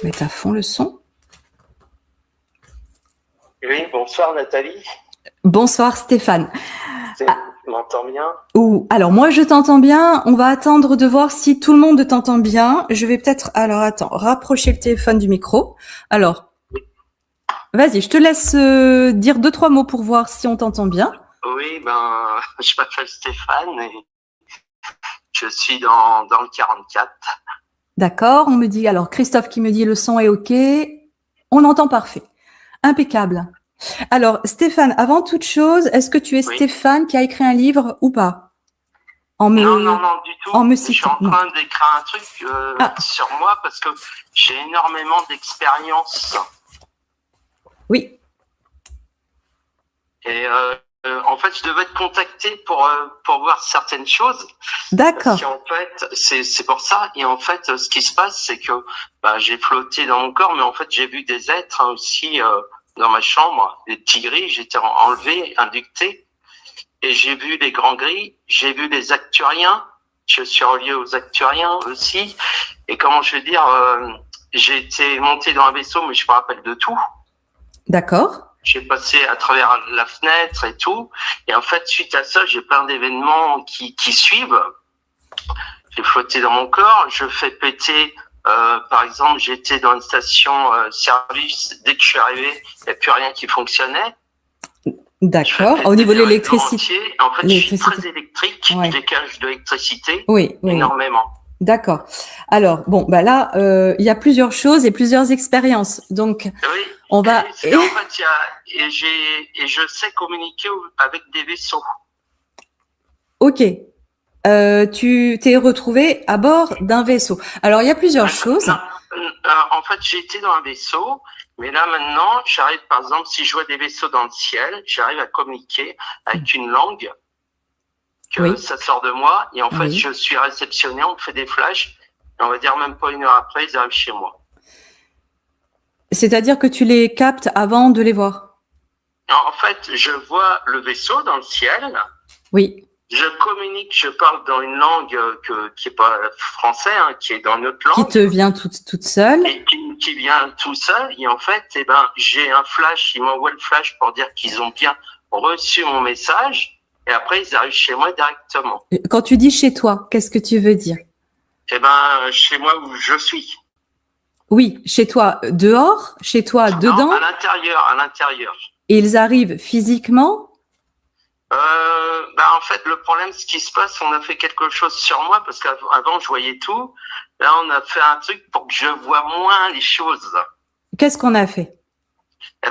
mettre à fond le son. Oui, bonsoir Nathalie. Bonsoir Stéphane. Tu m'entends bien? Alors moi je t'entends bien, on va attendre de voir si tout le monde t'entend bien. Je vais peut-être, rapprocher le téléphone du micro. Alors, vas-y, je te laisse dire 2-3 mots pour voir si on t'entend bien. Oui, je m'appelle Stéphane et je suis dans le 44. D'accord, on me dit, alors Christophe qui me dit le son est OK, on entend parfait. Impeccable. Alors Stéphane, avant toute chose, est-ce que tu es Stéphane qui a écrit un livre ou pas? Non, du tout. En me citant. Je suis en train d'écrire un truc sur moi parce que j'ai énormément d'expérience. Oui. Et en fait, je devais te contacter pour voir certaines choses. D'accord. Parce qu'en fait, c'est pour ça. Et en fait, ce qui se passe, c'est que j'ai flotté dans mon corps, mais en fait, j'ai vu des êtres aussi dans ma chambre, des petits gris. J'étais enlevé, inducté. Et j'ai vu les grands gris, j'ai vu les acturiens, je suis relié aux acturiens aussi. Et comment je veux dire, j'ai été monté dans un vaisseau, mais je me rappelle de tout. D'accord. J'ai passé à travers la fenêtre et tout. Et en fait, suite à ça, j'ai plein d'événements qui suivent. J'ai flotté dans mon corps, je fais péter, par exemple, j'étais dans une station service, dès que je suis arrivé, il n'y a plus rien qui fonctionnait. D'accord. Au niveau de l'électricité. En fait, je suis très électrique. Je dégage de l'électricité énormément. D'accord. Alors, bon, là, il y a plusieurs choses et plusieurs expériences. Donc, on va. En fait, je sais communiquer avec des vaisseaux. Ok. Tu t'es retrouvé à bord d'un vaisseau. Alors, il y a plusieurs choses. En fait, j'ai été dans un vaisseau. Mais là, maintenant, j'arrive, par exemple, si je vois des vaisseaux dans le ciel, j'arrive à communiquer avec une langue que ça sort de moi. Et en fait, je suis réceptionné, on me fait des flashs. Et on va dire même pas une heure après, ils arrivent chez moi. C'est-à-dire que tu les captes avant de les voir? En fait, je vois le vaisseau dans le ciel. Oui. Je communique, je parle dans une langue qui est pas français, qui est dans une autre langue. Qui te vient toute seule. Et qui vient tout seul. Et en fait, j'ai un flash, ils m'envoient le flash pour dire qu'ils ont bien reçu mon message. Et après, ils arrivent chez moi directement. Quand tu dis chez toi, qu'est-ce que tu veux dire? Chez moi où je suis. Oui, chez toi dehors, chez toi dedans. Non, à l'intérieur. Et ils arrivent physiquement? En fait, le problème, ce qui se passe, on a fait quelque chose sur moi parce qu'avant, je voyais tout. Là, on a fait un truc pour que je vois moins les choses. Qu'est-ce qu'on a fait?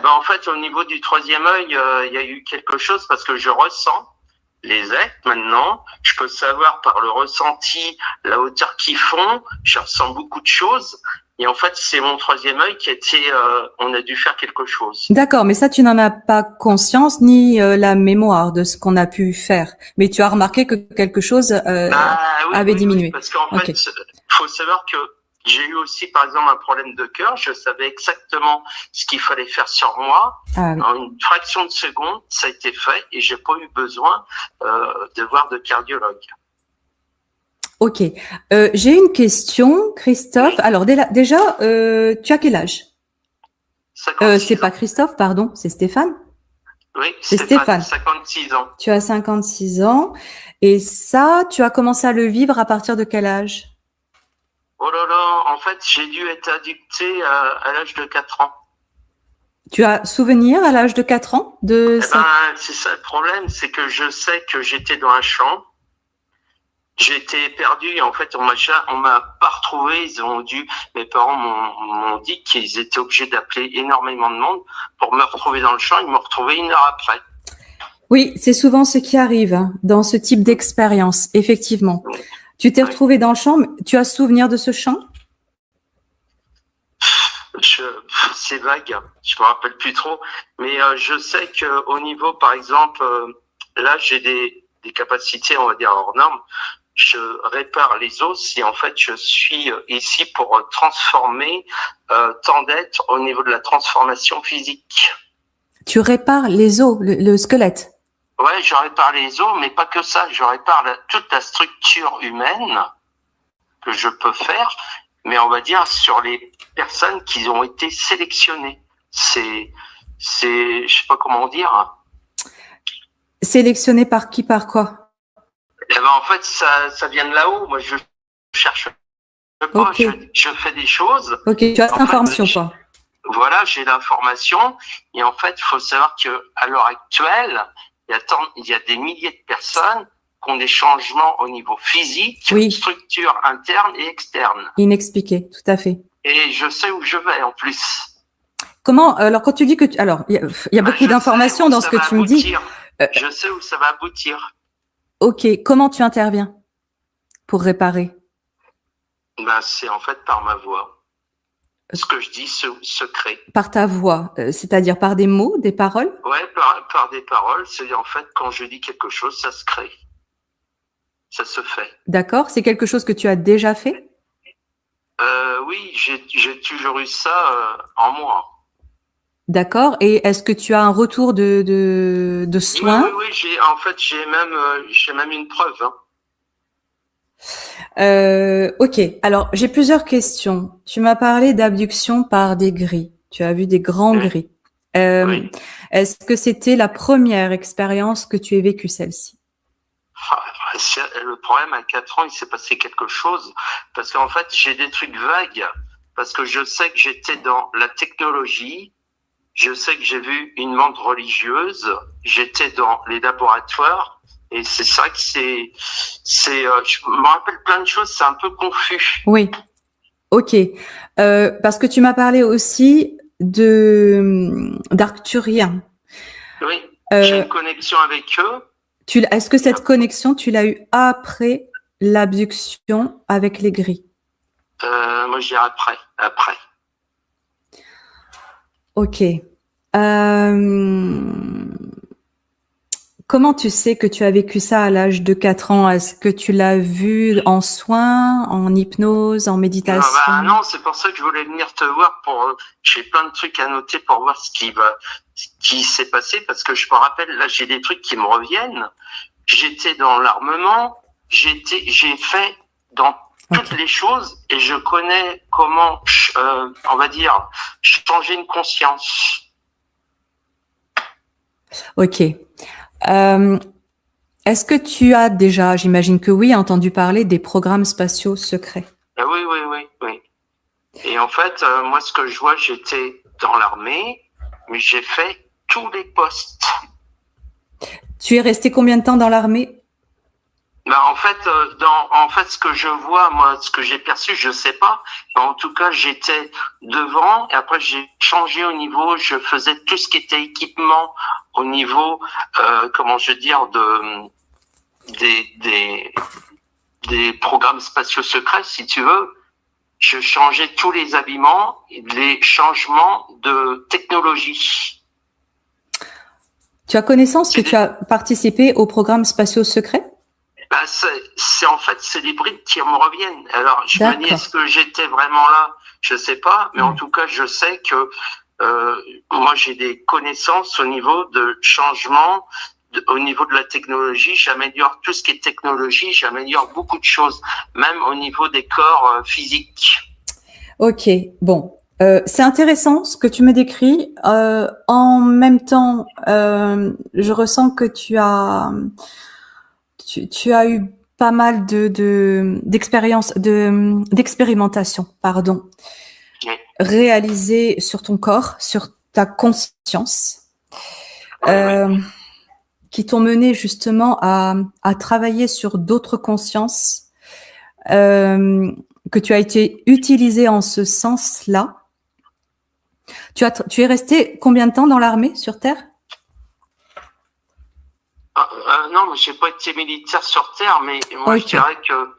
En fait, au niveau du troisième œil, il y a eu quelque chose parce que je ressens les êtres maintenant. Je peux savoir par le ressenti la hauteur qu'ils font. Je ressens beaucoup de choses. Et en fait, c'est mon troisième œil qui a été, on a dû faire quelque chose. D'accord, mais ça, tu n'en as pas conscience ni la mémoire de ce qu'on a pu faire. Mais tu as remarqué que quelque chose avait diminué. Oui, parce qu'en fait, faut savoir que j'ai eu aussi, par exemple, un problème de cœur. Je savais exactement ce qu'il fallait faire sur moi. En une fraction de seconde, ça a été fait et j'ai pas eu besoin de voir de cardiologue. Ok. J'ai une question, Christophe. Alors déjà, tu as quel âge? C'est pas Christophe, pardon, c'est Stéphane. Oui, c'est Stéphane. 56 ans. Tu as 56 ans. Et ça, tu as commencé à le vivre à partir de quel âge? Oh là là, en fait, j'ai dû être addicté à l'âge de 4 ans. Tu as souvenir à l'âge de 4 ans de ça? C'est ça le problème, c'est que je sais que j'étais dans un champ. J'étais perdu et en fait, on m'a pas retrouvé. Mes parents m'ont dit qu'ils étaient obligés d'appeler énormément de monde pour me retrouver dans le champ. Ils m'ont retrouvé une heure après. Oui, c'est souvent ce qui arrive dans ce type d'expérience, effectivement. Oui. Tu t'es retrouvé dans le champ. Tu as souvenir de ce champ? C'est vague. Je me rappelle plus trop. Mais je sais que au niveau, par exemple, là, j'ai des capacités, on va dire hors normes. Je répare les os et en fait, je suis ici pour transformer tant d'êtres au niveau de la transformation physique. Tu répares les os, le squelette? Ouais, je répare les os, mais pas que ça. Je répare toute la structure humaine que je peux faire. mais on va dire sur les personnes qui ont été sélectionnées. C'est, je sais pas comment dire. Sélectionné par qui, par quoi? Eh ben, en fait, ça vient de là-haut. Moi, je cherche pas, Okay. je fais des choses. Ok, tu as cette information, toi. Voilà, j'ai l'information. Et en fait, il faut savoir que à l'heure actuelle, il y a des milliers de personnes qui ont des changements au niveau physique, Oui. structure interne et externe. Inexpliqué, tout à fait. Et je sais où je vais en plus. Comment, alors quand tu dis que alors il y a beaucoup d'informations dans ce que tu me dis. Je sais où ça va aboutir. Ok, comment tu interviens pour réparer? Ben, c'est en fait par ma voix. Ce que je dis se crée. Par ta voix, c'est-à-dire par des mots, des paroles? Ouais, par des paroles. C'est en fait quand je dis quelque chose, ça se crée. Ça se fait. D'accord, c'est quelque chose que tu as déjà fait? Oui, j'ai toujours eu ça en moi. D'accord, et est-ce que tu as un retour de soins? Oui, en fait, j'ai même une preuve. Hein. Ok, alors j'ai plusieurs questions. Tu m'as parlé d'abduction par des gris. Tu as vu des grands gris. Oui. Est-ce que c'était la première expérience que tu aies vécue, celle-ci? Le problème, à 4 ans, il s'est passé quelque chose. Parce qu'en fait, j'ai des trucs vagues. Parce que je sais que j'étais dans la technologie. Je sais que j'ai vu une montre religieuse. J'étais dans les laboratoires. Et c'est ça que je me rappelle plein de choses, c'est un peu confus. Oui. Ok. Parce que tu m'as parlé aussi d'Arcturiens. Oui. J'ai une connexion avec eux. Est-ce que cette connexion, tu l'as eue après l'abduction avec les gris? Moi, je dirais après. Ok. Comment tu sais que tu as vécu ça à l'âge de 4 ans? Est-ce que tu l'as vu en soins, en hypnose, en méditation? Non, c'est pour ça que je voulais venir te voir j'ai plein de trucs à noter pour voir ce qui s'est passé parce que je me rappelle, là, j'ai des trucs qui me reviennent. J'étais dans l'armement, j'ai fait dans toutes les choses et je connais comment, on va dire, changer une conscience. Ok. Est-ce que tu as déjà, j'imagine que oui, entendu parler des programmes spatiaux secrets? Oui. Et en fait, moi, ce que je vois, j'étais dans l'armée, mais j'ai fait tous les postes. Tu es resté combien de temps dans l'armée? En fait, ce que je vois, moi, ce que j'ai perçu, je sais pas. En tout cas, j'étais devant et après j'ai changé au niveau. Je faisais tout ce qui était équipement au niveau, comment je veux dire, des programmes spatiaux secrets, si tu veux. Je changeais tous les habillements, les changements de technologie. Tu as connaissance que tu as participé aux programmes spatiaux secrets? C'est des brides qui me reviennent. Alors, je me dis, est-ce que j'étais vraiment là? Je sais pas, mais en tout cas, je sais que moi, j'ai des connaissances au niveau de changement, au niveau de la technologie. J'améliore tout ce qui est technologie, j'améliore beaucoup de choses, même au niveau des corps physiques. Ok, bon. C'est intéressant ce que tu me décris. En même temps, je ressens que tu as eu pas mal d'expérimentation, pardon, oui. Réalisées sur ton corps, sur ta conscience, Oui. qui t'ont mené justement à travailler sur d'autres consciences, que tu as été utilisé en ce sens-là. Tu es resté combien de temps dans l'armée sur Terre? Non, j'ai pas été militaire sur Terre, mais moi je dirais que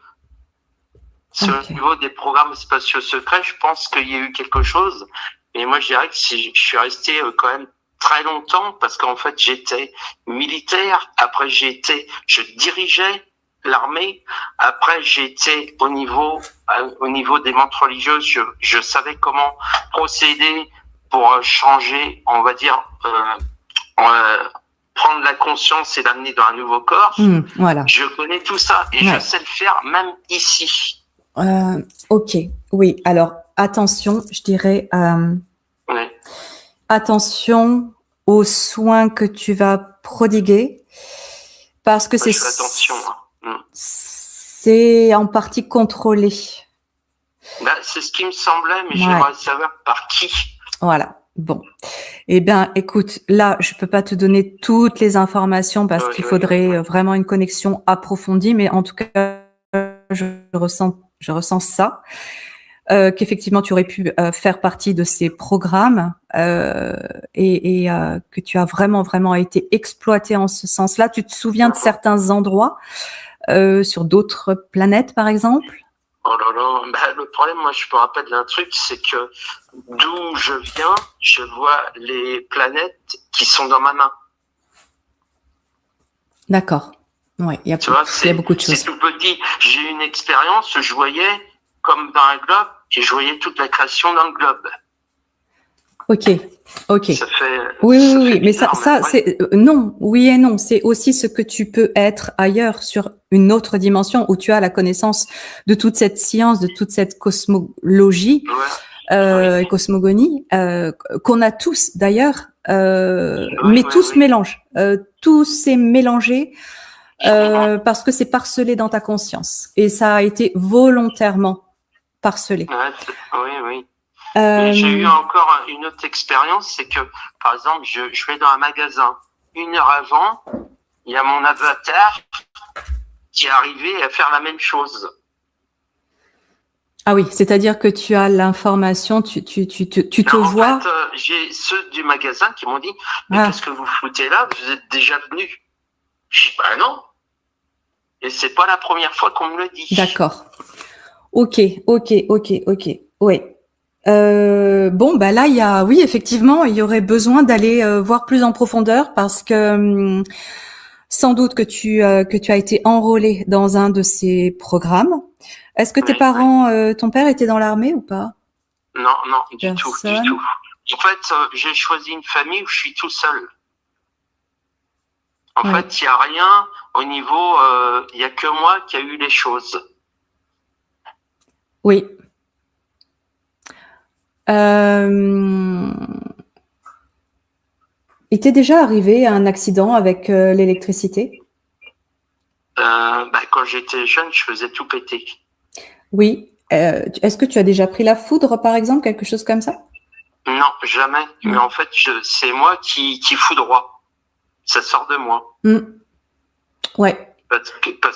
au niveau des programmes spatiaux secrets, je pense qu'il y a eu quelque chose. Et moi je dirais que je suis resté quand même très longtemps parce qu'en fait j'étais militaire. Après je dirigeais l'armée. Après j'étais au niveau des montres religieuses. Je savais comment procéder pour changer, on va dire. Prendre la conscience et l'amener dans un nouveau corps. Voilà. Je connais tout ça et je sais le faire même ici. Ok, oui. Alors, attention, je dirais, Ouais. attention aux soins que tu vas prodiguer, parce que Je fais attention. Hein. c'est en partie contrôlé. C'est ce qui me semblait, mais Ouais. j'aimerais savoir par qui. Voilà. Bon. Eh bien, écoute, là, je peux pas te donner toutes les informations parce qu'il faudrait vraiment une connexion approfondie, mais en tout cas, je ressens ça, qu'effectivement, tu aurais pu faire partie de ces programmes et que tu as vraiment été exploité en ce sens-là. Tu te souviens de certains endroits sur d'autres planètes, par exemple? Oh là là, le problème, moi, je me rappelle d'un truc, c'est que d'où je viens, je vois les planètes qui sont dans ma main. D'accord. Ouais, il y a beaucoup de choses. C'est tout petit. J'ai eu une expérience, je voyais comme dans un globe, et je voyais toute la création dans le globe. Ok. Ça fait, oui, mais ça, c'est non, oui et non. C'est aussi ce que tu peux être ailleurs sur une autre dimension où tu as la connaissance de toute cette science, de toute cette cosmologie et cosmogonie qu'on a tous d'ailleurs, mais tout se mélange. Tout s'est mélangé parce que c'est parcelé dans ta conscience et ça a été volontairement parcelé. Oui. J'ai eu encore une autre expérience, c'est que, par exemple, je vais dans un magasin. 1 heure avant, il y a mon avatar qui est arrivé à faire la même chose. Ah oui, c'est-à-dire que tu as l'information, tu te vois. En fait, j'ai ceux du magasin qui m'ont dit, mais qu'est-ce que vous foutez là? Vous êtes déjà venu. Je dis, non. Et c'est pas la première fois qu'on me le dit. D'accord. Ok. Oui. Bon, là, oui, effectivement, il y aurait besoin d'aller voir plus en profondeur parce que sans doute que tu as été enrôlé dans un de ces programmes. Est-ce que tes parents, ton père était dans l'armée ou pas? Non, du tout. En fait, j'ai choisi une famille où je suis tout seul. En fait, il n'y a rien au niveau, il n'y a que moi qui a eu les choses. Oui. Il t'est déjà arrivé un accident avec l'électricité? Quand j'étais jeune, je faisais tout péter. Oui. Est-ce que tu as déjà pris la foudre, par exemple, quelque chose comme ça? Non, jamais. Mais en fait, c'est moi qui foudroie. Ça sort de moi. Ouais. Parce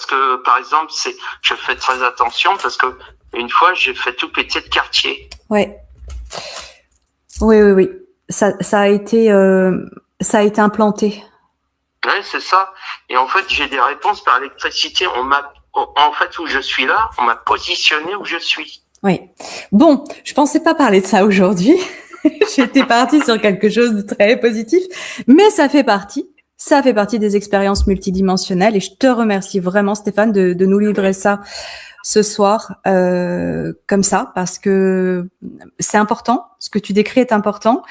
que, par exemple, je fais très attention parce que une fois, j'ai fait tout péter le quartier. Ouais. Oui. Ça a été implanté. Ouais, c'est ça. Et en fait, j'ai des réponses par électricité. En fait, où je suis là, on m'a positionné où je suis. Oui. Bon, je pensais pas parler de ça aujourd'hui. J'étais partie sur quelque chose de très positif, mais ça fait partie des expériences multidimensionnelles et je te remercie vraiment, Stéphane, de nous livrer ça ce soir comme ça, parce que c'est important. Ce que tu décris est important.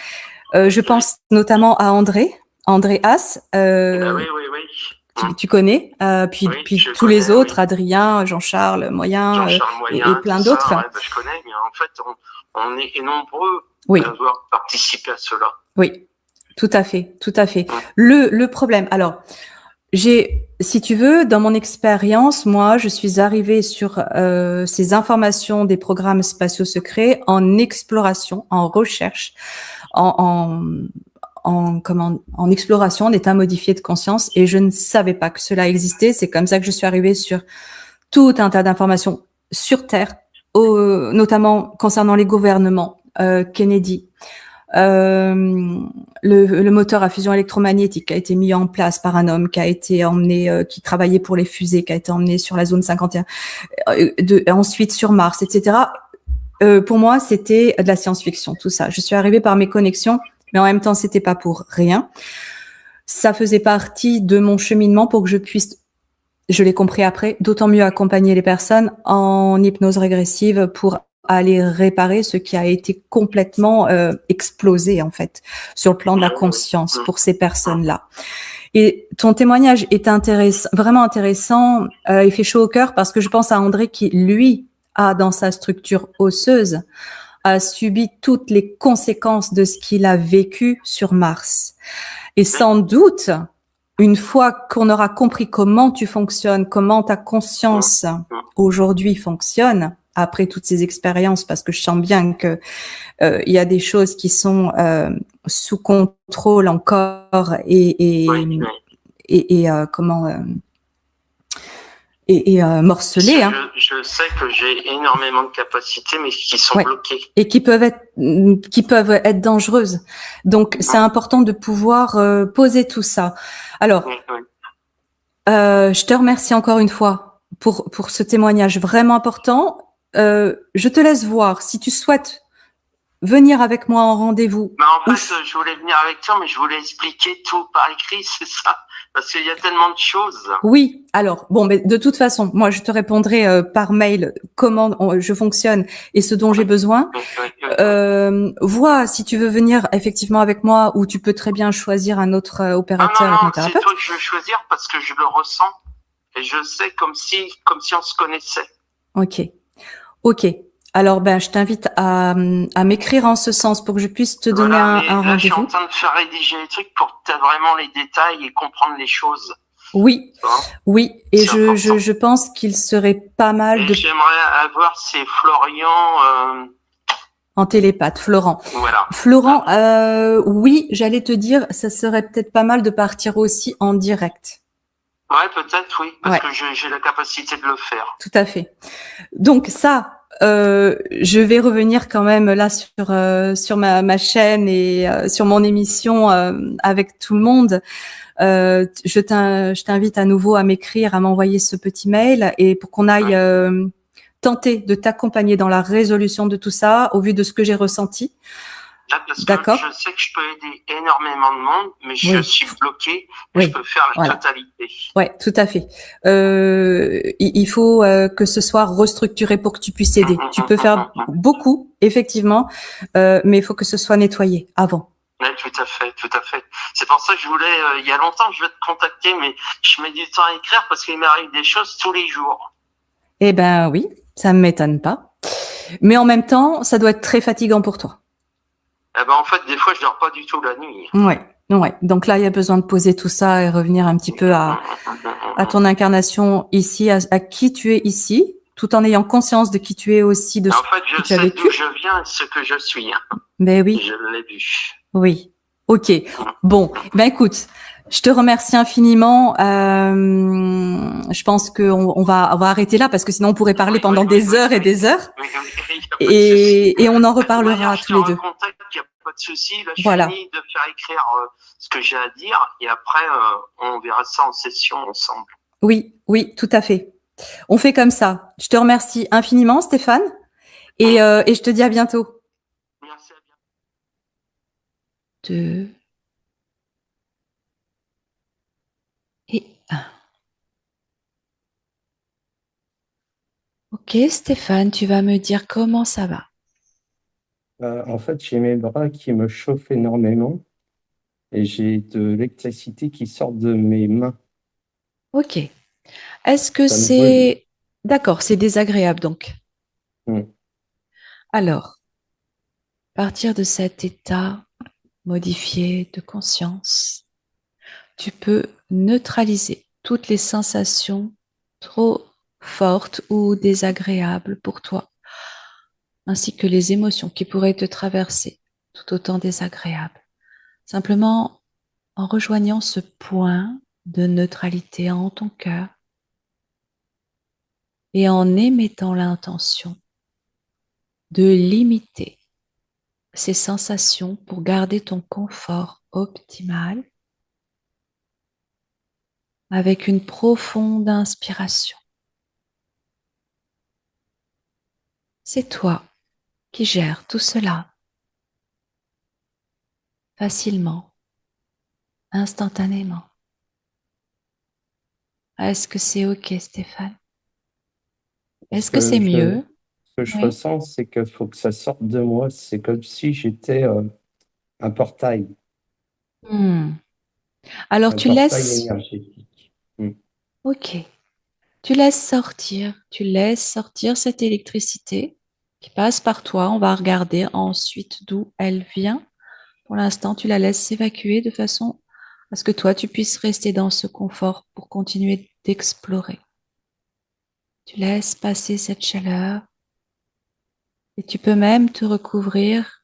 Je pense notamment à André As. Oui. Tu connais, puis tous les autres, Adrien, Jean-Charles Moyen, et plein d'autres. Je connais, mais en fait, on est nombreux à avoir participé à cela. Oui, tout à fait. Le problème, alors, si tu veux, dans mon expérience, moi, je suis arrivée sur ces informations des programmes spatiaux secrets en exploration, en recherche, en exploration, en état modifié de conscience, et je ne savais pas que cela existait. C'est comme ça que je suis arrivée sur tout un tas d'informations sur Terre, notamment concernant les gouvernements, Kennedy, le moteur à fusion électromagnétique qui a été mis en place par un homme qui a été emmené, qui travaillait pour les fusées, qui a été emmené sur la zone 51, ensuite sur Mars, etc. Pour moi, c'était de la science-fiction, tout ça. Je suis arrivée par mes connexions, mais en même temps, c'était pas pour rien. Ça faisait partie de mon cheminement pour que je puisse, je l'ai compris après, d'autant mieux accompagner les personnes en hypnose régressive pour aller réparer ce qui a été complètement explosé, en fait, sur le plan de la conscience pour ces personnes-là. Et ton témoignage est vraiment intéressant. Il fait chaud au cœur parce que je pense à André qui, lui, a dans sa structure osseuse, a subi toutes les conséquences de ce qu'il a vécu sur Mars. Et sans doute, une fois qu'on aura compris comment tu fonctionnes, comment ta conscience aujourd'hui fonctionne, après toutes ces expériences, parce que je sens bien que il y a des choses qui sont sous contrôle encore morcelées. Je sais que j'ai énormément de capacités, mais qui sont bloquées. Et qui peuvent être dangereuses. Donc, c'est important de pouvoir poser tout ça. Alors, je te remercie encore une fois pour ce témoignage vraiment important. Je te laisse voir si tu souhaites venir avec moi en rendez-vous. En fait, je voulais venir avec toi, mais je voulais expliquer tout par écrit, c'est ça. Parce qu'il y a tellement de choses. Oui, alors, bon, mais de toute façon, moi, je te répondrai par mail comment je fonctionne et ce dont j'ai besoin. Vois si tu veux venir effectivement avec moi ou tu peux très bien choisir un autre opérateur hypnothérapeute. C'est toi que je veux choisir parce que je le ressens et je sais comme si on se connaissait. Ok. Alors, je t'invite à m'écrire en ce sens pour que je puisse te donner un rendez-vous. Je suis en train de faire rédiger les trucs pour que tu aies vraiment les détails et comprendre les choses. Oui, et je pense qu'il serait pas mal de... J'aimerais avoir ces Florian... En télépathe, Florent. Voilà. Florent, oui, j'allais te dire, ça serait peut-être pas mal de partir aussi en direct. Ouais, peut-être, oui, parce que j'ai la capacité de le faire. Tout à fait. Donc ça, je vais revenir quand même là sur ma chaîne et sur mon émission avec tout le monde. Je t'invite à nouveau à m'écrire, à m'envoyer ce petit mail et pour qu'on aille tenter de t'accompagner dans la résolution de tout ça au vu de ce que j'ai ressenti. D'accord. Je sais que je peux aider énormément de monde, mais je suis bloquée. Je peux faire la totalité. Ouais, tout à fait. Il faut que ce soit restructuré pour que tu puisses aider. Tu peux faire beaucoup, effectivement, mais il faut que ce soit nettoyé avant. Oui, tout à fait, tout à fait. C'est pour ça que je voulais, il y a longtemps, je vais te contacter, mais je mets du temps à écrire parce qu'il m'arrive des choses tous les jours. Eh ben oui, ça ne m'étonne pas. Mais en même temps, ça doit être très fatigant pour toi. En fait, des fois, je dors pas du tout la nuit. Ouais. Donc là, il y a besoin de poser tout ça et revenir un petit peu à ton incarnation ici, à qui tu es ici, tout en ayant conscience de qui tu es aussi, de ce que tu as vécu. En fait, je sais d'où je viens et ce que je suis. Ben oui. Je l'ai vu. Oui. Ok. Bon, écoute, je te remercie infiniment. Je pense qu'on va arrêter là parce que sinon on pourrait parler pendant des heures et des heures. Et on en reparlera tous les deux. Il n'y a pas de souci. Là, je finis de faire écrire ce que j'ai à dire et après, on verra ça en session ensemble. Oui, tout à fait. On fait comme ça. Je te remercie infiniment, Stéphane. Et je te dis à bientôt. Merci, à bientôt. 2 et 1. Ok, Stéphane, tu vas me dire comment ça va. En fait, j'ai mes bras qui me chauffent énormément et j'ai de l'électricité qui sort de mes mains. Ok. Est-ce que c'est... D'accord, c'est désagréable donc. Alors, à partir de cet état modifié de conscience, tu peux neutraliser toutes les sensations trop fortes ou désagréables pour toi, ainsi que les émotions qui pourraient te traverser, tout autant désagréables. Simplement en rejoignant ce point de neutralité en ton cœur et en émettant l'intention de limiter ces sensations pour garder ton confort optimal avec une profonde inspiration. C'est toi qui gères tout cela facilement, instantanément. Est-ce que c'est OK, Stéphane? Est-ce que c'est mieux? Ce que je ressens, c'est qu'il faut que ça sorte de moi. C'est comme si j'étais un portail. Alors un tu portail laisses... énergétique. OK. Tu laisses sortir cette électricité qui passe par toi. On va regarder ensuite d'où elle vient. Pour l'instant, tu la laisses s'évacuer de façon à ce que toi, tu puisses rester dans ce confort pour continuer d'explorer. Tu laisses passer cette chaleur et tu peux même te recouvrir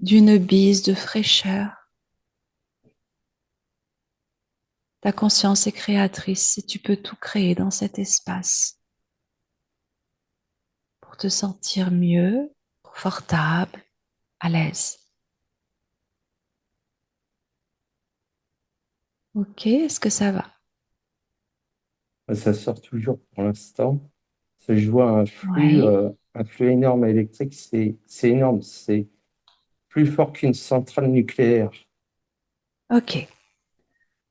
d'une bise de fraîcheur. Ta conscience est créatrice et tu peux tout créer dans cet espace pour te sentir mieux, confortable, à l'aise. Ok, est-ce que ça va? Ça sort toujours pour l'instant. Je vois Oui. un flux énorme électrique, c'est énorme, c'est plus fort qu'une centrale nucléaire. Ok.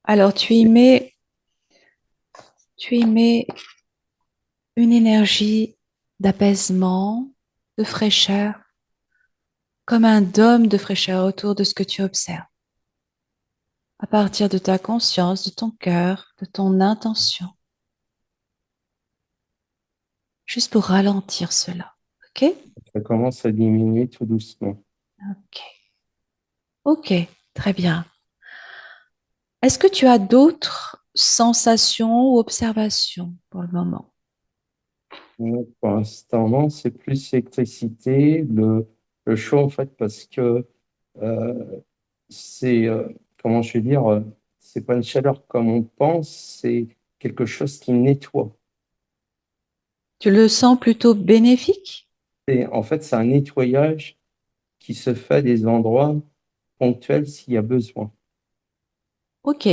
Alors, C'est tu y mets une énergie d'apaisement, de fraîcheur, comme un dôme de fraîcheur autour de ce que tu observes. À partir de ta conscience, de ton cœur, de ton intention. Juste pour ralentir cela. Ok? Ça commence à diminuer tout doucement. Ok. Ok. Très bien. Est-ce que tu as d'autres sensations ou observations pour le moment? Donc, pour l'instant, non, c'est plus l'électricité, le chaud, en fait, parce que euh, c'est, comment je vais dire, c'est pas une chaleur comme on pense, c'est quelque chose qui nettoie. Tu le sens plutôt bénéfique? Et en fait, c'est un nettoyage qui se fait à des endroits ponctuels s'il y a besoin. Ok.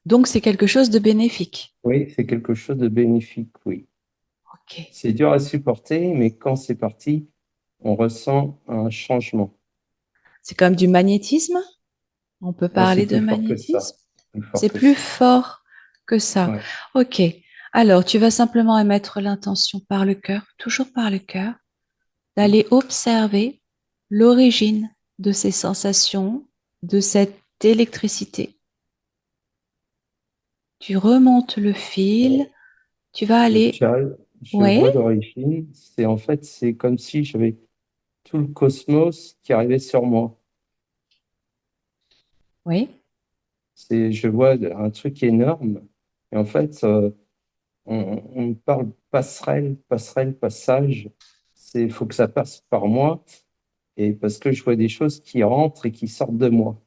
Donc c'est quelque chose de bénéfique. Oui, c'est quelque chose de bénéfique, oui. Ok. C'est dur à supporter, mais quand c'est parti, on ressent un changement. C'est comme du magnétisme? On peut Ah, c'est parler de plus fort que ça. magnétisme? Plus fort C'est que plus ça. fort que ça. Ouais. Ok. Alors, tu vas simplement émettre l'intention par le cœur, toujours par le cœur, d'aller observer l'origine de ces sensations, de cette électricité. Tu remontes le fil, tu vas aller, Je oui, vois l'origine. C'est en fait, c'est comme si j'avais tout le cosmos qui arrivait sur moi. oui. Je vois un truc énorme. Et en fait, on me parle passerelle, passerelle, passage. Il faut que ça passe par moi. Et parce que je vois des choses qui rentrent et qui sortent de moi.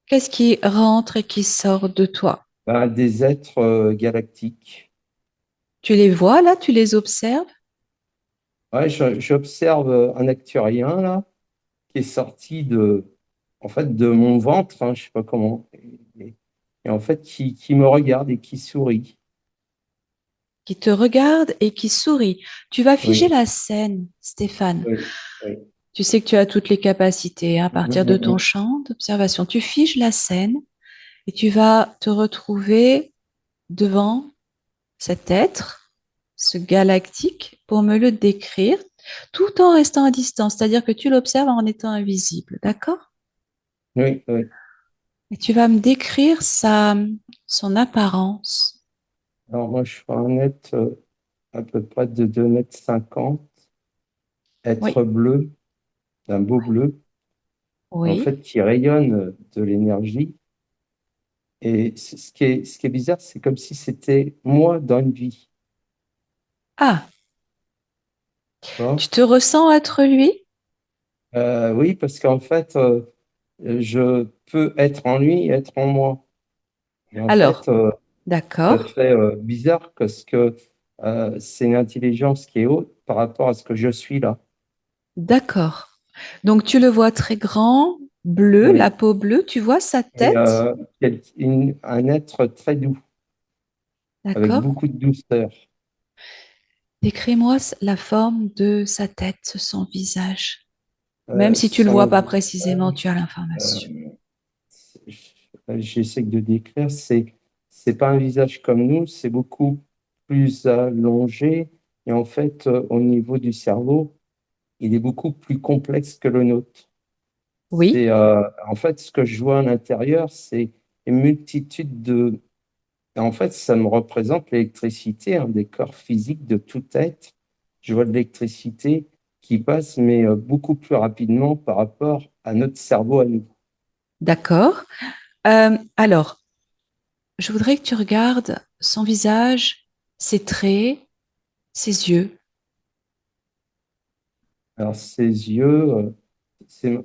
Qu'est-ce qui rentre et qui sort de toi? Ben, des êtres galactiques. Tu les vois là, tu les observes? Ouais, j'observe un acturien là qui est sorti en fait, de mon ventre, hein, je sais pas comment, et en fait qui me regarde et qui sourit. Qui te regarde et qui sourit. Tu vas figer Oui, la scène, Stéphane. oui, oui. Tu sais que tu as toutes les capacités à Mm, partir de mm, ton mm. champ d'observation. Tu figes la scène et tu vas te retrouver devant cet être, ce galactique, pour me le décrire, tout en restant à distance. C'est-à-dire que tu l'observes en étant invisible, d'accord? Oui, oui. Et tu vas me décrire son apparence. Alors moi, je suis un être à peu près de 2,50 m, Oui, être bleu, d'un beau bleu, en oui. fait, qui rayonne de l'énergie. Et ce qui est bizarre, c'est comme si c'était moi dans une vie. Ah, Tu vois. tu te ressens être lui? Oui, parce qu'en fait, je peux être en lui et être en moi. Et en Alors, fait, ça d'accord, fait bizarre parce que c'est une intelligence qui est haute par rapport à ce que je suis là. d'accord. Donc tu le vois très grand, bleu, la Oui. peau bleue, tu vois sa Et tête, un être très doux, avec d'accord? beaucoup de douceur. Décris-moi la forme de sa tête, son visage. Même si tu le vois Son pas précisément, tu visage, as l'information. j'essaie de décrire, c'est pas un visage comme nous, c'est beaucoup plus allongé. Et en fait, au niveau du cerveau, il est beaucoup plus complexe que le nôtre. Oui, En fait, ce que je vois à l'intérieur, c'est une multitude Et en fait, ça me représente l'électricité, un des corps physiques de tout être. Je vois de l'électricité qui passe, mais beaucoup plus rapidement par rapport à notre cerveau à nous. D'accord. Alors, je voudrais que tu regardes son visage, ses traits, ses yeux. Alors, ses yeux, c'est,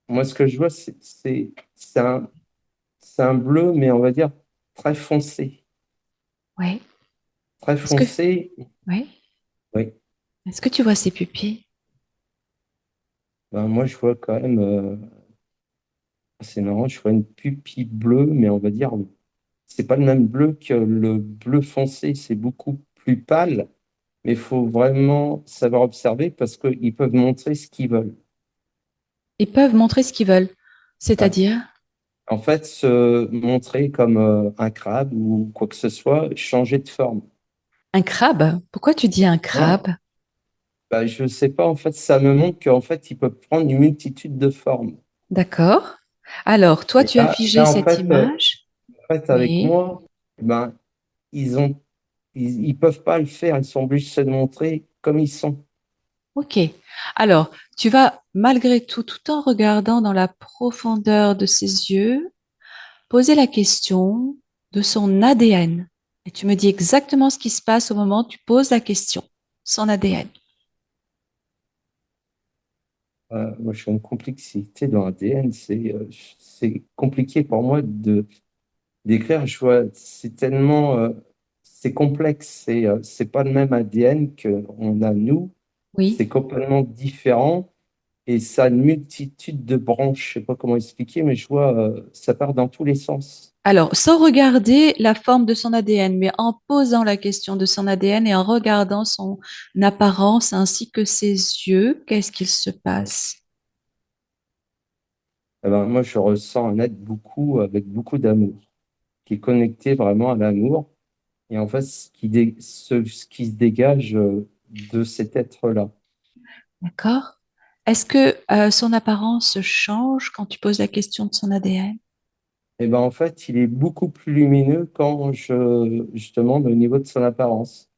moi, ce que je vois, c'est un bleu, mais on va dire très foncé. Oui. Très Est-ce que, foncé, oui. oui. Est-ce que tu vois ses pupilles? Ben, moi, je vois quand même, c'est marrant, je vois une pupille bleue, mais on va dire, c'est pas le même bleu que le bleu foncé, c'est beaucoup plus pâle, mais il faut vraiment savoir observer parce qu'ils peuvent montrer ce qu'ils veulent. Ils peuvent montrer ce qu'ils veulent. Ouais. C'est-à-dire En fait, se montrer comme un crabe ou quoi que ce soit, changer de forme. un crabe. Pourquoi tu dis un Ouais. crabe? Bah, je sais pas, en fait, ça me montre qu'en fait, ils peuvent prendre une multitude de formes. D'accord. Alors, toi, Et tu as figé en cette fait, image. avec Oui. moi, ben, ils ont, ils peuvent pas le faire, ils sont obligés de se montrer comme ils sont. OK. Alors, tu vas malgré tout, tout en regardant dans la profondeur de ses yeux, poser la question de son ADN. Et tu me dis exactement ce qui se passe au moment où tu poses la question. Son ADN. Moi, je suis une complexité dans l'ADN, c'est compliqué pour moi de d'écrire. Je vois, c'est tellement, c'est complexe, c'est pas le même ADN qu'on a nous, Oui. c'est complètement différent. Et ça a une multitude de branches. Je sais pas comment expliquer, mais je vois, ça part dans tous les sens. Alors, sans regarder la forme de son ADN, mais en posant la question de son ADN et en regardant son apparence ainsi que ses yeux, qu'est-ce qu'il se passe? Alors, moi, je ressens un être beaucoup, avec beaucoup d'amour, qui est connecté vraiment à l'amour. Et en fait, ce qui se dégage de cet être-là. D'accord? Est-ce que son apparence change quand tu poses la question de son ADN? Et ben, en fait, il est beaucoup plus lumineux quand je demande au niveau de son apparence.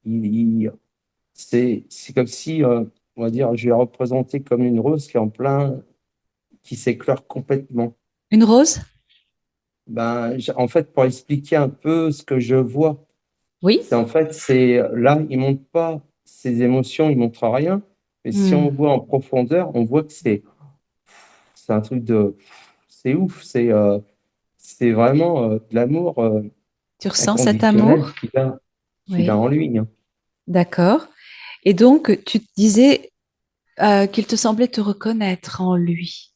C'est comme si, on va dire, je l'ai représenté comme une rose qui est en plein, qui s'éclaire complètement. Une rose? Ben, en fait, pour expliquer un peu ce que je vois, Oui. c'est là, il montre pas ses émotions, il montre rien. Mais si Hmm. on voit en profondeur, on voit que c'est un truc de, c'est ouf, c'est vraiment de l'amour Tu ressens cet inconditionnel amour? qu'il a Oui. en lui, hein. D'accord. Et donc, tu te disais qu'il te semblait te reconnaître en lui.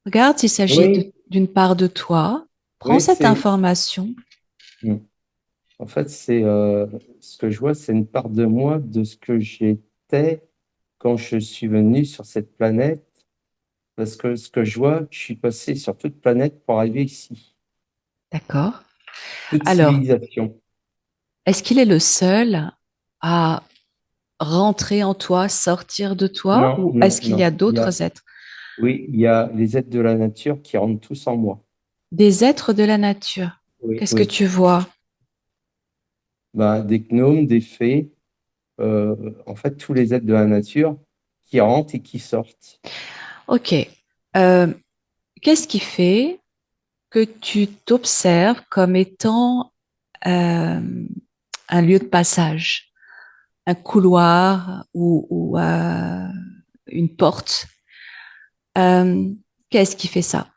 Regarde s'il s'agit Oui, d'une part de toi. Prends oui, cette information. mm. En fait, ce que je vois, c'est une part de moi, de ce que j'étais quand je suis venu sur cette planète. Parce que ce que je vois, je suis passé sur toute planète pour arriver ici. D'accord. Toute Alors, civilisation. est-ce qu'il est le seul à rentrer en toi, sortir de toi, Non, ou non, est-ce qu'il y a non. d'autres êtres? Oui, il y a les êtres de la nature qui rentrent tous en moi. Des êtres de la nature. Oui, Qu'est-ce que oui. tu vois? Ben, des gnomes, des fées, en fait, tous les êtres de la nature qui rentrent et qui sortent. Ok. Euh, Qu'est-ce qui fait que tu t'observes comme étant euh, un lieu de passage, un couloir ou une porte? Euh, Qu'est-ce qui fait ça?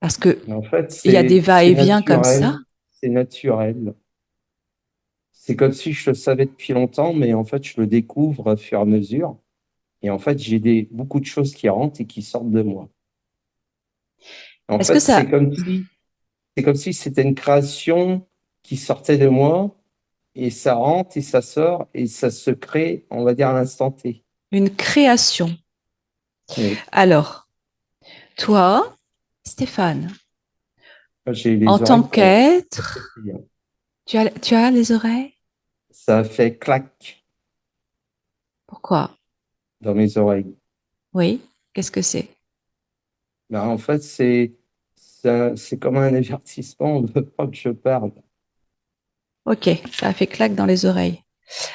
Parce que En fait, il y a des c'est va-et-vient comme ça. naturel. C'est naturel. C'est comme si je le savais depuis longtemps, mais en fait, je le découvre au fur et à mesure. Et en fait, beaucoup de choses qui rentrent et qui sortent de moi. En Est-ce que fait, ça, c'est comme si c'était une création qui sortait de moi et ça rentre et ça sort et ça se crée, on va dire, à l'instant T. une création? Oui. Alors, toi, Stéphane, Moi, j'ai en les tant oreilles pour qu'être, dire. tu as les oreilles? Ça fait clac Pourquoi? dans mes oreilles. Oui. Qu'est-ce que c'est? Ben, en fait, c'est comme un avertissement, on ne veut pas que je parle. Ok, ça a fait claque dans les oreilles.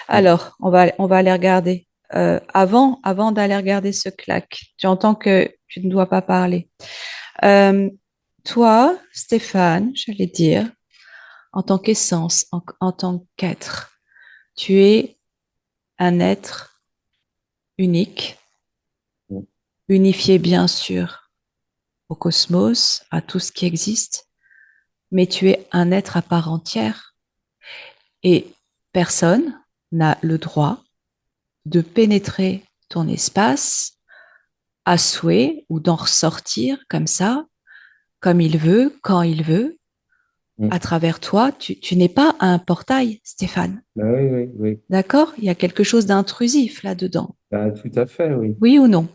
Alors, on va aller regarder. Avant d'aller regarder ce claque, tu entends que tu ne dois pas parler. Euh, Toi, Stéphane, j'allais dire, en tant qu'essence, en tant qu'être, tu es un être unique, Mm. unifié bien sûr au cosmos, à tout ce qui existe, mais tu es un être à part entière et personne n'a le droit de pénétrer ton espace à souhait ou d'en ressortir comme ça, comme il veut, quand il veut, Mm. à travers toi. Tu n'es pas un portail, Stéphane. Bah oui, oui, oui. D'accord? Il y a quelque chose d'intrusif là-dedans. Bah, tout à fait, oui. Oui ou non?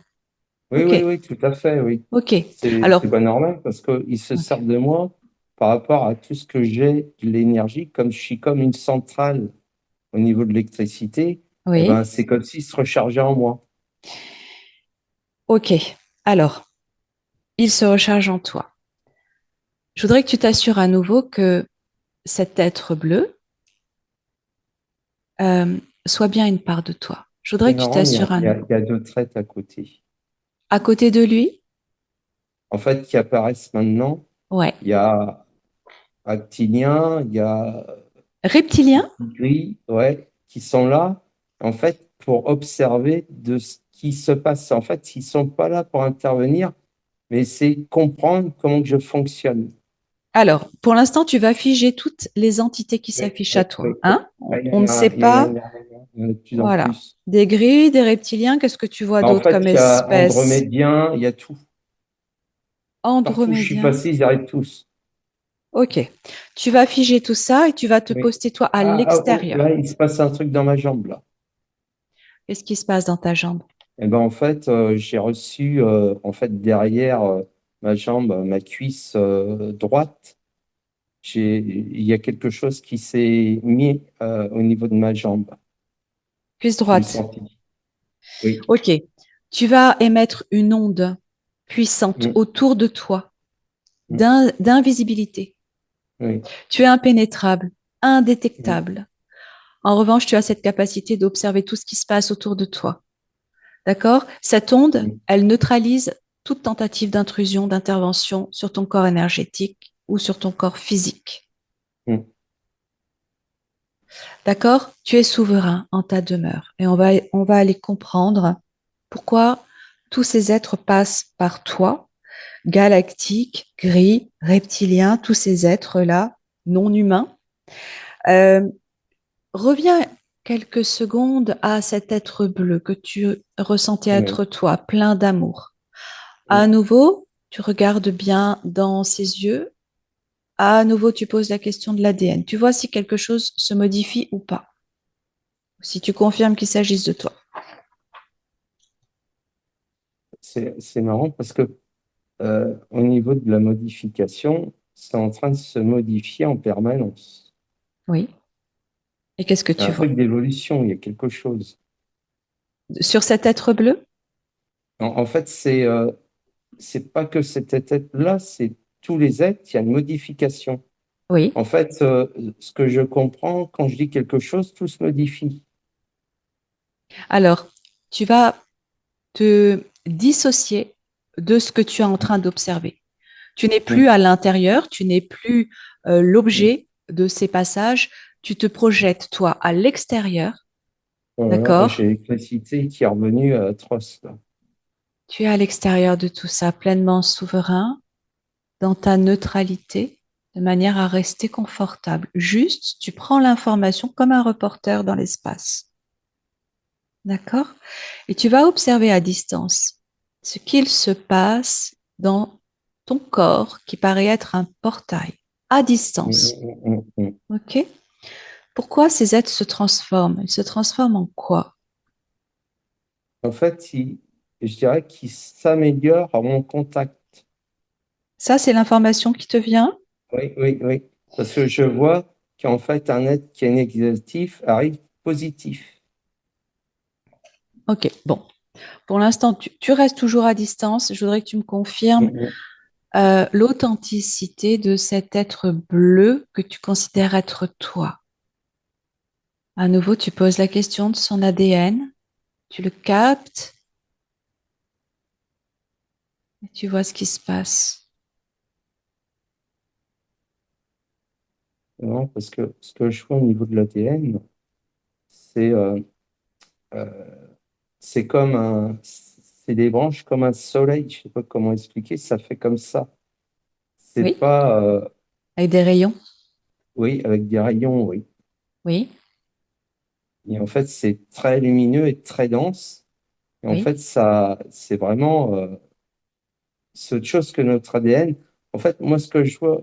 Oui, Ok, oui, oui, tout à fait, oui. ok. C'est Alors, pas normal parce qu'ils se ok. servent de moi par rapport à tout ce que j'ai, de l'énergie, comme je suis comme une centrale au niveau de l'électricité, eh ben, Oui, c'est comme s'ils se rechargeaient en moi. ok. Alors, il se recharge en toi. Je voudrais que tu t'assures à nouveau que cet être bleu euh, soit bien une part de toi. Je C'est voudrais que tu marrant, t'assures à nouveau. il y a deux traites à côté. À côté de lui, En fait, qui apparaissent maintenant, ouais. il y a actiniens, il y a Reptilien, gris, ouais, qui sont là, en fait, pour observer de ce qui se passe. En fait, ils sont pas là pour intervenir, mais c'est comprendre comment que je fonctionne. alors, pour l'instant, tu vas figer toutes les entités qui Oui, s'affichent oui, à toi. oui. Hein? Ah, On ne sait il y en a pas, énormément, il y en a de plus en voilà, plus. des grilles, des reptiliens, qu'est-ce que tu vois En d'autre comme fait, il y a espèce? andromédiens, il y a tout. Partout où je suis Andromédien. passé, ils arrivent tous. Ok. Tu vas figer tout ça et tu vas te Oui. poster toi à Oh, l'extérieur. là, il se passe un truc dans ma jambe, là. Qu'est-ce qui se passe dans ta jambe? Eh ben, en fait, j'ai reçu, en fait, derrière ma jambe, ma cuisse droite, il y a quelque chose qui s'est mis au niveau de ma jambe. Cuisse Je l'ai droite. senti. Oui. Ok. Tu vas émettre une onde puissante Mm, autour de toi, mm, d'invisibilité. oui. Tu es impénétrable, Mm, indétectable. En revanche, tu as cette capacité d'observer tout ce qui se passe autour de toi. D'accord? Cette onde, mm, elle neutralise toute tentative d'intrusion, d'intervention sur ton corps énergétique ou sur ton corps physique. mm, D'accord? Tu es souverain en ta demeure. Et on va aller comprendre pourquoi tous ces êtres passent par toi, galactiques, gris, reptiliens, tous ces êtres-là, non humains. Euh, Reviens quelques secondes à cet être bleu que tu ressentais oui. être toi, plein d'amour. À Mm. nouveau, tu regardes bien dans ses yeux. À nouveau, tu poses la question de l'ADN. Tu vois si quelque chose se modifie ou pas. Si tu confirmes qu'il s'agisse de toi. C'est marrant parce que au niveau de la modification, c'est en train de se modifier en permanence. Oui. Et qu'est-ce que Il y a tu un vois? truc d'évolution, il y a quelque chose. Sur cet être bleu? En fait, c'est pas que cet être-là, c'est tous les êtres, il y a une modification. Oui. En fait, ce que je comprends, quand je dis quelque chose, tout se modifie. Alors, tu vas te dissocier de ce que tu es en train d'observer. Tu n'es plus Mm. à l'intérieur, tu n'es plus Mm. l'objet de ces passages, tu te projettes, toi, à l'extérieur, Voilà, d'accord? j'ai l'électricité qui est revenue à atroce, là. Tu es à l'extérieur de tout ça, pleinement souverain, dans ta neutralité, de manière à rester confortable. Juste, tu prends l'information comme un reporter dans l'espace, d'accord? Et tu vas observer à distance ce qu'il se passe dans ton corps qui paraît être un portail, à Mm, distance, mm, mm, mm. ok? Pourquoi ces êtres se transforment? Ils se transforment en quoi? En fait, je dirais qu'il s'améliore à mon contact. Ça, c'est l'information qui te vient? Oui, oui, oui. Parce que je vois qu'en fait, un être qui est négatif arrive positif. Ok, bon. Pour l'instant, tu restes toujours à distance. Je voudrais que tu me confirmes Mm, l'authenticité de cet être bleu que tu considères être toi. À nouveau, tu poses la question de son ADN, tu le captes et tu vois ce qui se passe. Non, parce que ce que je vois au niveau de l'ADN, c'est euh, c'est comme c'est des branches comme un soleil, je sais pas comment expliquer, ça fait comme ça. C'est Oui, pas, avec des rayons. oui, avec des rayons, oui. Oui, Et en fait, c'est très lumineux et très dense. Et en oui. fait, ça, c'est vraiment, c'est autre chose que notre ADN. En fait, moi, ce que je vois,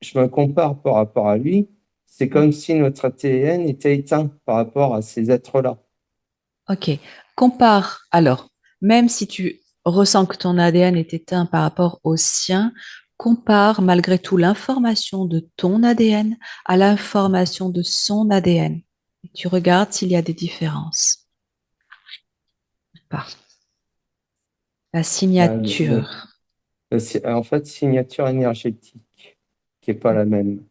je me compare par rapport à lui, c'est Mm. comme si notre ADN était éteint par rapport à ces êtres-là. Ok. Compare. Alors, même si tu ressens que ton ADN est éteint par rapport au sien, compare malgré tout l'information de ton ADN à l'information de son ADN. Et tu regardes s'il y a des différences. Pas. La Ben, signature. en fait, signature énergétique, qui est pas la même.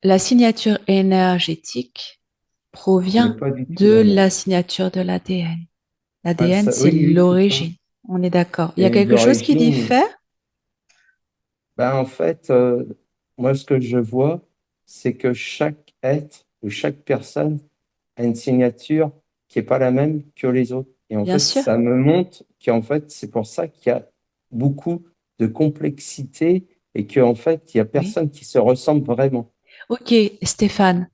La signature énergétique Elle n'est provient pas du tout de la la même. signature de l'ADN. Ah, L'ADN, ça, c'est oui, oui, c'est ça. l'origine. On est d'accord. Il y a Et quelque chose qui l'origine, diffère? ben, en fait, moi, ce que je vois, c'est que chaque être ou chaque personne a une signature qui n'est pas la même que les autres. Et en Bien fait, sûr. ça me montre qu'en fait, c'est pour ça qu'il y a beaucoup de complexité et qu'en fait, il n'y a Oui. personne qui se ressemble vraiment. Ok, Stéphane.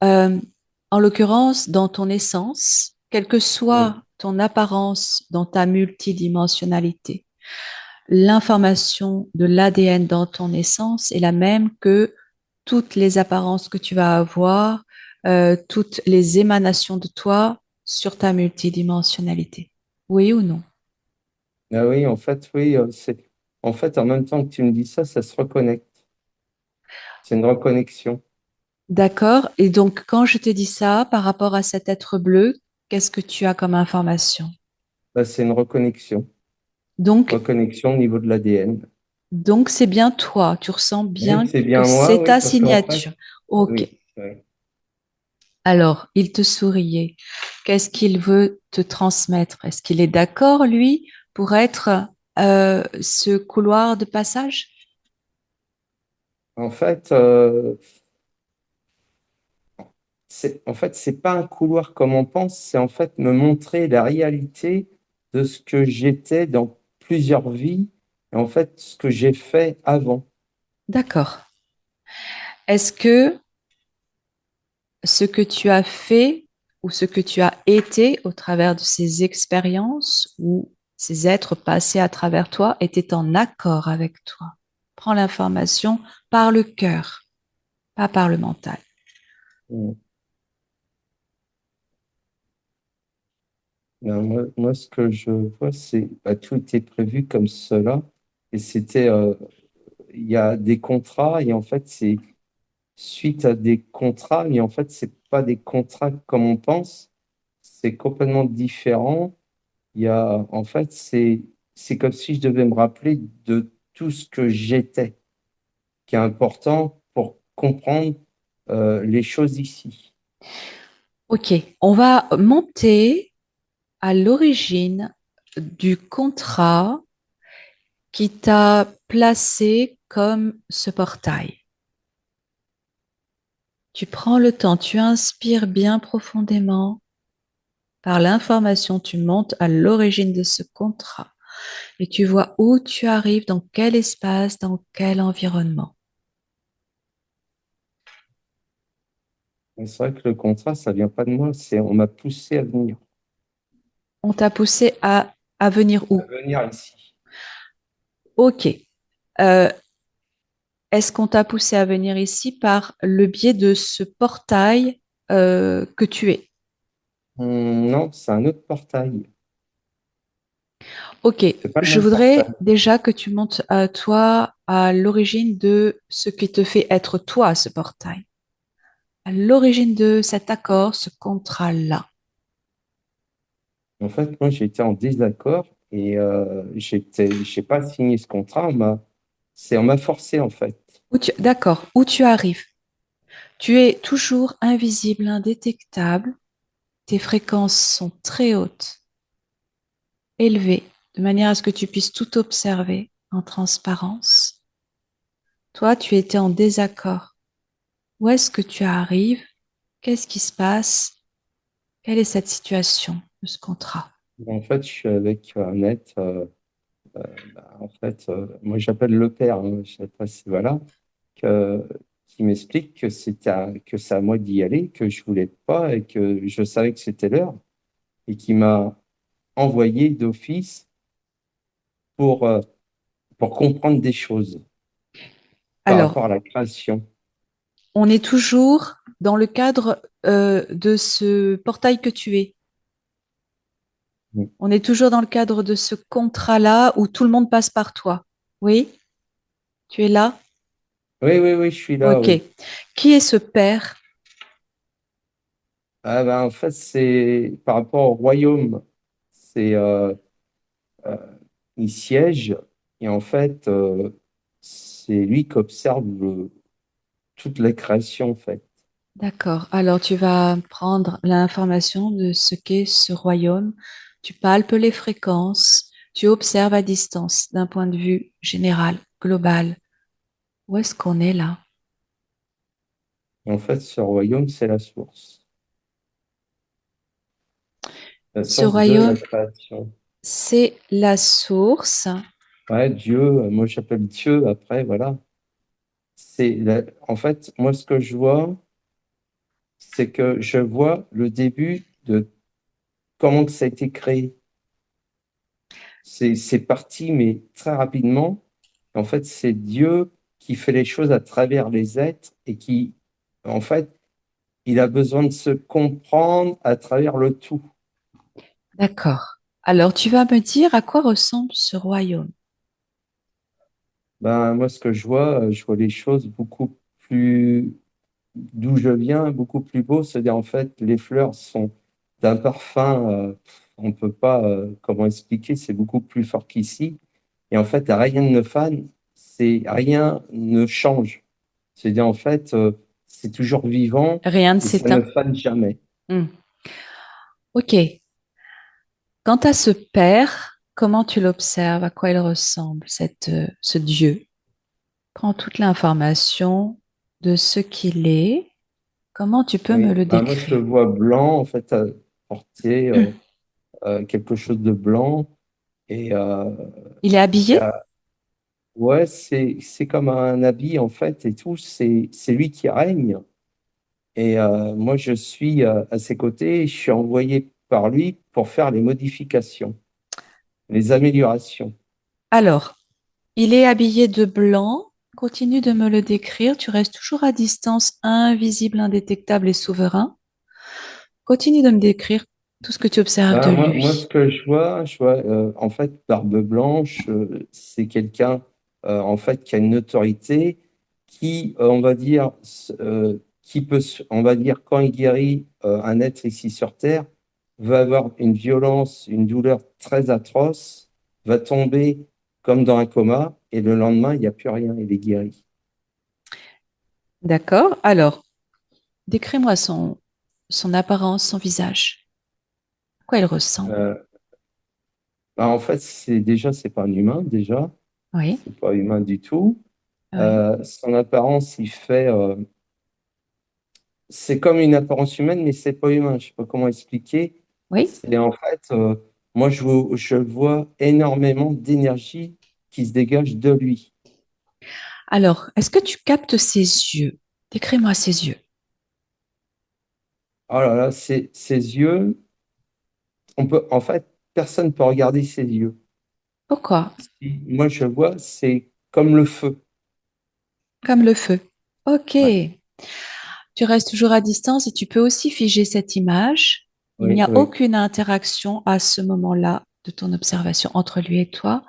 Euh, En l'occurrence, dans ton essence, quelle que Oui. soit ton apparence dans ta multidimensionnalité, l'information de l'ADN dans ton essence est la même que toutes les apparences que tu vas avoir, toutes les émanations de toi sur ta multidimensionnalité. Oui ou non? Ah oui, en fait, oui, en fait, en même temps que tu me dis ça, ça se reconnecte. C'est une reconnexion. D'accord. Et donc, quand je te dis ça, par rapport à cet être bleu, qu'est-ce que tu as comme information? Là, c'est une reconnexion. Donc, Reconnexion au niveau de l'ADN. Donc, c'est bien toi. Tu ressens Oui, bien c'est que bien moi, c'est oui, ta parce qu'en fait, signature. Ok. oui, oui. Alors, il te souriait. Qu'est-ce qu'il veut te transmettre? Est-ce qu'il est d'accord, lui, pour être ce couloir de passage? En fait, en fait, c'est pas un couloir comme on pense, c'est en fait me montrer la réalité de ce que j'étais dans plusieurs vies, et en fait, ce que j'ai fait avant. D'accord. Est-ce que ce que tu as fait ou ce que tu as été au travers de ces expériences ou ces êtres passés à travers toi était en accord avec toi? Prends l'information par le cœur, pas par le mental. Ben, moi, ce que je vois, c'est bah, tout était prévu comme cela, et c'était, il y a des contrats, et en fait, c'est suite à des contrats, mais en fait, c'est pas des contrats comme on pense, c'est complètement différent. Il y a, en fait, c'est comme si je devais me rappeler de tout ce que j'étais, qui est important pour comprendre les choses ici. Ok, on va monter à l'origine du contrat qui t'a placé comme ce portail. Tu prends le temps, tu inspires bien profondément. Par l'information, tu montes à l'origine de ce contrat et tu vois où tu arrives, dans quel espace, dans quel environnement. Et c'est vrai que le contrat, ça vient pas de moi, c'est on m'a poussé On t'a poussé à venir à où? venir ici. Ok. Euh, Est-ce qu'on t'a poussé à venir ici par le biais de ce portail que tu es? Non, c'est un autre portail. Ok, C'est pas le je même voudrais portail. déjà que tu montes à toi à l'origine de ce qui te fait être toi, ce portail. À l'origine de cet accord, ce contrat-là. En fait, moi, j'étais en désaccord et j'ai pas signé ce contrat. On m'a forcé en fait. D'accord, où tu arrives. Tu es toujours invisible, indétectable. Tes fréquences sont très hautes, élevées, de manière à ce que tu puisses tout observer en transparence. Toi, tu étais en désaccord. Où est-ce que tu arrives? Qu'est-ce qui se passe? Quelle est cette situation de ce contrat? En fait, je suis avec un être, en fait, moi j'appelle le père, hein, je sais pas si voilà, que- qui m'explique que que c'est à moi d'y aller, que je voulais pas et que je savais que c'était l'heure et qui m'a envoyé d'office pour, euh, pour comprendre des choses par Alors, rapport à la création. on est toujours dans le cadre de ce portail que tu es. Mm. On est toujours dans le cadre de ce contrat-là où tout le monde passe par toi. Oui, tu es là? Oui, oui, oui, je suis là, Ok. oui. Qui est ce père? Ah ben, en fait, c'est par rapport au royaume, c'est euh, il siège et en fait, c'est lui qui observe toute la création, en fait. D'accord. Alors, tu vas prendre l'information de ce qu'est ce royaume. Tu palpes les fréquences. Tu observes à distance d'un point de vue général, global. Où est-ce qu'on est là? Et en fait, ce royaume, c'est la source. La Ce source de la royaume, création. c'est la source. Ouais, Dieu, moi j'appelle Dieu après, voilà. En fait, moi ce que je vois, c'est que je vois le début de comment que ça a été créé. C'est parti, mais très rapidement. En fait, c'est Dieu qui fait les choses à travers les êtres et qui, en fait, il a besoin de se comprendre à travers le tout. D'accord. Alors, tu vas me dire à quoi ressemble ce royaume. Ben, moi, ce que je vois les choses beaucoup plus d'où je viens, beaucoup plus beau. C'est-à-dire, en fait, les fleurs sont d'un parfum, on ne peut pas, comment expliquer, c'est beaucoup plus fort qu'ici. Et en fait, rien ne fane, rien ne change. C'est-à-dire, en fait, c'est toujours vivant Rien ne et ça ne s'éteint. fane jamais. Hmm. Ok. Quant à ce père, comment tu l'observes? À quoi il ressemble, ce Dieu? Prends toute l'information de ce qu'il est. Comment tu peux me Oui. le Ben, moi, je le décrire? vois blanc, en fait, porter quelque chose de blanc. Et, Il est habillé? ouais, c'est comme un habit, en fait, et tout. C'est lui qui règne. Et moi, je suis à ses côtés, et je suis envoyé par lui pour faire les modifications, les améliorations. Alors, il est habillé de blanc. Continue de me le décrire. Tu restes toujours à distance, invisible, indétectable et souverain. Continue de me décrire tout ce que tu observes de Ben, moi, ce lui. que je vois en fait, Barbe Blanche, c'est quelqu'un en fait qui a une autorité qui, on va dire, qui peut, on va dire, quand il guérit un être ici sur Terre, va avoir une violence, une douleur très atroce, va tomber comme dans un coma, et le lendemain, il n'y a plus rien, il est guéri. D'accord? Alors, décris-moi son apparence, son visage. À quoi il ressemble? Euh, ben, en fait, c'est pas un humain, déjà, Oui, c'est pas humain du tout. oui, Son apparence, il fait, c'est comme une apparence humaine, mais c'est pas humain. Je sais pas comment expliquer. oui. C'est en fait, moi, je vois énormément d'énergie qui se dégage de lui. Alors, est-ce que tu captes ses yeux? Décris-moi ses yeux. Oh là là, ses yeux, en fait, personne peut regarder ses yeux. Pourquoi? Moi, je vois, c'est comme le feu. Comme le feu. Ok. Ouais, Tu restes toujours à distance et tu peux aussi figer cette image. Il n'y oui, a oui. aucune interaction à ce moment-là de ton observation entre lui et toi.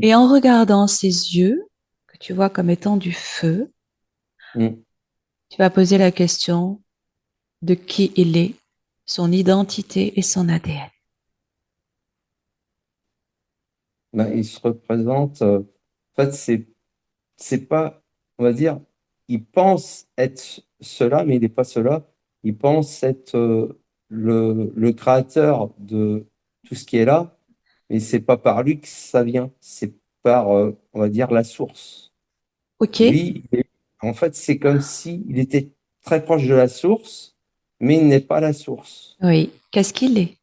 Et en regardant ses yeux, que tu vois comme étant du feu, Mm. tu vas poser la question de qui il est, son identité et son ADN. Ben, il se représente, en fait, c'est pas, on va dire, il pense être cela, mais il n'est pas cela. Il pense être le créateur de tout ce qui est là, mais c'est pas par lui que ça vient, c'est par, on va dire, la source. Ok, Lui, en fait, c'est comme si il était très proche de la source, mais il n'est pas la source. oui. Qu'est-ce qu'il est?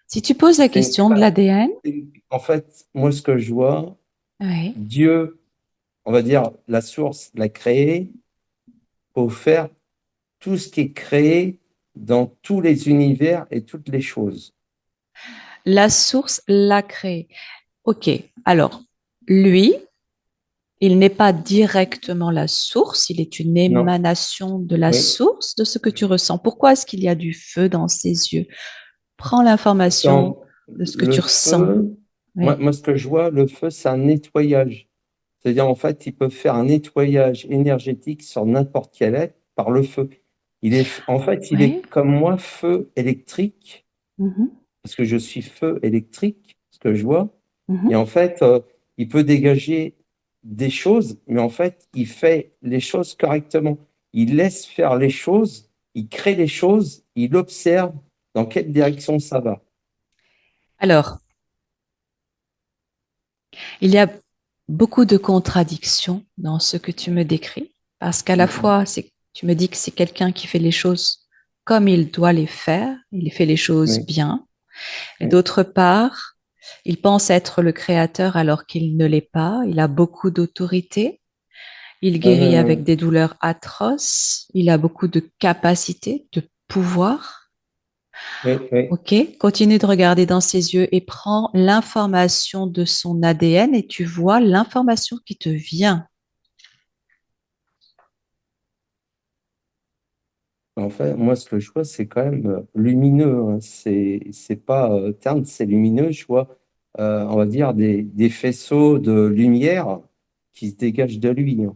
Si tu poses la C'est une question de l'ADN, En fait, moi, ce que je vois, oui. Dieu, on va dire, la source l'a créé pour faire tout ce qui est créé dans tous les univers et toutes les choses. La source l'a créé. Ok, alors, lui, il n'est pas directement la source, il est une Non, émanation de la oui. source de ce que tu ressens. Pourquoi est-ce qu'il y a du feu dans ses yeux? Prends l'information Quand de ce que le tu ressens. feu, Oui, moi, ce que je vois, le feu, c'est un nettoyage. C'est-à-dire, en fait, il peut faire un nettoyage énergétique sur n'importe quel être par le feu. En fait, il est oui. comme moi, feu électrique, Mhm, parce que je suis feu électrique, ce que je vois. Et mhm. en fait, il peut dégager des choses, mais en fait, il fait les choses correctement. Il laisse faire les choses, il crée les choses, il observe dans quelle direction ça va. Alors, il y a beaucoup de contradictions dans ce que tu me décris, parce qu'à la Mhm. fois, tu me dis que c'est quelqu'un qui fait les choses comme il doit les faire, il fait les choses Oui, bien, et oui. d'autre part, il pense être le créateur alors qu'il ne l'est pas, il a beaucoup d'autorité, il Non, non, guérit avec non. des douleurs atroces, il a beaucoup de capacités, de pouvoir. Oui, oui. Ok, continue de regarder dans ses yeux et prends l'information de son ADN et tu vois l'information qui te vient. En fait, moi, ce que je vois, c'est quand même lumineux, hein. C'est pas terne, c'est lumineux. Je vois, on va dire, des faisceaux de lumière qui se dégagent de lui, hein.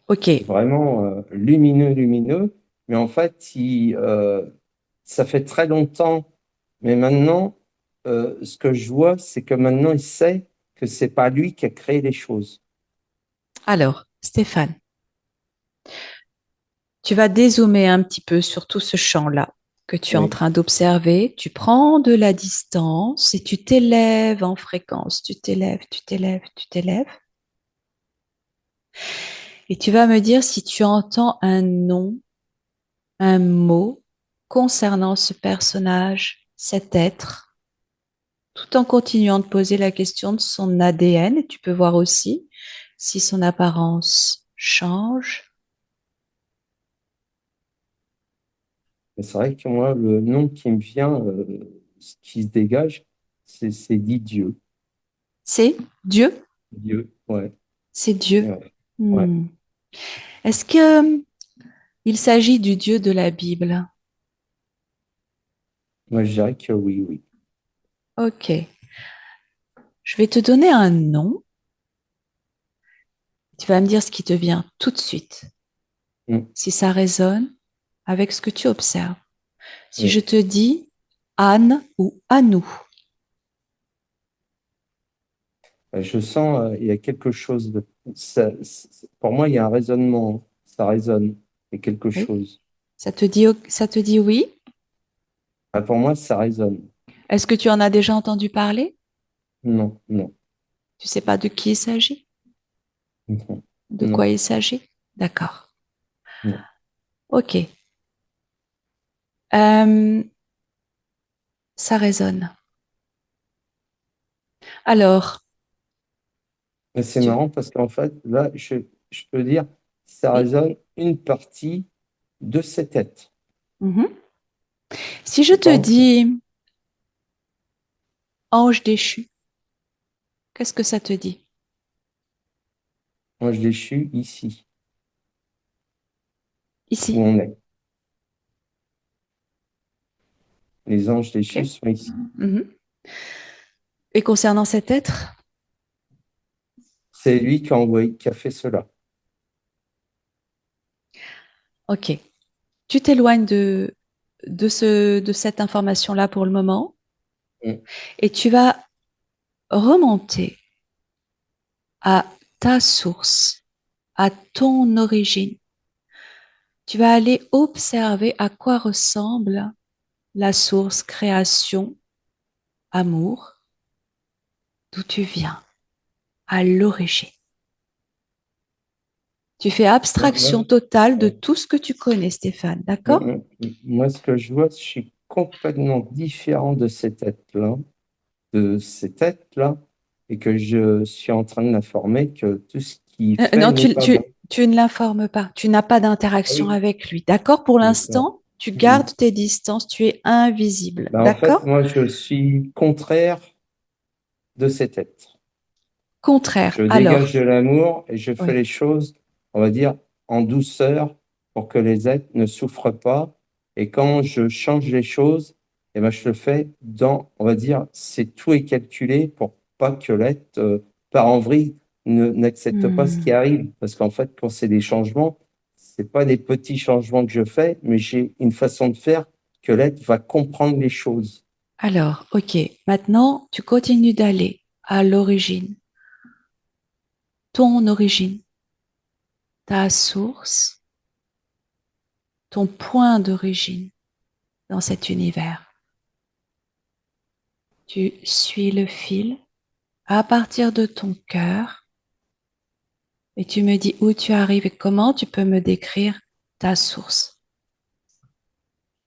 Ok, Vraiment lumineux, lumineux. Mais en fait, ça fait très longtemps. Mais maintenant, ce que je vois, c'est que maintenant, il sait que c'est pas lui qui a créé les choses. alors, Stéphane, tu vas dézoomer un petit peu sur tout ce champ-là que tu es en Oui. train d'observer. Tu prends de la distance et tu t'élèves en fréquence. Tu t'élèves, tu t'élèves, tu t'élèves. Et tu vas me dire si tu entends un nom, un mot concernant ce personnage, cet être, tout en continuant de poser la question de son ADN. Et tu peux voir aussi si son apparence change. Mais c'est vrai que moi, le nom qui me vient, ce qui se dégage, c'est dit Dieu. C'est Dieu. Dieu, ouais. C'est Dieu. Ouais. Ouais. Hmm. Est-ce que il s'agit du Dieu de la Bible? Moi, je dirais que oui, oui. Ok. Je vais te donner un nom. Tu vas me dire ce qui te vient tout de suite, Mm, si ça résonne avec ce que tu observes. Si je oui. te dis Anne ou Anou, Je sens, il y a quelque chose pour moi, il y a un raisonnement. Ça résonne. Il y a quelque oui, chose. ça te dit oui? Ah, pour moi, ça résonne. Est-ce que tu en as déjà entendu parler? Non, non, Tu sais pas de qui il s'agit? non, De quoi non, il s'agit? D'accord. non. Ok. Euh, ça résonne. Alors, Mais c'est tu... marrant parce qu'en fait, là, je peux dire, ça oui. résonne une partie de cet être. Mhm. Si je C'est te pas entier. dis ange déchu, qu'est-ce que ça te dit? Moi, je déchu ici, où Ici. on est. Les anges déchus Ok. sont ici. Mhm. Et concernant cet être, C'est lui qui a envoyé, qui a fait cela. ok. Tu t'éloignes de cette information-là pour le moment Mm. et tu vas remonter à ta source, à ton origine. Tu vas aller observer à quoi ressemble la source création, amour, d'où tu viens, à l'origine. Tu fais abstraction totale de Ouais. tout ce que tu connais, Stéphane, d'accord? Moi, ce que je vois, je suis complètement différent de cet être-là, et que je suis en train de l'informer que tout ce qu'il fait Non, n'est pas bon. tu ne l'informes pas. Tu n'as pas Ah d'interaction oui, avec lui, d'accord? Pour d'accord. l'instant, tu gardes tes distances, tu es invisible, Ben, en fait, d'accord? moi, je suis contraire de cet être. Contraire. Je Alors, dégage de l'amour et je fais oui. les choses, on va dire, en douceur pour que les êtres ne souffrent pas. Et quand je change les choses, eh ben, je le fais on va dire, c'est tout est calculé pour pas que l'être part en vrille, n'accepte pas ce qui Hmm. arrive. Parce qu'en fait, quand c'est des changements, c'est pas des petits changements que je fais, mais j'ai une façon de faire que l'être va comprendre les choses. Alors, ok. Maintenant, tu continues d'aller à l'origine, ton origine, ta source, ton point d'origine dans cet univers. Tu suis le fil à partir de ton cœur et tu me dis où tu arrives et comment tu peux me décrire ta source.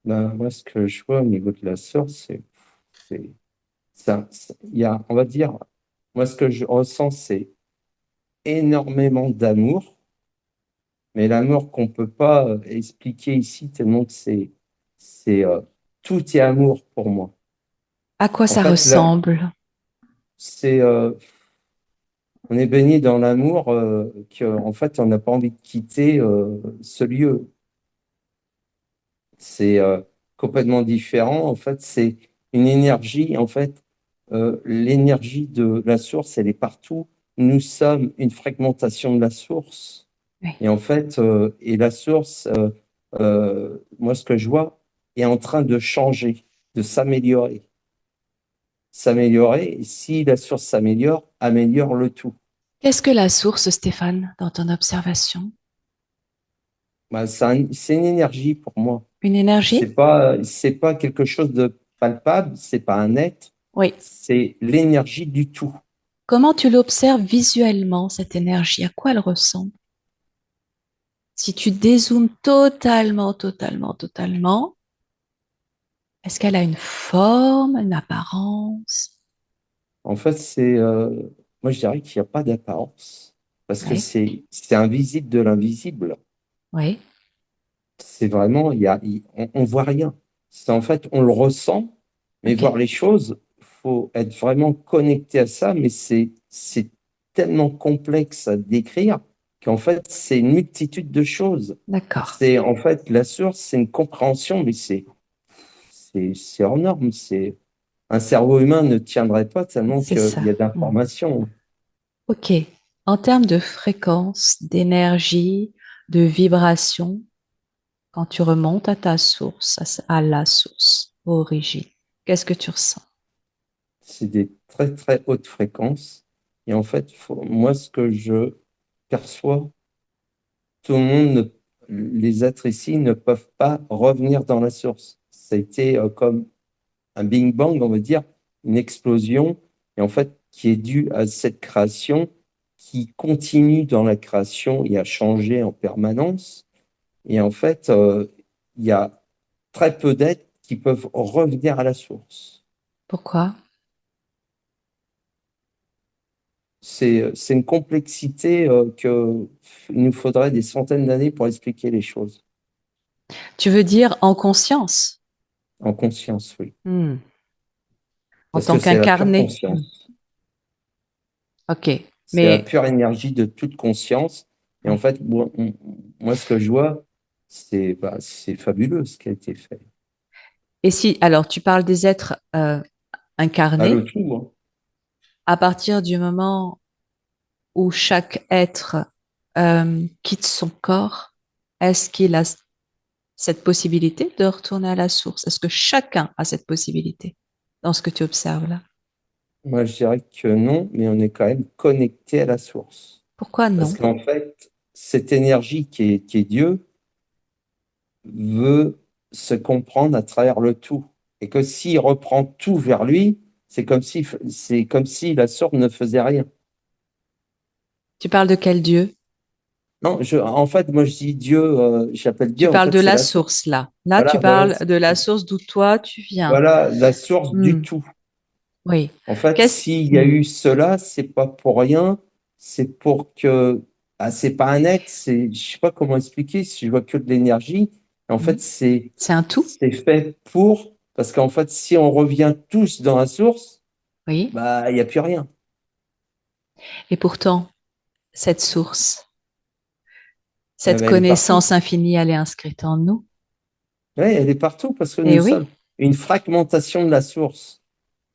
Ben, moi, ce que je vois au niveau de la source, c'est il y a, on va dire, moi, ce que je ressens, c'est énormément d'amour, mais l'amour qu'on peut pas expliquer ici tellement que c'est, tout est amour pour moi. À quoi En ça fait, là, ressemble? c'est, on est baigné dans l'amour en fait, on n'a pas envie de quitter ce lieu. C'est complètement différent. En fait, c'est une énergie. En fait, l'énergie de la source, elle est partout. Nous sommes une fragmentation de la source. Oui. Et en fait, et la source, moi, ce que je vois, est en train de changer, de s'améliorer. S'améliorer. Et si la source s'améliore, améliore le tout. Qu'est-ce que la source, Stéphane, dans ton observation? Bah, c'est une énergie pour moi. Une énergie? C'est pas quelque chose de palpable, c'est pas un être, Oui. c'est l'énergie du tout. Comment tu l'observes visuellement, cette énergie? À quoi elle ressemble? Si tu dézoomes totalement, est-ce qu'elle a une forme, une apparence? En fait, moi je dirais qu'il n'y a pas d'apparence, parce que Oui, c'est invisible de l'invisible. oui, C'est vraiment, on voit rien. C'est en fait, on le ressent, mais ok, voir les choses, faut être vraiment connecté à ça, mais c'est tellement complexe à décrire qu'en fait, c'est une multitude de choses. d'accord, C'est en fait la source, c'est une compréhension, mais c'est hors norme. C'est un cerveau humain ne tiendrait pas tellement c'est qu'il y a ça. Hmm. d'informations. Ok. En termes de fréquence, d'énergie, de vibration, quand tu remontes à ta source, à la source, origine, qu'est-ce que tu ressens? C'est des très très hautes fréquences. Et en fait, moi, ce que je perçois, tout le monde, les êtres ici ne peuvent pas revenir dans la source. Ça a été comme un Big Bang, on va dire, une explosion, et en fait, qui est due à cette création qui continue dans la création et a changé en permanence. Et en fait, il y a très peu d'êtres qui peuvent revenir à la source. Pourquoi? C'est une complexité qu'il nous faudrait des centaines d'années pour expliquer les choses. Tu veux dire en conscience, En conscience, oui. hmm, en Parce que tant c'est la pure qu'incarné. Hmm. conscience. Ok, C'est la mais pure énergie de toute conscience. Et en oui. fait, moi, ce que je vois, c'est fabuleux ce qui a été fait. Et si, alors, tu parles des êtres Bah, le incarnés, tout, hein. à partir du moment où chaque être quitte son corps, est-ce qu'il a cette possibilité de retourner à la source? Est-ce que chacun a cette possibilité dans ce que tu observes là? Moi, je dirais que non, mais on est quand même connecté à la source. Pourquoi Parce non? qu'en fait, cette énergie qui est Dieu, veut se comprendre à travers le tout. Et que s'il reprend tout vers lui, c'est comme si la source ne faisait rien. Tu parles de quel Dieu? Non, en fait, moi, je dis Dieu, j'appelle Tu Dieu, en parles fait, de c'est la la source. source, là. Là, tu Voilà, parles de la source d'où toi, tu viens. voilà, la source du Hmm, tout. oui. En fait, Qu'est-ce... s'il y a hmm, eu cela, c'est pas pour rien, c'est pour que, c'est pas un être, je sais pas comment expliquer, si je vois que de l'énergie. En hmm. fait, c'est, C'est un tout? c'est fait parce qu'en fait, si on revient tous dans la source, Oui. bah, il n'y a plus rien. Et pourtant, cette source, Eh cette ben, elle est partout. connaissance infinie, elle est inscrite en nous. Oui, elle est partout parce que nous Eh sommes oui, une fragmentation de la source.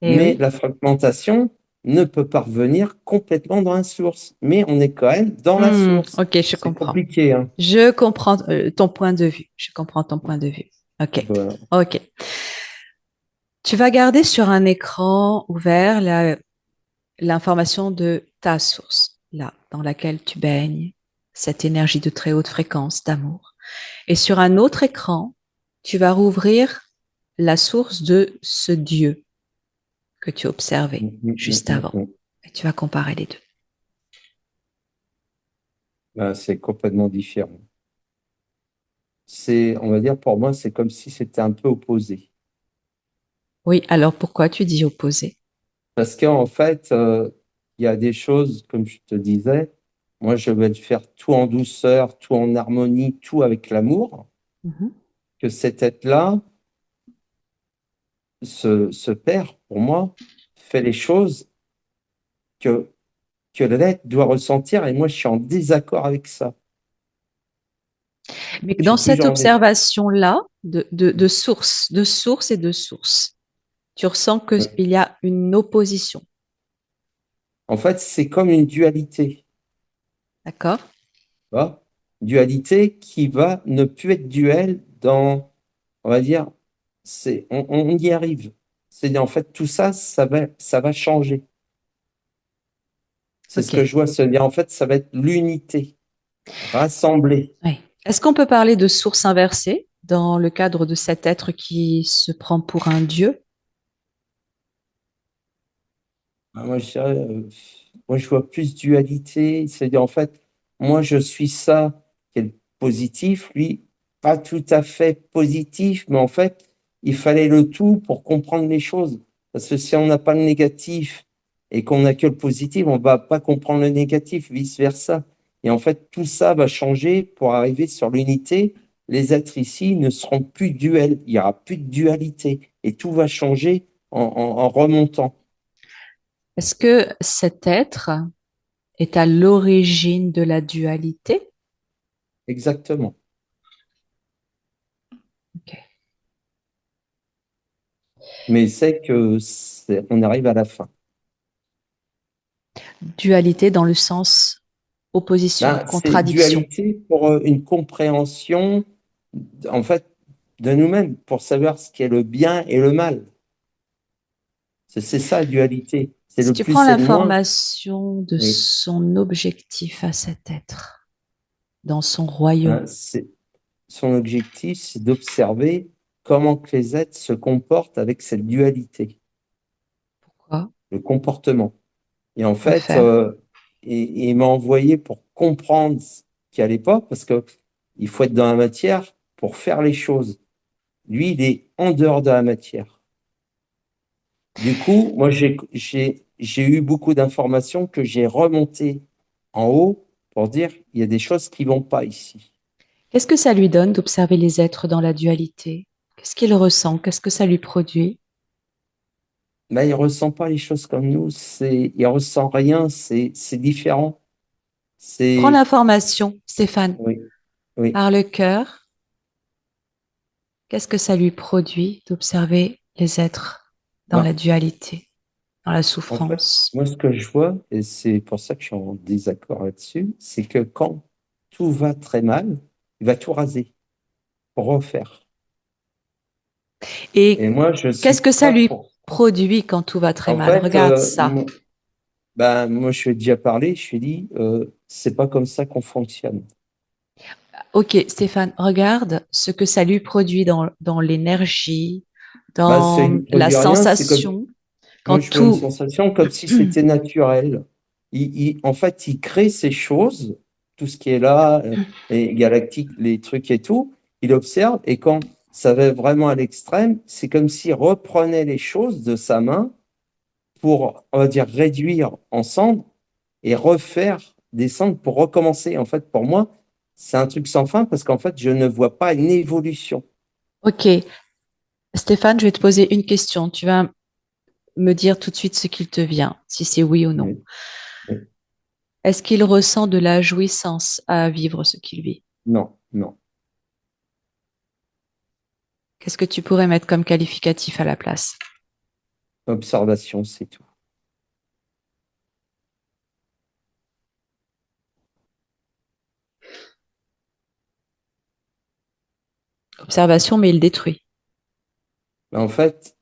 eh Mais oui. la fragmentation ne peut pas revenir complètement dans la source. Mais on est quand même dans la Hmm, source. ok, je C'est comprends. compliqué, hein. Je comprends ton point de vue. Je comprends ton point de vue. Ok, Voilà. ok. Tu vas garder sur un écran ouvert l'information de ta source, là, dans laquelle tu baignes, cette énergie de très haute fréquence d'amour. Et sur un autre écran, tu vas rouvrir la source de ce Dieu que tu observais juste avant. Mm. Et tu vas comparer les deux. Ben, c'est complètement différent. On va dire, pour moi, c'est comme si c'était un peu opposé. Oui, alors pourquoi tu dis opposé? Parce qu'en fait, il y a des choses, comme je te disais, moi, je vais le faire tout en douceur, tout en harmonie, tout avec l'amour, Mhm. que cet être-là, ce père, pour moi, fait les choses que, que l'être doit ressentir, et moi, je suis en désaccord avec ça. Mais Je dans suis cette toujours en désaccord. observation-là de source et de source, tu ressens qu'il y a une opposition, En fait, c'est comme une dualité. d'accord? Tu vois. Dualité qui va ne plus être duel dans, on va dire, on y arrive. C'est en fait tout ça, ça va changer. C'est ce Ok. que je vois, c'est-à-dire en fait, ça va être l'unité, rassemblée. Oui. Est-ce qu'on peut parler de source inversée dans le cadre de cet être qui se prend pour un dieu? Moi, moi, je vois plus dualité, c'est-à-dire en fait, moi, je suis ça qui est le positif, lui, pas tout à fait positif, mais en fait, il fallait le tout pour comprendre les choses. Parce que si on n'a pas le négatif et qu'on n'a que le positif, on va pas comprendre le négatif, vice-versa. Et en fait, tout ça va changer pour arriver sur l'unité. Les êtres ici ne seront plus duels, il y aura plus de dualité et tout va changer en remontant. Est-ce que cet être est à l'origine de la dualité? Exactement. Ok. Mais on arrive à la fin. Dualité dans le sens opposition, Ben, c'est contradiction. dualité pour une compréhension, en fait, de nous-mêmes, pour savoir ce qui est le bien et le mal. C'est ça, dualité. C'est Si le tu prends plus et le moins. l'information de Oui. son objectif à cet être, dans son royaume, Ben, son objectif, c'est d'observer comment que les êtres se comportent avec cette dualité, quoi le comportement. Et en peut fait, faire? il m'a envoyé pour comprendre ce qui allait pas, parce que il faut être dans la matière pour faire les choses. Lui, il est en dehors de la matière. Du coup, moi, j'ai eu beaucoup d'informations que j'ai remontées en haut pour dire, il y a des choses qui vont pas ici. Qu'est-ce que ça lui donne d'observer les êtres dans la dualité? Qu'est-ce qu'il ressent? Qu'est-ce que ça lui produit? Mais il ressent pas les choses comme nous, il ressent rien, c'est différent. Prends C'est, l'information, Stéphane, oui, oui. par le cœur. Qu'est-ce que ça lui produit d'observer les êtres dans Ben, la dualité, dans la en fait, souffrance? moi, ce que je vois, et c'est pour ça que je suis en désaccord là-dessus, c'est que quand tout va très mal, il va tout raser pour refaire. Et Et moi, je suis qu'est-ce que ça pas lui pour ça. produit quand tout va très En mal? fait, Regarde ça. ben, moi, je lui ai déjà parlé, je lui ai dit, c'est pas comme ça qu'on fonctionne. Ok, Stéphane, regarde ce que ça lui produit dans l'énergie, Bah, ça ne dans la produit rien, c'est comme, sensation, quand moi je veux une tout... sensation comme si c'était naturel. En fait, il crée ces choses, tout ce qui est là, les galactiques, les trucs et tout, il observe, et quand ça va vraiment à l'extrême, c'est comme s'il reprenait les choses de sa main pour, on va dire, réduire en cendres et refaire des cendres pour recommencer. En fait, pour moi, c'est un truc sans fin parce qu'en fait, je ne vois pas une évolution. Ok, Stéphane, je vais te poser une question. Tu vas me dire tout de suite ce qu'il te vient, si c'est oui ou non. Oui, oui. Est-ce qu'il ressent de la jouissance à vivre ce qu'il vit? Non, non. Qu'est-ce que tu pourrais mettre comme qualificatif à la place? Observation, c'est tout. Observation, mais il détruit. Mais en fait,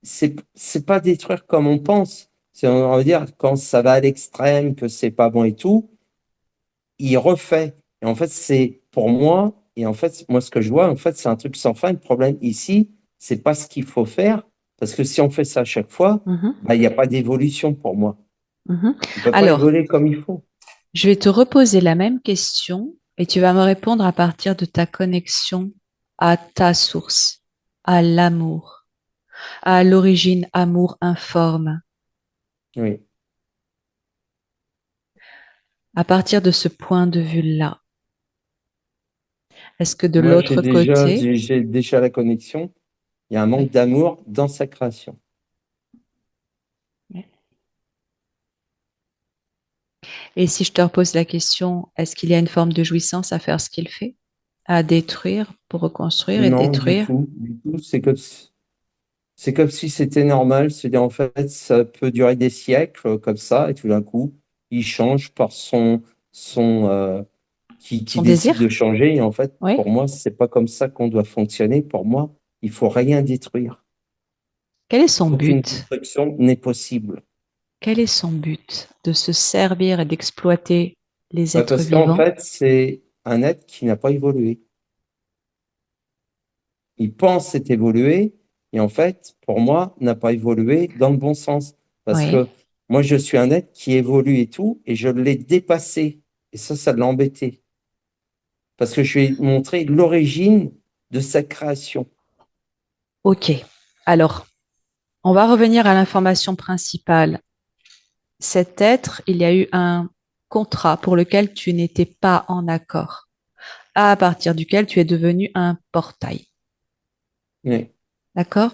c'est pas détruire comme on pense. C'est, on va dire, quand ça va à l'extrême, que c'est pas bon et tout, il refait. Et en fait, c'est pour moi, et en fait, moi, ce que je vois, en fait, c'est un truc sans fin. Le problème ici, c'est pas ce qu'il faut faire, parce que si on fait ça à chaque fois, Mhm, bah, il n'y a pas d'évolution pour moi. mhm. On peut pas Alors, évoluer comme il faut. je vais te reposer la même question et tu vas me répondre à partir de ta connexion à ta source, à l'amour, à l'origine amour informe. Oui. À partir de ce point de vue-là, est-ce que de Moi, l'autre côté, j'ai déjà la connexion. Il y a un manque d'amour dans sa création. et si je te repose la question, est-ce qu'il y a une forme de jouissance à faire ce qu'il fait, à détruire pour reconstruire et Non, du détruire? tout, du tout. C'est comme si c'était normal. C'est-à-dire, en fait, ça peut durer des siècles comme ça, et tout d'un coup, il change par son qui Son décide de désir? changer. Et en fait, Oui. pour moi, c'est pas comme ça qu'on doit fonctionner. Pour moi, il faut rien détruire. Quel est son Aucune but? destruction n'est possible. Quel est son but de se servir et d'exploiter les Bah, êtres parce qu'en vivants? fait, c'est un être qui n'a pas évolué. Il pense s'être évolué, et en fait, pour moi, n'a pas évolué dans le bon sens. Parce Oui. que moi, je suis un être qui évolue et tout, et je l'ai dépassé. Et ça l'a embêté. Parce que je lui ai montré l'origine de sa création. Ok. Alors, on va revenir à l'information principale. Cet être, il y a eu un contrat pour lequel tu n'étais pas en accord, à partir duquel tu es devenu un portail. Oui. D'accord?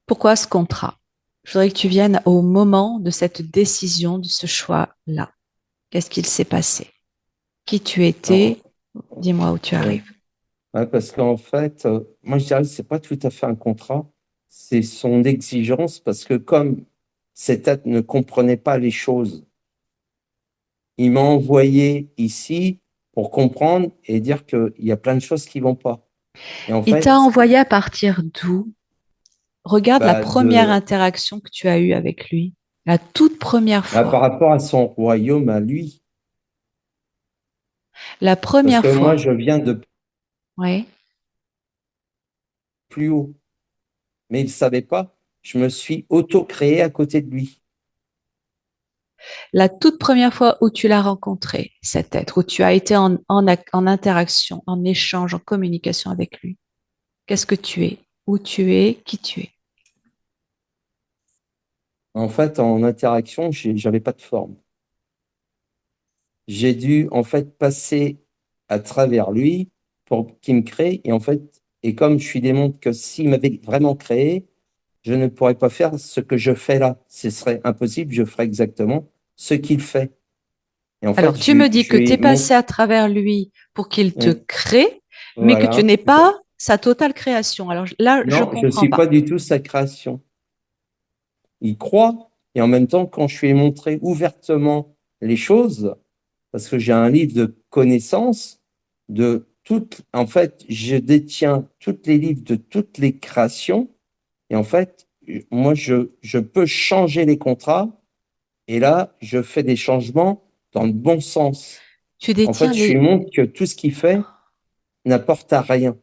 Pourquoi ce contrat? Je voudrais que tu viennes au moment de cette décision, de ce choix-là. Qu'est-ce qu'il s'est passé? Qui tu étais? Alors, Dis-moi où tu ouais. arrives. Ouais, parce qu'en fait, moi, je dirais que c'est pas tout à fait un contrat, c'est son exigence, parce que comme cet être ne comprenait pas les choses, il m'a envoyé ici pour comprendre et dire qu'il y a plein de choses qui vont pas. Et en Il t'a fait, envoyé à partir d'où? Regarde la bah, première interaction que tu as eue avec lui, la toute première par fois. rapport à son royaume, à lui, La parce première que moi, fois. je viens de Oui. plus haut, mais il ne savait pas. Je me suis auto-créé à côté de lui. La toute première fois où tu l'as rencontré, cet être, où tu as été en interaction, en échange, en communication avec lui. Qu'est-ce que tu es? Où tu es? Qui tu es? En fait, en interaction, j'avais pas de forme. J'ai dû en fait passer à travers lui pour qu'il me crée. Et en fait, et comme je suis démontre que s'il m'avait vraiment créé, je ne pourrais pas faire ce que je fais là. Ce serait impossible, je ferais exactement ce qu'il fait. Et en fait, Alors, tu me dis je que lui tu es ai passé montré. à travers lui pour qu'il te Oui, crée, mais que tu voilà. n'es pas sa totale création. Alors là, je Non, je ne comprends suis pas pas. du tout sa création. Il croit, et en même temps, quand je lui ai montré ouvertement les choses, parce que j'ai un livre de connaissances de toutes, en fait, je détiens tous les livres de toutes les créations, et en fait, moi, je peux changer les contrats, et là, je fais des changements dans le bon sens. Tu En fait, détiens je lui les, montre que tout ce qu'il fait n'apporte à rien.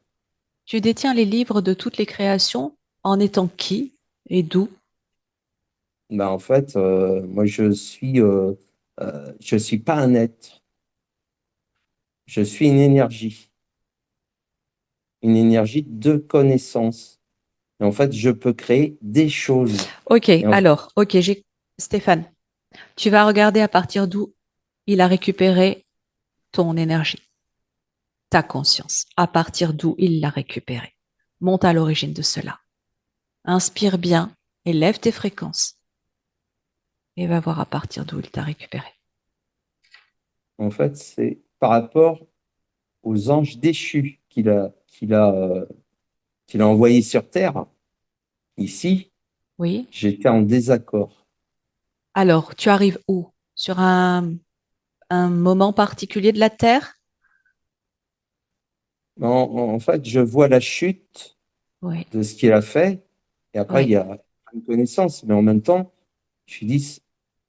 tu détiens les livres de toutes les créations en étant qui et d'où? Ben, en fait, moi, je suis pas un être. Je suis une énergie de connaissance. Et en fait, je peux créer des choses. Ok, Et en fait, alors, ok, Stéphane, tu vas regarder à partir d'où il a récupéré ton énergie, ta conscience, à partir d'où il l'a récupérée. Monte à l'origine de cela. Inspire bien, élève tes fréquences et va voir à partir d'où il t'a récupéré. en fait, c'est par rapport aux anges déchus qu'il a envoyés sur Terre. Ici, Oui. j'étais en désaccord. Alors, tu arrives où? Sur un moment particulier de la Terre? En fait, je vois la chute Oui, de ce qu'il a fait. Et après, il oui. y a une connaissance. Mais en même temps, je me dis,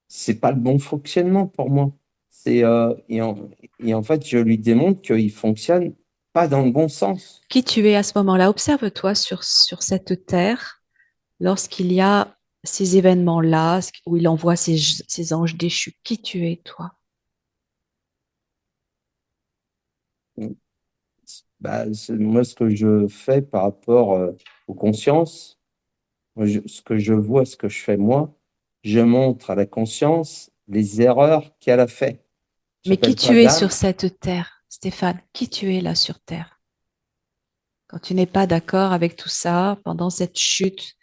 c'est pas le bon fonctionnement pour moi. C'est, et en fait, je lui démontre qu'il fonctionne pas dans le bon sens. Qui tu es à ce moment-là? Observe-toi sur cette Terre lorsqu'il y a ces événements-là, où il envoie ces anges déchus. Qui tu es, toi? Bah, moi, ce que je fais par rapport aux consciences, ce que je vois, ce que je fais moi, je montre à la conscience les erreurs qu'elle a fait. Mais qui J'appelle pas tu es d'âme. sur cette Terre, Stéphane? Qui tu es là sur Terre? Quand tu n'es pas d'accord avec tout ça, pendant cette chute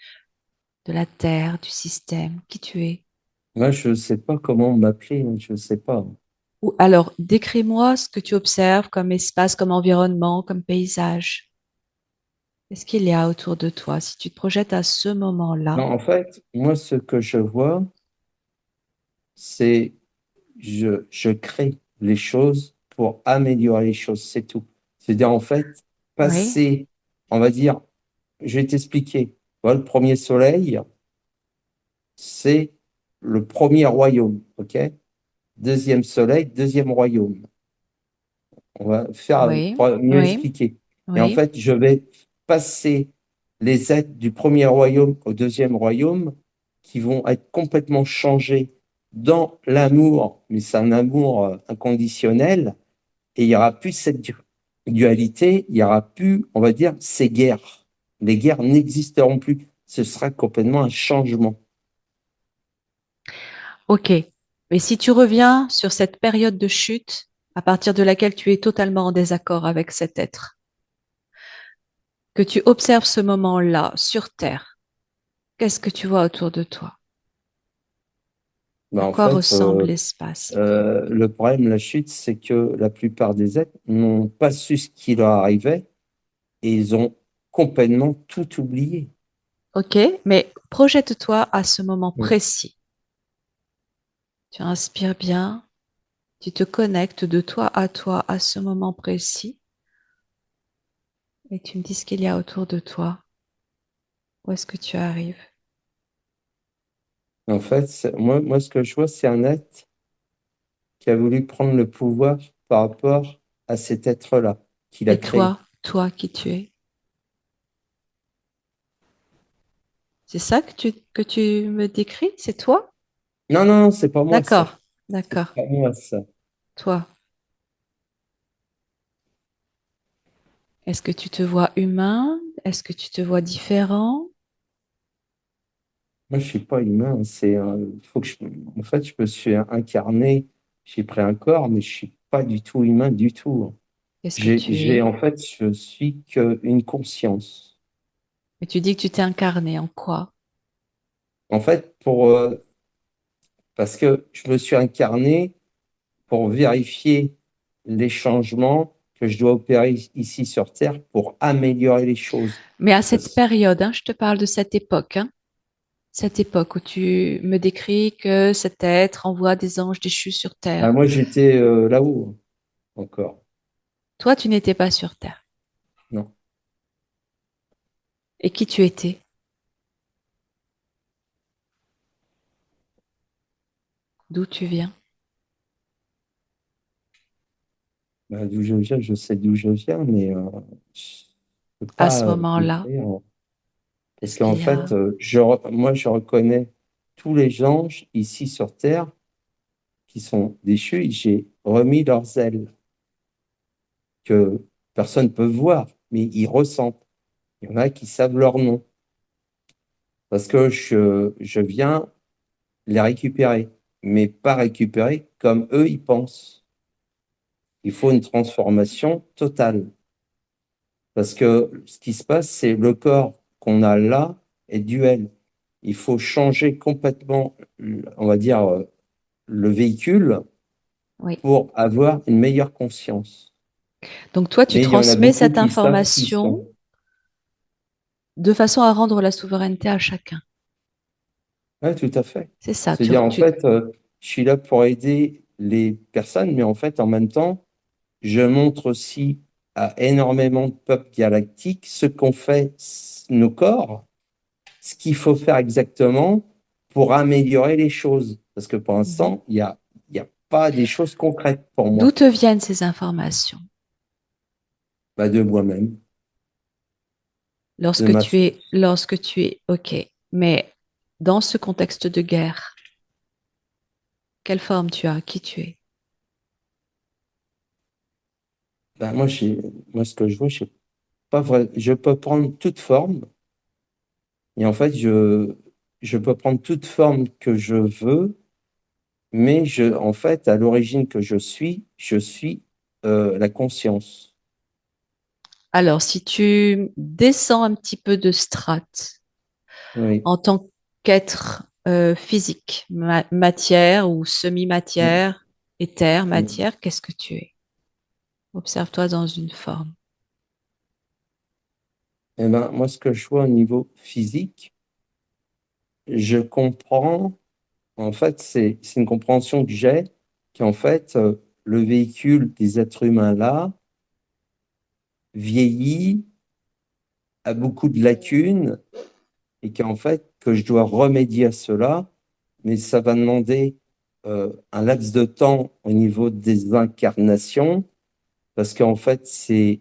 de la Terre, du système, qui tu es? Moi, je sais pas comment m'appeler, je sais pas. Ou alors, décris-moi ce que tu observes comme espace, comme environnement, comme paysage. Qu'est-ce qu'il y a autour de toi? Si tu te projettes à ce Non, moment-là, en fait, moi, ce que je vois, c'est je crée les choses pour améliorer les choses, c'est tout. C'est-à-dire, en fait, oui, passer, on va dire, je vais t'expliquer. Voilà, le premier soleil, c'est le premier royaume, ok? Deuxième soleil, deuxième royaume. On va faire oui, pour mieux oui, expliquer. Et en oui. fait, je vais passer les êtres du premier royaume au deuxième royaume qui vont être complètement changés dans l'amour, mais c'est un amour inconditionnel, et il n'y aura plus cette dualité, il n'y aura plus, on va dire, ces guerres. Les guerres n'existeront plus. Ce sera complètement un changement. Ok. Mais si tu reviens sur cette période de chute, à partir de laquelle tu es totalement en désaccord avec cet être, que tu observes ce moment-là sur Terre, qu'est-ce que tu vois autour de toi? Ben, À en quoi fait, ressemble l'espace? le problème, la chute, c'est que la plupart des êtres n'ont pas su ce qui leur arrivait et ils ont complètement tout oublié. Ok, mais projette-toi à ce moment Mm. précis. Tu inspires bien, tu te connectes de toi, à ce moment précis, et tu me dis ce qu'il y a autour de toi. Où est-ce que tu arrives? En fait, moi, ce que je vois, c'est un être qui a voulu prendre le pouvoir par rapport à cet être-là qu'il a Et créé. toi qui tu es? C'est ça que tu me décris? C'est toi? Non, non, c'est pas moi, ça. D'accord, C'est d'accord. pas moi, ça. Toi, est-ce que tu te vois humain? Est-ce que tu te vois différent? Moi, je suis pas humain. Faut que en fait, je me suis incarné, j'ai pris un corps, mais je suis pas du tout humain du tout. Qu'est-ce que tu En es? fait, je suis qu'une conscience. Et tu dis que tu t'es incarné en quoi? En fait, parce que je me suis incarné pour vérifier les changements que je dois opérer ici sur Terre pour améliorer les choses. Mais à cette Parce- période, hein, je te parle de cette époque, hein, cette époque où tu me décris que cet être envoie des anges déchus sur Ah, Terre. moi, j'étais là-haut encore. Toi, tu n'étais pas sur Terre. Non. Et qui tu étais? D'où tu viens? D'où je viens, je sais d'où je viens, mais je peux À ce pas moment-là, décrire. Parce est-ce qu'en qu'il y fait, a... moi, je reconnais tous les anges ici sur Terre qui sont déchus, et j'ai remis leurs ailes que personne ne peut voir, mais ils ressentent. Il y en a qui savent leur nom parce que je viens les récupérer, mais pas récupérer comme eux, ils pensent. Il faut une transformation totale parce que ce qui se passe, c'est le corps qu'on a là est duel. Il faut changer complètement, on va dire, le véhicule Oui. pour avoir une meilleure conscience. Donc toi, tu Mais il y en a transmets beaucoup cette qui savent qui ils information sont. de façon à rendre la souveraineté à chacun. Oui, tout à fait. C'est ça. C'est-à-dire, en fait, je suis là pour aider les personnes, mais en fait, en même temps, je montre aussi à énormément de peuples galactiques ce qu'ont fait nos corps, ce qu'il faut faire exactement pour améliorer les choses. Parce que pour Mhm. l'instant, il y a pas des choses concrètes pour D'où moi, te viennent ces informations? bah, de moi-même, de ma source. Lorsque tu es OK, mais dans ce contexte de guerre, quelle forme tu as? Qui tu es? Bah, moi, ce que je vois, je sais pas vrai. Je peux prendre toute forme. Et en fait, je peux prendre toute forme que je veux, mais en fait, à l'origine que je suis la conscience. Alors, si tu descends un petit peu de strate Oui. en tant qu'être physique, matière ou Mm. semi-matière, éther, Mm. matière, qu'est-ce que tu es? Observe-toi dans une forme. Eh ben, moi, ce que je vois au niveau physique, je comprends, en fait, c'est une compréhension que j'ai, qu'en fait, le véhicule des êtres humains là vieillit, a beaucoup de lacunes, et qu'en fait, que je dois remédier à cela, mais ça va demander un laps de temps au niveau des incarnations, parce qu'en fait, c'est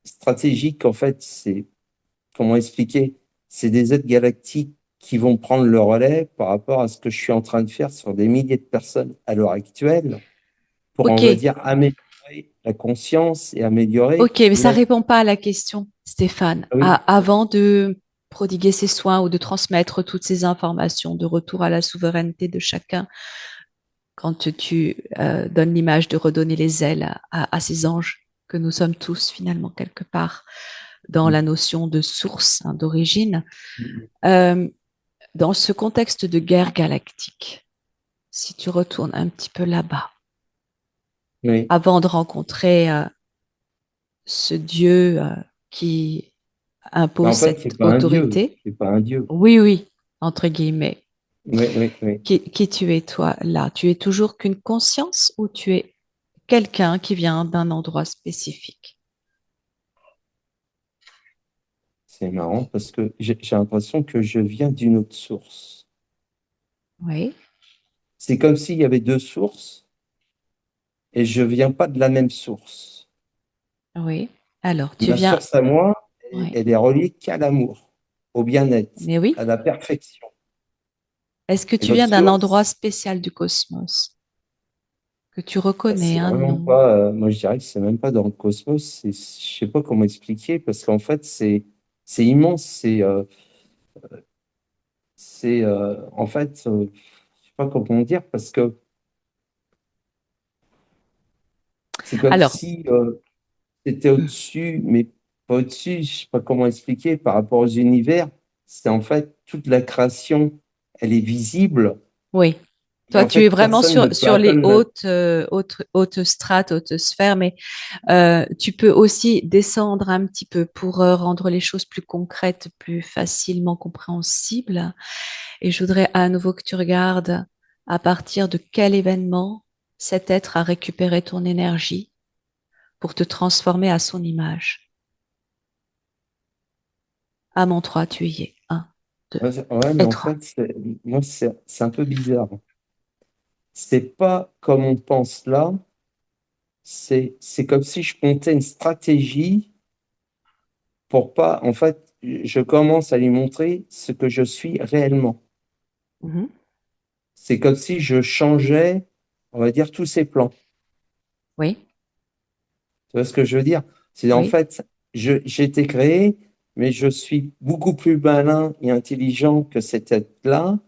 stratégique, en fait, c'est, comment expliquer, c'est des aides galactiques qui vont prendre le relais par rapport à ce que je suis en train de faire sur des milliers de personnes à l'heure actuelle, pour, on Ok, va dire, améliorer la conscience et améliorer ok, mais ça la... répond pas à la question, Stéphane. Oui, Avant de prodiguer ces soins ou de transmettre toutes ces informations de retour à la souveraineté de chacun, quand tu donnes l'image de redonner les ailes à ces anges que nous sommes tous finalement quelque part dans la notion de source, hein, d'origine, euh, dans ce contexte de guerre galactique, si tu retournes un petit peu là-bas, oui. avant de rencontrer ce Dieu qui Mais impose en fait, cette c'est pas un dieu, autorité, c'est pas un dieu. oui, oui, entre guillemets, Oui, oui, oui. qui tu es toi là? Tu es toujours qu'une conscience ou tu es quelqu'un qui vient d'un endroit spécifique? C'est marrant parce que j'ai l'impression que je viens d'une autre source. Oui, C'est comme s'il y avait deux sources et je viens pas de la même source. oui. Alors, tu Ma viens, source à moi, oui, elle est reliée qu'à l'amour, au bien-être, mais oui. à la perfection. Est-ce que Et tu l'autre viens d'un endroit source, spécial du cosmos que tu bah, reconnais c'est un vraiment nom? pas, moi je dirais que c'est même pas dans le cosmos, je sais pas comment expliquer parce qu'en fait c'est immense, en fait, je sais pas comment dire parce que c'est comme Alors, si c'était au-dessus, mais pas au-dessus, je sais pas comment expliquer, par rapport aux univers, c'est en fait toute la création, elle est visible, oui. et Toi, en tu es fait, vraiment personne ne peut sur les atteindre la... hautes strates, hautes sphères, mais tu peux aussi descendre un petit peu pour rendre les choses plus concrètes, plus facilement compréhensibles. Et je voudrais à nouveau que tu regardes à partir de quel événement cet être a récupéré ton énergie pour te transformer à son image. À mon 3, tu y es. Un, 2 Ouais, mais et en 3. fait, moi, c'est un peu bizarre. C'est pas comme on pense là, c'est comme si je comptais une stratégie pour pas, en fait, je commence à lui montrer ce que je suis réellement. Mhm. C'est comme si je changeais, on va dire, tous ses plans. Oui, Tu vois ce que je veux dire? C'est en oui. fait, j'ai été créé, mais je suis beaucoup plus malin et intelligent que cet être-là.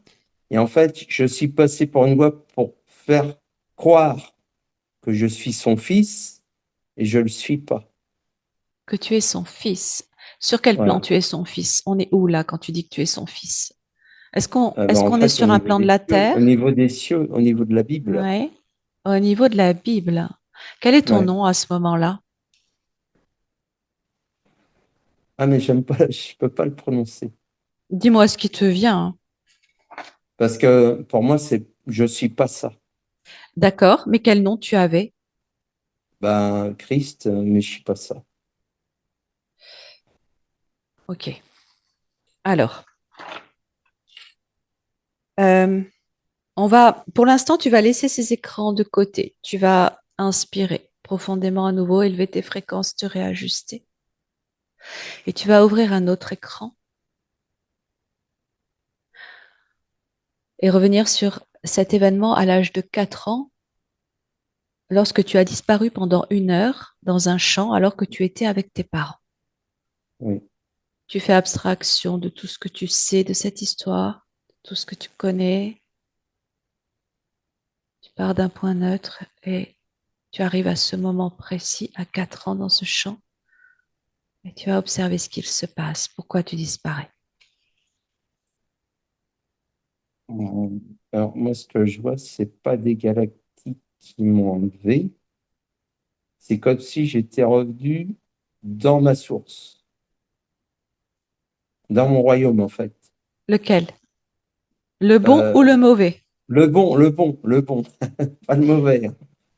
Et en fait, je suis passé par une voie pour faire croire que je suis son fils et je ne le suis pas. Que tu es son fils. Sur quel plan Voilà. tu es son fils? On est où là quand tu dis que tu es son fils? Ben, Est-ce en qu'on est fait, au sur un niveau plan de des la cieux, au terre? niveau des cieux, au niveau de la Bible. Oui. Au niveau de la Bible. Quel est ton Ouais. nom à ce moment-là? Ah, mais j'aime pas, je peux pas le prononcer. Dis-moi ce qui te vient, hein. Parce que pour moi, je suis pas ça. D'accord, mais quel nom tu avais? Ben, Christ, mais je suis pas ça. Ok. Alors, euh, pour l'instant, tu vas laisser ces écrans de côté. Tu vas inspirer profondément à nouveau, élever tes fréquences, te réajuster. Et tu vas ouvrir un autre écran et revenir sur cet événement à l'âge de 4 ans, lorsque tu as disparu pendant 1 heure dans un champ alors que tu étais avec tes parents. Oui. Tu fais abstraction de tout ce que tu sais de cette histoire, de tout ce que tu connais. Tu pars d'un point neutre et tu arrives à ce moment précis, à 4 ans dans ce champ, et tu vas observer ce qu'il se passe, pourquoi tu disparais. Euh, Alors, moi, ce que je vois, c'est pas des galactiques qui m'ont enlevé. C'est comme si j'étais revenu dans ma source, dans mon royaume, en fait. Lequel? Le bon ou Euh, le mauvais? le bon, pas le mauvais, hein.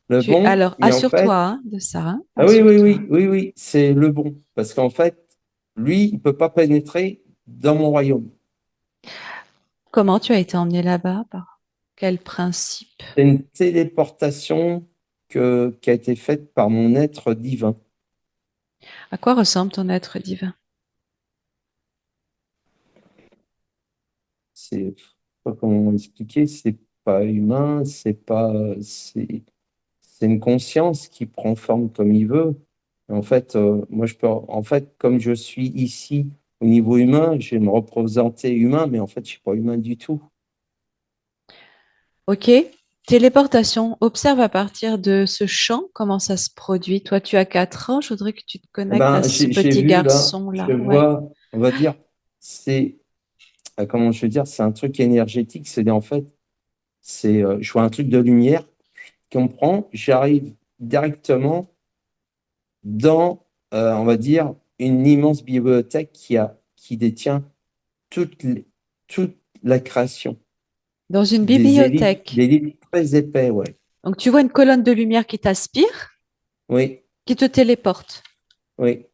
Le bon, Alors, et en assure-toi, fait, hein, de ça, hein, ah oui, oui, assure-toi. oui, oui, oui, c'est le bon. Parce qu'en fait, lui, il peut pas pénétrer dans mon royaume. Comment tu as été emmené là-bas? Par quel principe? C'est une téléportation qui a été faite par mon être divin. À quoi ressemble ton être divin? C'est, je sais pas comment expliquer, c'est pas humain, c'est une conscience qui prend forme comme il veut. Et en fait, moi, en fait, comme je suis ici au niveau humain, je vais me représenter humain, mais en fait, je suis pas humain du tout. Ok. Téléportation. Observe à partir de ce champ comment ça se produit. Toi, tu as 4 ans. Je voudrais que tu te Eh connectes à ben, ce j'ai petit vu là, je garçon-là. Ouais. vois, on va dire, c'est, comment je veux dire, c'est un truc énergétique. C'est en fait, je vois un truc de lumière qui me prend, j'arrive directement dans, on va dire, une immense bibliothèque qui détient toute, toute la création. Dans une bibliothèque. Des livres très épais, ouais. Donc, tu vois une colonne de lumière qui t'aspire, Oui, qui te téléporte. oui.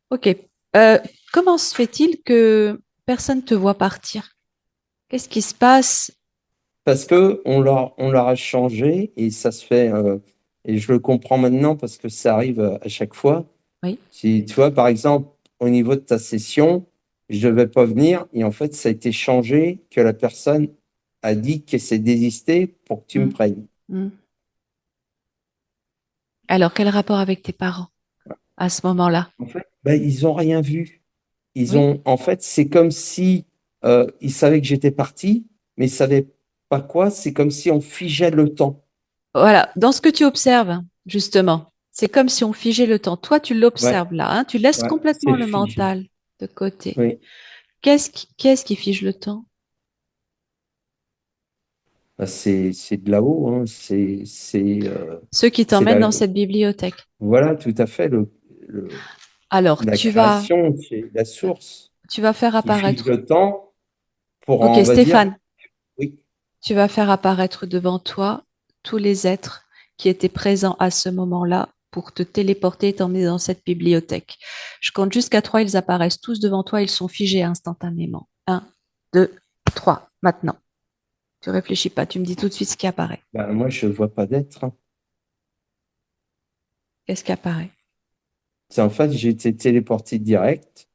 Ok. Euh, Comment se fait-il que personne ne te voit partir? Qu'est-ce qui se passe? Parce que on leur a changé et ça se fait, et je le comprends maintenant parce que ça arrive à chaque fois. Oui. Si, tu vois, par exemple, au niveau de ta session, je ne devais pas venir et en fait, ça a été changé que la personne a dit qu'elle s'est désistée pour que tu me Hmm, prennes. hmm. Alors, quel rapport avec tes parents à ce moment-là? En fait, ben, ils n'ont rien vu. Oui. En fait, c'est comme si ils savaient que j'étais parti, mais ils ne savaient pas quoi. C'est comme si on figeait le temps. Voilà. Dans ce que tu observes, justement, c'est comme si on figeait le temps. Toi, tu Ouais, l'observes là, hein. Tu laisses ouais, complètement c'est le figé. mental de côté. Oui. Qu'est-ce qui fige le temps? Ben, c'est de là-haut, hein. Ceux qui C'est t'emmènent dans cette bibliothèque. voilà, tout à fait, Alors, la création, c'est la source tu vas faire qui fige apparaître. le temps pour, Ok, on va dire, Stéphane, oui, tu vas faire apparaître devant toi tous les êtres qui étaient présents à ce moment-là pour te téléporter et t'emmener dans cette bibliothèque. Je compte jusqu'à 3, ils apparaissent tous devant toi, ils sont figés instantanément. 1, 2, 3, maintenant. Tu réfléchis pas, tu me dis tout de suite ce qui apparaît. ben, moi, je ne vois pas d'être, hein. Qu'est-ce qui apparaît? C'est en fait, j'ai été téléporté direct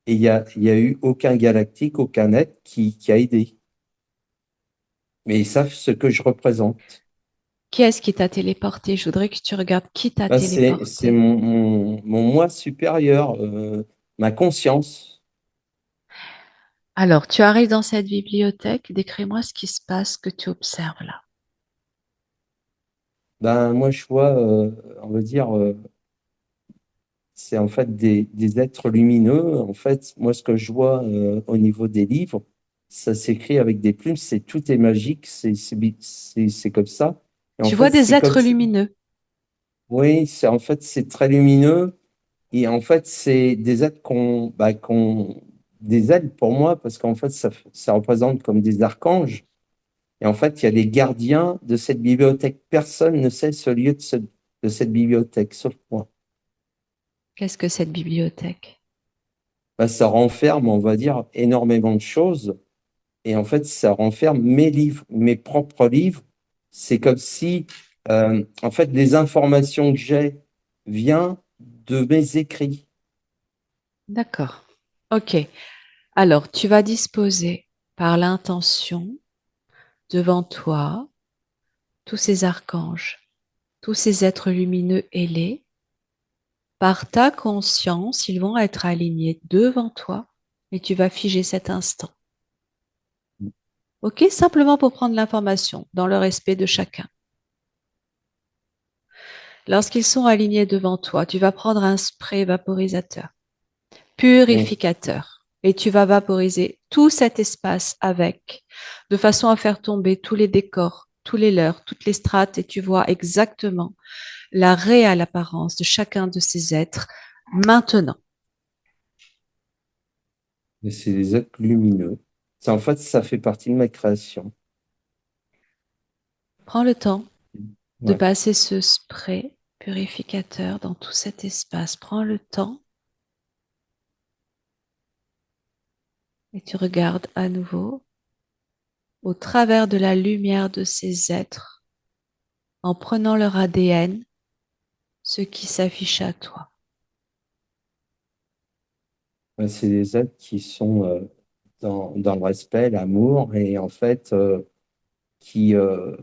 et il y a eu aucun galactique, aucun être qui a aidé. Mais ils savent ce que je représente. Qui est-ce qui t'a téléporté? Je voudrais que tu regardes qui t'a Bah, c'est téléporté. mon moi supérieur, ma conscience. Alors, tu arrives dans cette bibliothèque, décris-moi ce qui se passe, que tu observes là. Ben, moi, je vois, on va dire, c'est en fait des êtres lumineux. En fait, moi, ce que je vois au niveau des livres, ça s'écrit avec des plumes, tout est magique, c'est comme ça. Et en Tu fait, vois des c'est comme êtres si, lumineux. oui, c'est en fait, c'est très lumineux. Et en fait, c'est des êtres des ailes pour moi, parce qu'en fait, ça représente comme des archanges. Et en fait, il y a les gardiens de cette bibliothèque. Personne ne sait ce lieu de cette bibliothèque, sauf moi. Qu'est-ce que cette bibliothèque? Bah, ça renferme, on va dire, énormément de choses. Et en fait, ça renferme mes livres, mes propres livres. C'est comme si, en fait, les informations que j'ai viennent de mes écrits. D'accord. Ok. Alors, tu vas disposer par l'intention devant toi tous ces archanges, tous ces êtres lumineux ailés. Par ta conscience, ils vont être alignés devant toi et tu vas figer cet instant. Ok? Simplement pour prendre l'information dans le respect de chacun. Lorsqu'ils sont alignés devant toi, tu vas prendre un spray vaporisateur, Oui. purificateur, et tu vas vaporiser tout cet espace avec, de façon à faire tomber tous les décors, tous les leurres, toutes les strates, et tu vois exactement la réelle apparence de chacun de ces êtres maintenant. Et c'est des êtres lumineux. En fait, ça fait partie de ma création. Prends le temps de Ouais. passer ce spray purificateur dans tout cet espace. Prends le temps et tu regardes à nouveau au travers de la lumière de ces êtres en prenant leur ADN, ce qui s'affiche à toi. Ouais, c'est des êtres qui sont dans le respect, l'amour, et en fait, qui, euh,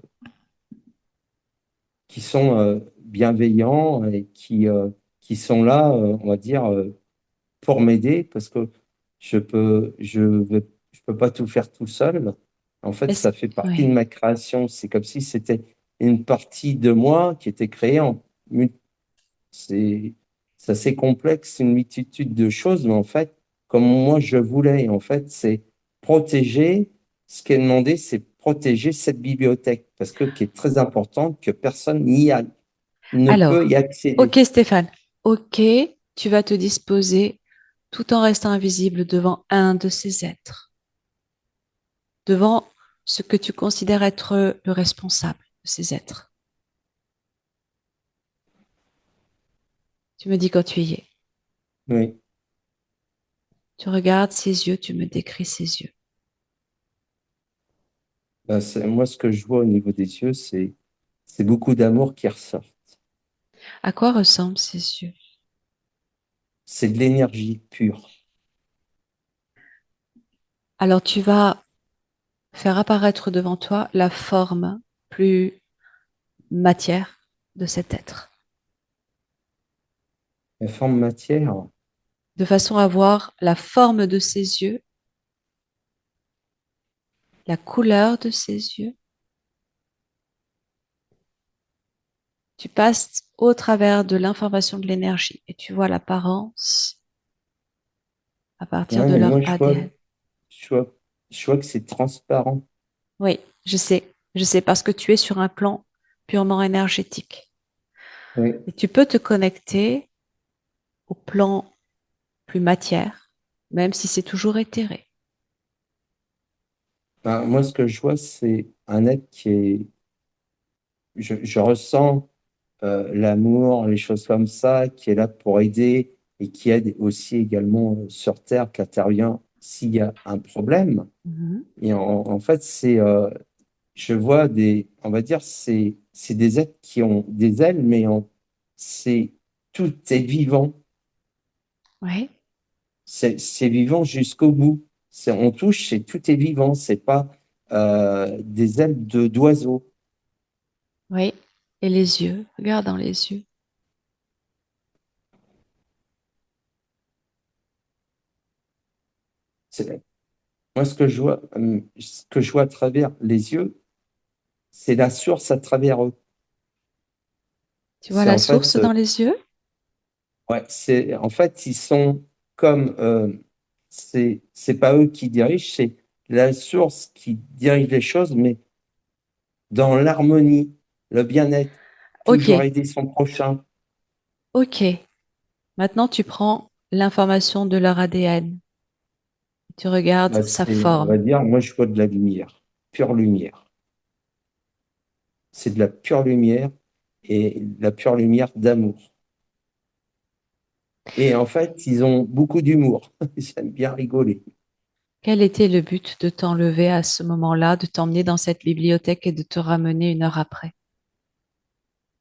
qui sont bienveillants et qui sont là, on va dire, pour m'aider, parce que je peux pas tout faire tout seul. En fait, Est-ce... ça fait partie de Oui. ma création. C'est comme si c'était une partie de moi qui était créée c'est c'est assez complexe, une multitude de choses, mais en fait, comme moi je voulais, en fait, c'est protéger, ce qui est demandé, c'est protéger cette bibliothèque, parce que qui est très importante, que personne ne peut Alors, y ok accéder. Stéphane, ok, tu vas te disposer tout en restant invisible devant un de ces êtres, devant ce que tu considères être le responsable de ces êtres. Tu me dis quand tu y es. Oui. Tu regardes ses yeux, tu me décris ses yeux. Ben, moi, ce que je vois au niveau des yeux, c'est beaucoup d'amour qui ressort. À quoi ressemblent ses yeux? C'est de l'énergie pure. Alors tu vas faire apparaître devant toi la forme plus matière de cet être, La forme matière, de façon à voir la forme de ses yeux, la couleur de ses yeux. Tu passes au travers de l'information de l'énergie et tu vois l'apparence à partir ouais, de mais leur moi, ADN. je vois, je vois que c'est transparent. Oui, je sais parce que tu es sur un plan purement énergétique. Oui. Et tu peux te connecter au plan plus matière, même si c'est toujours éthéré. Ben, moi, ce que je vois, c'est un être qui est. Je ressens l'amour, les choses comme ça, qui est là pour aider et qui aide aussi également sur Terre, qui intervient s'il y a un problème. Mhm. Et en fait, je vois on va dire, c'est des êtres qui ont des ailes, mais tout est vivant. Oui, C'est vivant jusqu'au bout. On touche, tout est vivant. C'est pas des ailes d'oiseaux. oui. Et les yeux, regarde dans les yeux. Moi, ce que je vois à travers les yeux, c'est la source à travers eux. Tu vois C'est la en source fait, dans les yeux? ouais, en fait, ils sont comme, c'est pas eux qui dirigent, c'est la source qui dirige les choses, mais dans l'harmonie, le bien-être, Ok, toujours aider son prochain. ok. Maintenant, tu prends l'information de leur ADN. Tu regardes Bah, sa on va forme. dire, moi, je vois de la lumière, pure lumière. C'est de la pure lumière et de la pure lumière d'amour. Et en fait, ils ont beaucoup d'humour. Ils aiment bien rigoler. Quel était le but de t'enlever à ce moment-là, de t'emmener dans cette bibliothèque et de te ramener 1 heure après?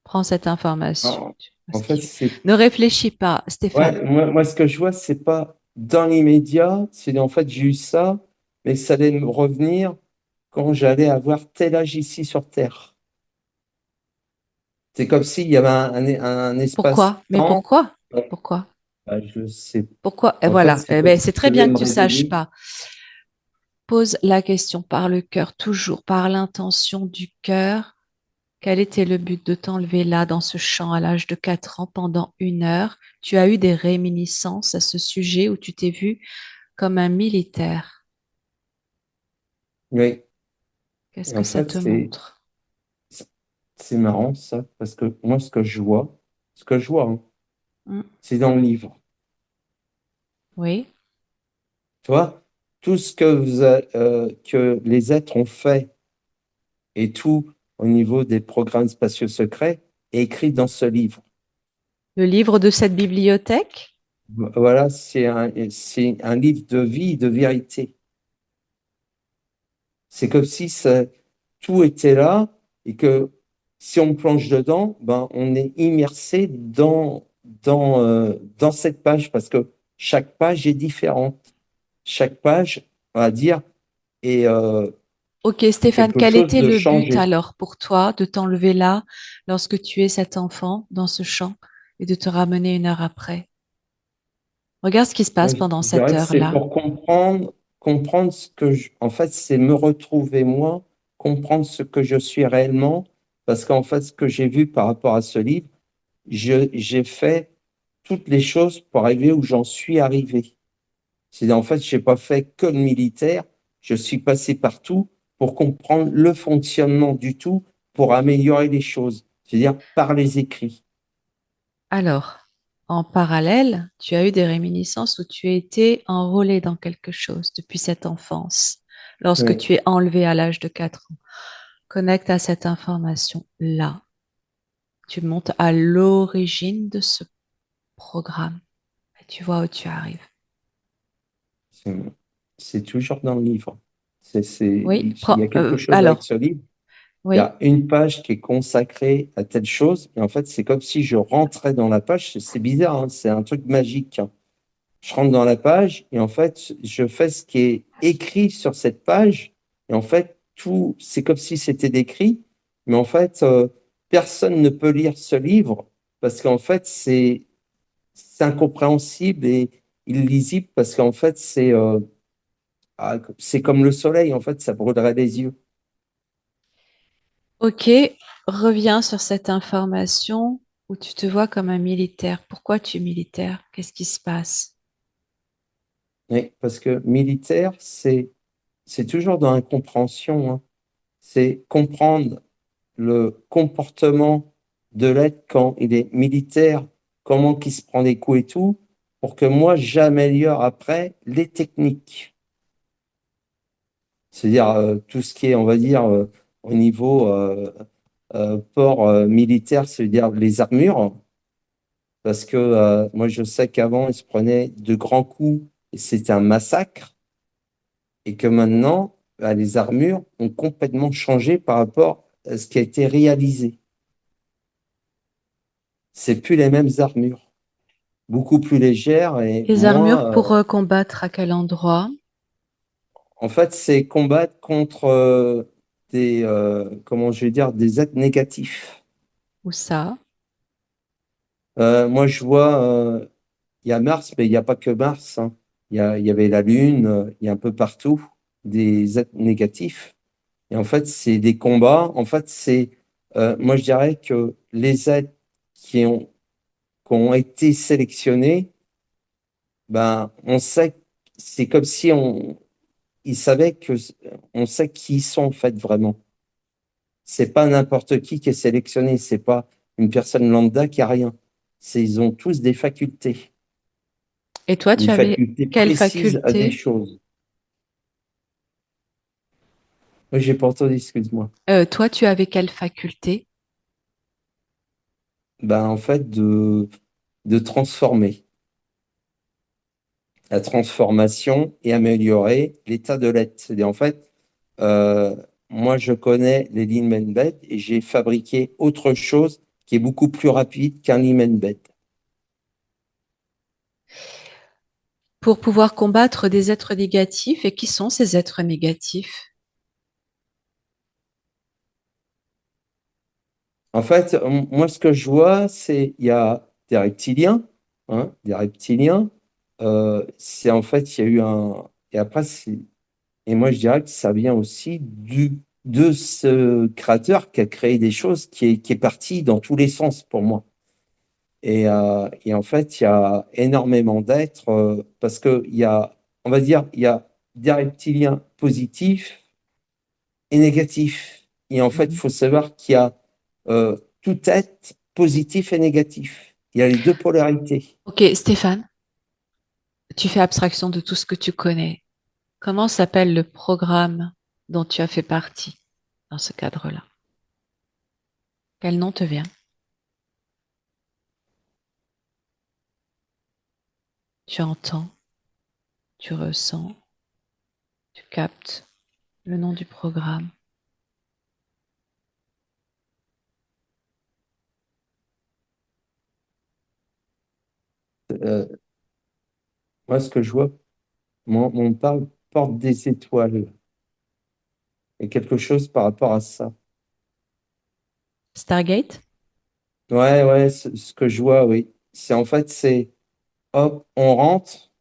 Prends cette information. En, Tu vois en ce fait, qu'il- Ne réfléchis pas, Stéphane. ouais, moi, ce que je vois, c'est pas dans l'immédiat, c'est en fait, j'ai eu ça, mais ça allait me revenir quand j'allais avoir tel âge ici sur Terre. C'est comme s'il y avait un Pourquoi? Mais espace-temps. pourquoi? Pourquoi? Bah, je sais. Pourquoi? Et En fait, voilà. c'est Eh comme ben, si c'est je très devais bien que me tu saches réveiller. pas. Pose la question par le cœur, toujours par l'intention du cœur. Quel était le but de t'enlever là, dans ce champ, à l'âge de 4 ans, pendant 1 heure? Tu as eu des réminiscences à ce sujet où tu t'es vu comme un militaire. Oui. Qu'est-ce Et que en ça fait, te montre? c'est marrant ça, parce que moi, ce que je vois, hein, Hmm. c'est dans le livre. Oui, Tu vois, tout ce que les êtres ont fait et tout au niveau des programmes spatiaux secrets est écrit dans ce livre. le livre de cette bibliothèque? Voilà, c'est un livre de vie, de vérité. C'est comme si tout était là et que si on plonge dedans, ben, on est immersé dans cette page parce que chaque page est différente. Chaque page, on va dire, est Ok, Stéphane, quelque quel chose était de le but changé. alors pour toi de t'enlever là, lorsque tu es cet enfant dans ce champ, et de te ramener 1 heure après? Regarde ce qui se Moi, passe je pendant cette dirais que c'est heure-là. pour comprendre ce en fait, c'est me retrouver moi, comprendre ce que je suis réellement, parce qu'en fait, ce que j'ai vu par rapport à ce livre, j'ai fait toutes les choses pour arriver où j'en suis arrivé. C'est en fait, j'ai pas fait que le militaire, je suis passé partout pour comprendre le fonctionnement du tout, pour améliorer les choses, c'est-à-dire par les écrits. Alors, en parallèle, tu as eu des réminiscences où tu as été enrôlé dans quelque chose depuis cette enfance, lorsque Oui, tu es enlevé à l'âge de 4 ans. Connecte à cette information-là. Tu montes à l'origine de ce programme et tu vois où tu arrives. c'est c'est toujours dans le livre. Oui, Il y a quelque chose avec alors, ce livre. Il y oui. a une page qui est consacrée à telle chose, et en fait, c'est comme si je rentrais dans la page. C'est bizarre, hein, c'est un truc magique, hein. Je rentre dans la page, et en fait, je fais ce qui est écrit sur cette page, et en fait, tout, c'est comme si c'était décrit, mais en fait, personne ne peut lire ce livre, parce qu'en fait, c'est incompréhensible et illisible, parce qu'en fait, c'est comme le soleil, en fait, ça brûlerait les yeux. Ok, reviens sur cette information où tu te vois comme un militaire. Pourquoi tu es militaire? Qu'est-ce qui se passe? Oui, parce que militaire, c'est toujours dans l'incompréhension, hein. C'est comprendre le comportement de l'être quand il est militaire, comment il se prend des coups et tout, pour que moi, j'améliore après les techniques. C'est-à-dire tout ce qui est, on va dire, au niveau port militaire, c'est-à-dire les armures, parce que moi, je sais qu'avant, ils se prenaient de grands coups et c'était un massacre. Et que maintenant, bah, les armures ont complètement changé par rapport à ce qui a été réalisé. c'est plus les mêmes armures, beaucoup plus légères et Les armures moi, pour combattre à quel endroit? en fait, c'est combattre contre comment je vais dire, des êtres négatifs. Où ça? Moi, je vois, il y a Mars, mais il n'y a pas que Mars, hein. Il y avait la Lune, il y a un peu partout des êtres négatifs. Et en fait, c'est des combats. En fait, moi, je dirais que les êtres qui ont, qui ont été sélectionnés, ben, on sait, c'est comme si ils savaient on sait qui ils sont en fait vraiment. C'est pas n'importe qui est sélectionné. C'est pas une personne lambda qui a rien. Ils ont tous Et toi, des tu avais facultés quelle précises à des faculté? choses. Oui, j'ai pas entendu, excuse-moi. Toi, tu avais quelle faculté? Ben, en fait, de transformer. La transformation et améliorer l'état de l'être. C'est-à-dire, en fait, euh, moi, je connais les lean bed et j'ai fabriqué autre chose qui est beaucoup plus rapide qu'un lean bed. Pour pouvoir combattre des êtres négatifs. Et qui sont ces êtres négatifs? En fait, moi, ce que je vois, c'est il y a des reptiliens, hein, des reptiliens. C'est en fait, il y a eu un. Et après, et moi, je dirais que ça vient aussi de ce créateur qui a créé des choses qui est parti dans tous les sens pour moi. Et en fait, il y a énormément d'êtres parce qu'il y a, on va dire, il y a des reptiliens positifs et négatifs. Et en fait, il Mhm. faut savoir qu'il y a tout être positif et négatif. Il y a les deux polarités. Ok, Stéphane, tu fais abstraction de tout ce que tu connais. Comment s'appelle le programme dont tu as fait partie dans ce cadre-là? Quel nom te vient? Tu entends, tu ressens, tu captes le nom du programme. Euh, Moi, ce que je vois, mon parle porte des étoiles et quelque chose par rapport à ça. Stargate? Ouais, ouais, ce que je vois, oui. C'est en fait, c'est hop, on rentre.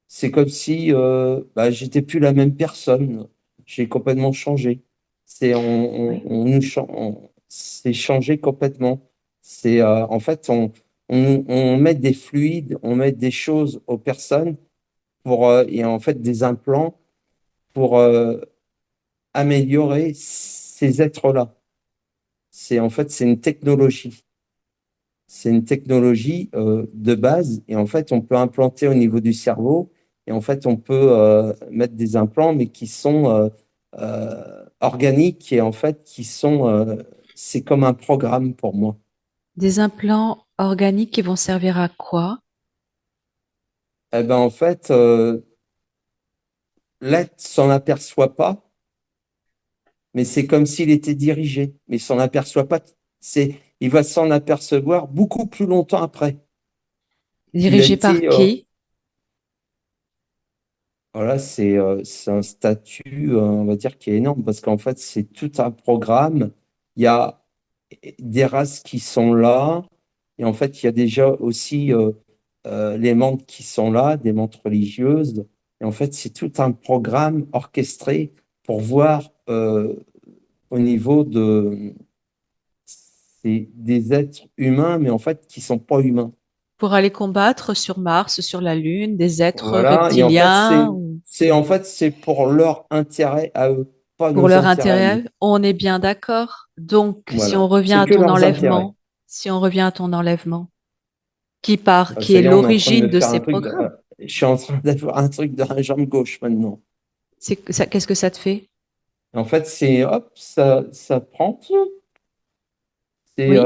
C'est comme si bah, j'étais plus la même personne. J'ai complètement changé. Oui. C'est changé complètement. En fait, on met des fluides, on met des choses aux personnes et en fait des implants pour améliorer ces êtres-là. En fait, c'est une technologie. C'est une technologie de base et en fait, on peut implanter au niveau du cerveau et en fait, on peut mettre des implants, mais qui sont organiques et en fait, c'est comme un programme pour moi. Des implants organiques qui vont servir à quoi? Eh ben, en fait, l'être s'en aperçoit pas, mais c'est comme s'il était dirigé, mais il s'en aperçoit pas. Il va s'en apercevoir beaucoup plus longtemps après qu'il a Dirigés par été qui? voilà, c'est un statut, on va dire, qui est énorme parce qu'en fait, c'est tout un programme. Il y a des races qui sont là et en fait, il y a déjà aussi les montres qui sont là, des montres religieuses. Et en fait, c'est tout un programme orchestré pour voir au niveau c'est des êtres humains, mais en fait, qui sont pas humains. Pour aller combattre sur Mars, sur la Lune, des êtres Voilà, et en fait, reptiliens ou c'est pour leur intérêt à eux, pas pour nos leur intérêts à nous. intérêt? On est bien d'accord. Donc, si on Voilà, revient c'est à que ton leurs intérêts. enlèvement, si on revient à ton enlèvement, qui Ça est y est, on est en train de l'origine me de faire ces un programmes, je suis en train d'avoir un truc dans la jambe gauche maintenant. qu'est-ce que ça te fait? En fait, c'est hop, ça prend, Oui.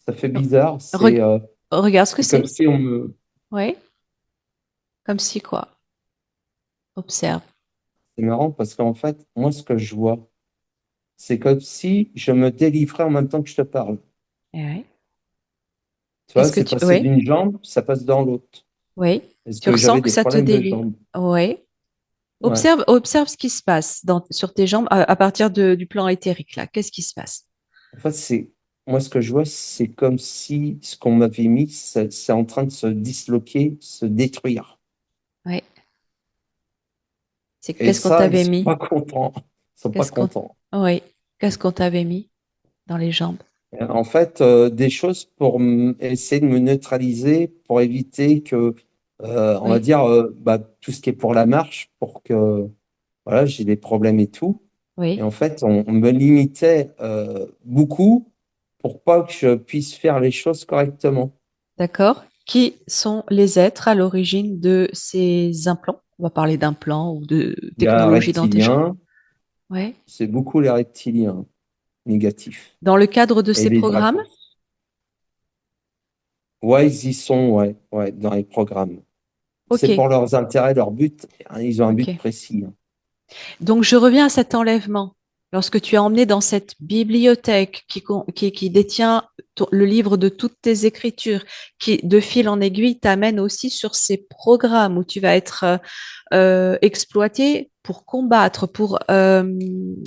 ça fait bizarre. Re- Regarde ce que C'est comme c'est. si on me. Oui. Comme si quoi? Observe. C'est marrant parce qu'en fait, moi, ce que je vois, c'est comme si je me délivrais en même temps que je te parle. Ouais. Tu vois, Est-ce que c'est tu... passé Oui, d'une jambe, ça passe dans l'autre. oui. Parce Tu que ressens j'avais que des ça te problèmes de délie. jambes. Oui. Ouais. Observe ce qui se passe sur tes jambes à partir du plan éthérique, là. Qu'est-ce qui se passe? En fait, moi, ce que je vois, c'est comme si ce qu'on m'avait mis, c'est en train de se disloquer, se détruire. Oui. Et Qu'est-ce qu'on ça, ils t'avait sont mis? pas contents. Ils sont pas Qu'est-ce qu'on... contents. Oui. Qu'est-ce qu'on t'avait mis dans les jambes? En fait, des choses pour essayer de me neutraliser, pour éviter que, on va Oui. dire, bah, tout ce qui est pour la marche, pour que, voilà, j'ai des problèmes et tout. Et Oui. en fait, on me limitait beaucoup pour pas que je puisse faire les choses correctement. D'accord. Qui sont les êtres à l'origine de ces implants? On va parler d'implants ou de Il y a technologie dans tes jambes. reptiliens, Oui. c'est beaucoup les reptiliens négatifs. Dans le cadre de Et ces les programmes? dragons. Ouais, ils y sont, ouais, ouais, dans les programmes. Ok. C'est pour leurs intérêts, leur but, hein, ils ont un but Ok. précis. Hein. Donc, je reviens à cet enlèvement. Lorsque tu es emmené dans cette bibliothèque qui détient le livre de toutes tes écritures, qui, de fil en aiguille, t'amène aussi sur ces programmes où tu vas être exploité pour combattre, pour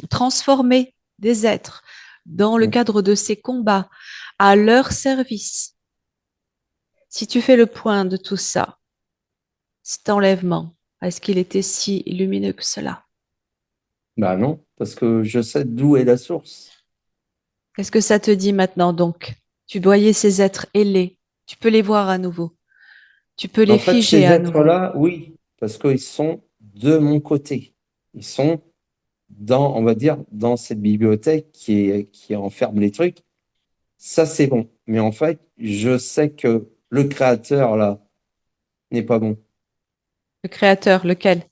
transformer des êtres dans le Mm. cadre de ces combats à leur service. Si tu fais le point de tout ça, cet enlèvement, est-ce qu'il était si lumineux que cela? Bah non, parce que je sais d'où est la source. Qu'est-ce que ça te dit maintenant donc? Tu voyais ces êtres ailés, tu peux les voir à nouveau, tu peux les En fait, figer ces à nouveau. êtres-là, oui, parce qu'ils sont de mon côté. Ils sont dans, on va dire, dans cette bibliothèque qui enferme les trucs. Ça, c'est bon. Mais en fait, je sais que le créateur, là, n'est pas bon. Le créateur, lequel?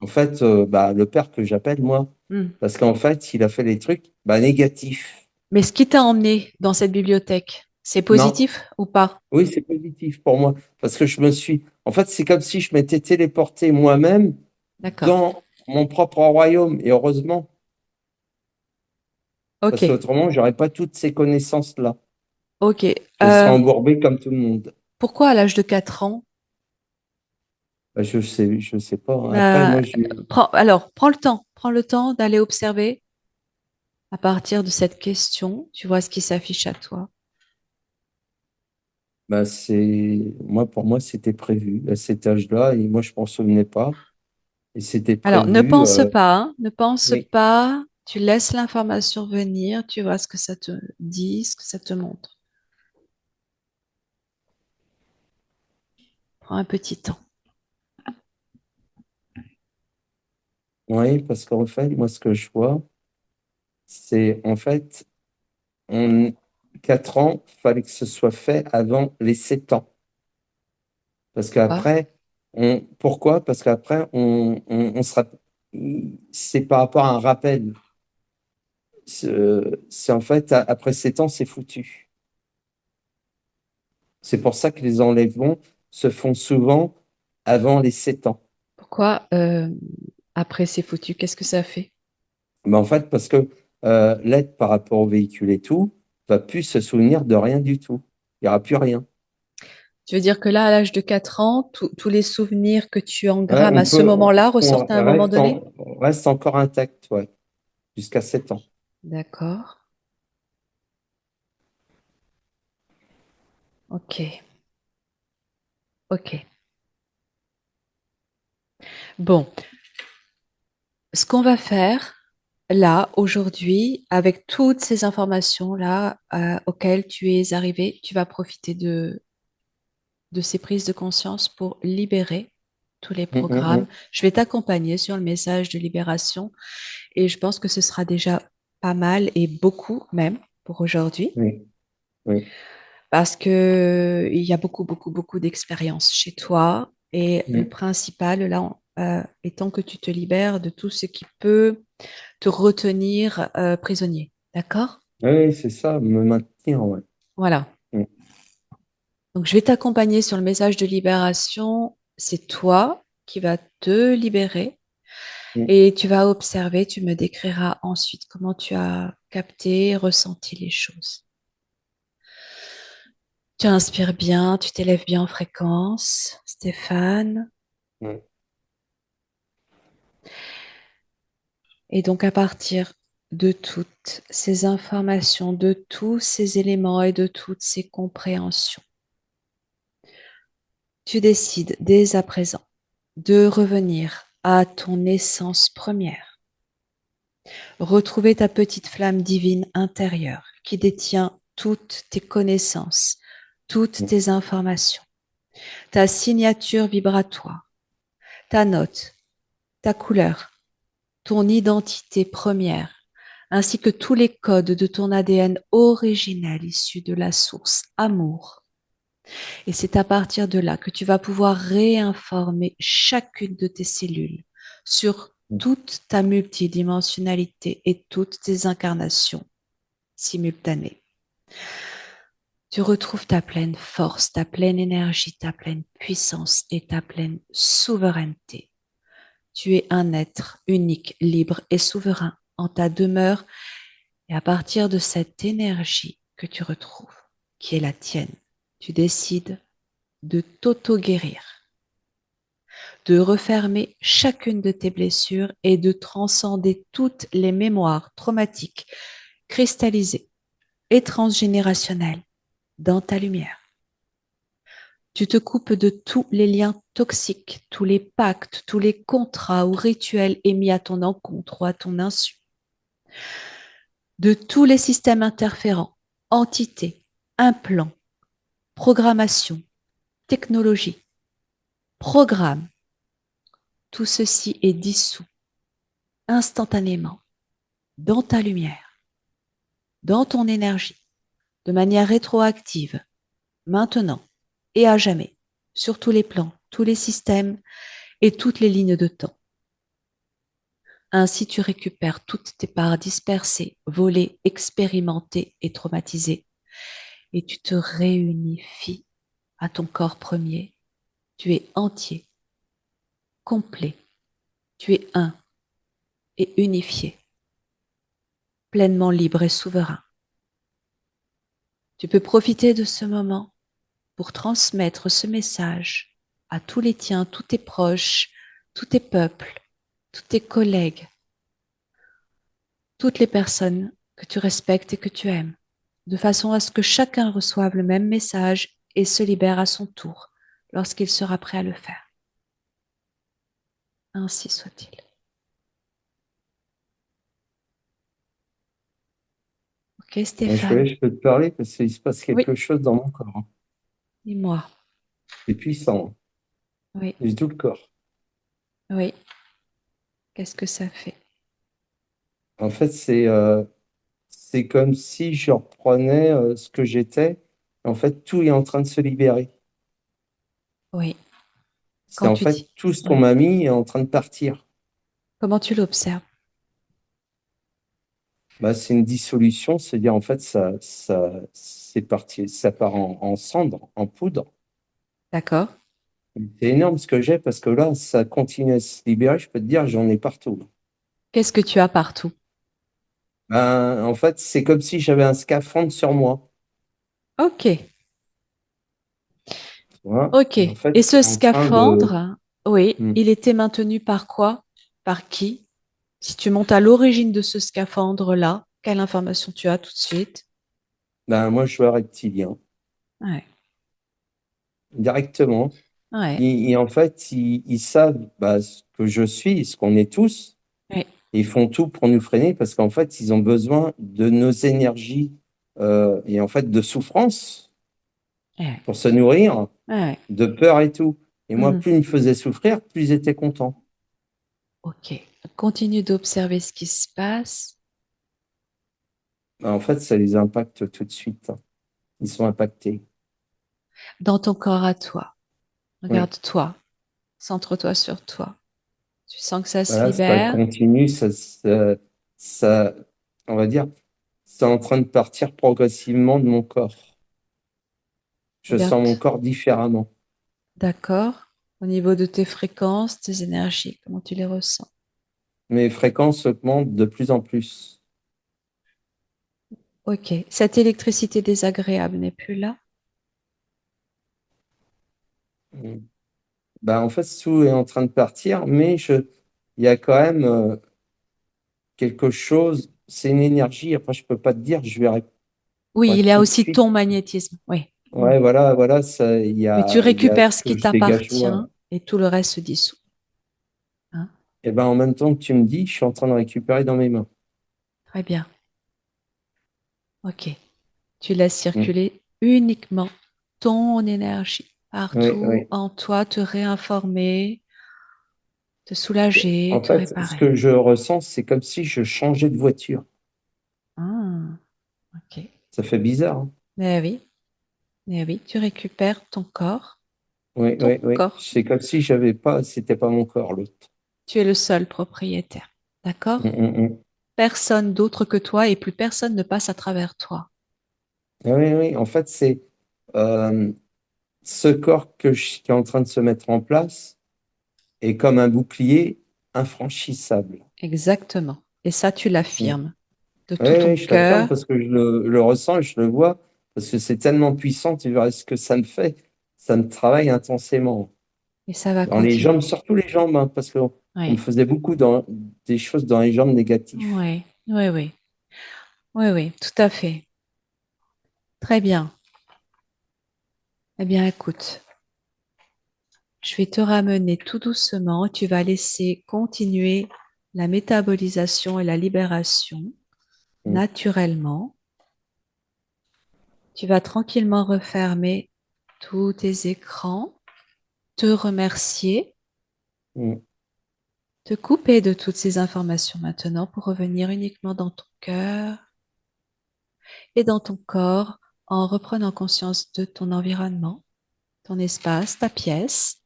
En fait, bah, le père que j'appelle, moi, Hmm. parce qu'en fait, il a fait des trucs bah, négatifs. Mais ce qui t'a emmené dans cette bibliothèque, c'est Non, positif ou pas? oui, c'est positif pour moi. Parce que je me suis. En fait, c'est comme si je m'étais téléporté moi-même D'accord. dans mon propre royaume. Et heureusement, Ok, parce qu'autrement, j'aurais pas toutes ces connaissances-là. ok. Je serais embourbé comme tout le monde. Pourquoi à l'âge de 4 ans? Bah, je sais pas. Hein. Après, Euh, moi, je. alors, prends le temps d'aller observer à partir de cette question. Tu vois ce qui s'affiche à toi. Bah, moi, pour moi, c'était prévu à cet âge-là, et moi, je m'en souvenais pas. Et c'était Alors, ne prévu. pense pas, hein, ne pense Oui. pas. Tu laisses l'information venir. Tu vois ce que ça te dit, ce que ça te montre. Prends un petit temps. Oui, parce qu'en fait, moi, ce que je vois, c'est en fait, on, 4 ans, fallait que ce soit fait avant les 7 ans. Parce Quoi. qu'après, pourquoi? Parce qu'après, on sera, c'est par rapport à un rappel. C'est en fait, après 7 ans, c'est foutu. C'est pour ça que les enlèvements se font souvent avant les 7 ans. Pourquoi après c'est foutu? Qu'est-ce que ça fait? Mais en fait, parce que l'être par rapport au véhicule et tout, va plus se souvenir de rien du tout. Il n'y aura plus rien. Tu veux dire que là, à l'âge de 4 ans, tous les souvenirs que tu Ouais, engrammes à ce moment-là ressortent à un moment donné? reste encore intact, ouais, jusqu'à 7 ans. D'accord. Ok. Ok. Bon, ce qu'on va faire là, aujourd'hui, avec toutes ces informations-là auxquelles tu es arrivé, tu vas profiter de ces prises de conscience pour libérer tous les Hum, hum, programmes. hum. Je vais t'accompagner sur le message de libération et je pense que ce sera déjà pas mal et beaucoup même pour aujourd'hui Oui, oui. parce que il y a beaucoup, beaucoup, beaucoup d'expérience chez toi et le Hum. principal là étant que tu te libères de tout ce qui peut te retenir prisonnier. D'accord? Oui, c'est ça, me maintenir, ouais. Voilà. Hum, Donc, je vais t'accompagner sur le message de libération. C'est toi qui vas te libérer hum. et tu vas observer, tu me décriras ensuite comment tu as capté, ressenti les choses. Tu inspires bien, tu t'élèves bien en fréquence, Stéphane. Mm. Et donc à partir de toutes ces informations, de tous ces éléments et de toutes ces compréhensions, tu décides dès à présent de revenir à ton essence première, retrouver ta petite flamme divine intérieure qui détient toutes tes connaissances, toutes Mm. tes informations, ta signature vibratoire, ta note, ta couleur, ton identité première, ainsi que tous les codes de ton ADN originel issus de la source amour. Et c'est à partir de là que tu vas pouvoir réinformer chacune de tes cellules sur toute ta multidimensionnalité et toutes tes incarnations simultanées. Tu retrouves ta pleine force, ta pleine énergie, ta pleine puissance et ta pleine souveraineté. Tu es un être unique, libre et souverain en ta demeure. Et à partir de cette énergie que tu retrouves, qui est la tienne, tu décides de t'auto-guérir, de refermer chacune de tes blessures et de transcender toutes les mémoires traumatiques, cristallisées et transgénérationnelles dans ta lumière. Tu te coupes de tous les liens toxiques, tous les pactes, tous les contrats ou rituels émis à ton encontre ou à ton insu, de tous les systèmes interférents, entités, implants, programmation, technologie, programme. Tout ceci est dissous instantanément dans ta lumière, dans ton énergie, de manière rétroactive, maintenant et à jamais, sur tous les plans, tous les systèmes et toutes les lignes de temps. Ainsi, tu récupères toutes tes parts dispersées, volées, expérimentées et traumatisées, et tu te réunifies à ton corps premier. Tu es entier, complet, tu es un et unifié, pleinement libre et souverain. Tu peux profiter de ce moment pour transmettre ce message à tous les tiens, tous tes proches, tous tes peuples, tous tes collègues, toutes les personnes que tu respectes et que tu aimes, de façon à ce que chacun reçoive le même message et se libère à son tour lorsqu'il sera prêt à le faire. Ainsi soit-il. Ok, Stéphane? Je peux te parler parce qu'il se passe Oui, quelque chose dans mon corps, hein. dis-moi. C'est puissant, hein. Oui, J'ai tout le corps. oui. Qu'est-ce que ça fait? En fait, c'est comme si je reprenais ce que j'étais. En fait, tout est en train de se libérer. Oui. C'est Quand en tu fait dis, tout ce qu'on oui. m'a mis est en train de partir. Comment tu l'observes? Bah, c'est une dissolution, c'est-à-dire en fait c'est parti, ça part en cendres, en poudre. D'accord? C'est énorme ce que j'ai parce que là, ça continue à se libérer. Je peux te dire, j'en ai partout. Qu'est-ce que tu as partout? Ben, en fait, c'est comme si j'avais un scaphandre sur moi. Ok, Tu vois. ok. Et en fait, Et ce c'est en train de. scaphandre, oui, Hmm. il était maintenu par quoi? Par qui? Si tu montes à l'origine de ce scaphandre-là, quelle information tu as tout de suite? Ben, moi, je suis un reptilien. Ouais, Directement. ouais, Et en fait, ils savent bah, ce que je suis, ce qu'on est tous. ouais, Et ils font tout pour nous freiner parce qu'en fait, ils ont besoin de nos énergies et en fait de souffrance ouais, pour se nourrir, ouais. de peur et tout. Et moi, Mhm. plus ils me faisaient souffrir, plus j'étais content. Ok. Continue d'observer ce qui se passe Ben, en fait, ça les impacte tout de suite, hein. Ils sont impactés. dans ton corps à toi. Oui. Regarde-toi, centre-toi sur toi. Tu sens que ça se Voilà, ça libère? continue, ça, on va dire, c'est en train de partir progressivement de mon corps. Je sens Regarde, mon corps différemment. d'accord. Au niveau de tes fréquences, tes énergies, comment tu les ressens? Mes fréquences augmentent de plus en plus. Ok. Cette électricité désagréable n'est plus là? Mm. Ben, en fait, tout est en train de partir, mais il y a quand même quelque chose, c'est une énergie. Après, je peux pas te dire, je verrai Oui, pas il y a tout de aussi suite. ton magnétisme. Oui. Mm. Ouais, voilà, ça, Mais tu il y a récupères ce ce que qui je dégage, t'appartient moi. et tout le reste se dissout. Hein. Et ben, en même temps que tu me dis, je suis en train de récupérer dans mes mains. Très bien. OK. Tu laisses Mm. circuler uniquement ton énergie Oui, partout oui. en toi, te réinformer, te soulager, En te fait, ce réparer. que je ressens, c'est comme si je changeais de voiture. Ah, OK. Ça fait bizarre, hein. Mais oui, mais oui, tu récupères Oui, ton oui, oui. corps. C'est comme si c'était pas mon corps, l'autre. Tu es le seul propriétaire. Mm, D'accord? mm, mm. Personne d'autre que toi et plus personne ne passe à travers toi. Ah oui, oui. En fait, c'est euh, ce corps qui est en train de se mettre en place est comme un bouclier infranchissable. Exactement. Et ça, tu Mm. l'affirmes de Oui, tout ton oui, je l'affirme cœur parce que je le ressens et je le vois, parce que c'est tellement puissant, tu verras ce que ça me fait. Ça me travaille intensément. et ça va Dans les continuer. jambes, surtout les jambes, hein, parce qu'on me Oui, faisait beaucoup des choses dans les jambes négatives. oui, oui, oui, oui, oui, tout à fait. Très bien. Eh bien, écoute, je vais te ramener tout doucement. Tu vas laisser continuer la métabolisation et la libération Mm, naturellement. Tu vas tranquillement refermer tous tes écrans, te remercier, mm, te couper de toutes ces informations maintenant pour revenir uniquement dans ton cœur et dans ton corps en reprenant conscience de ton environnement, ton espace, ta pièce,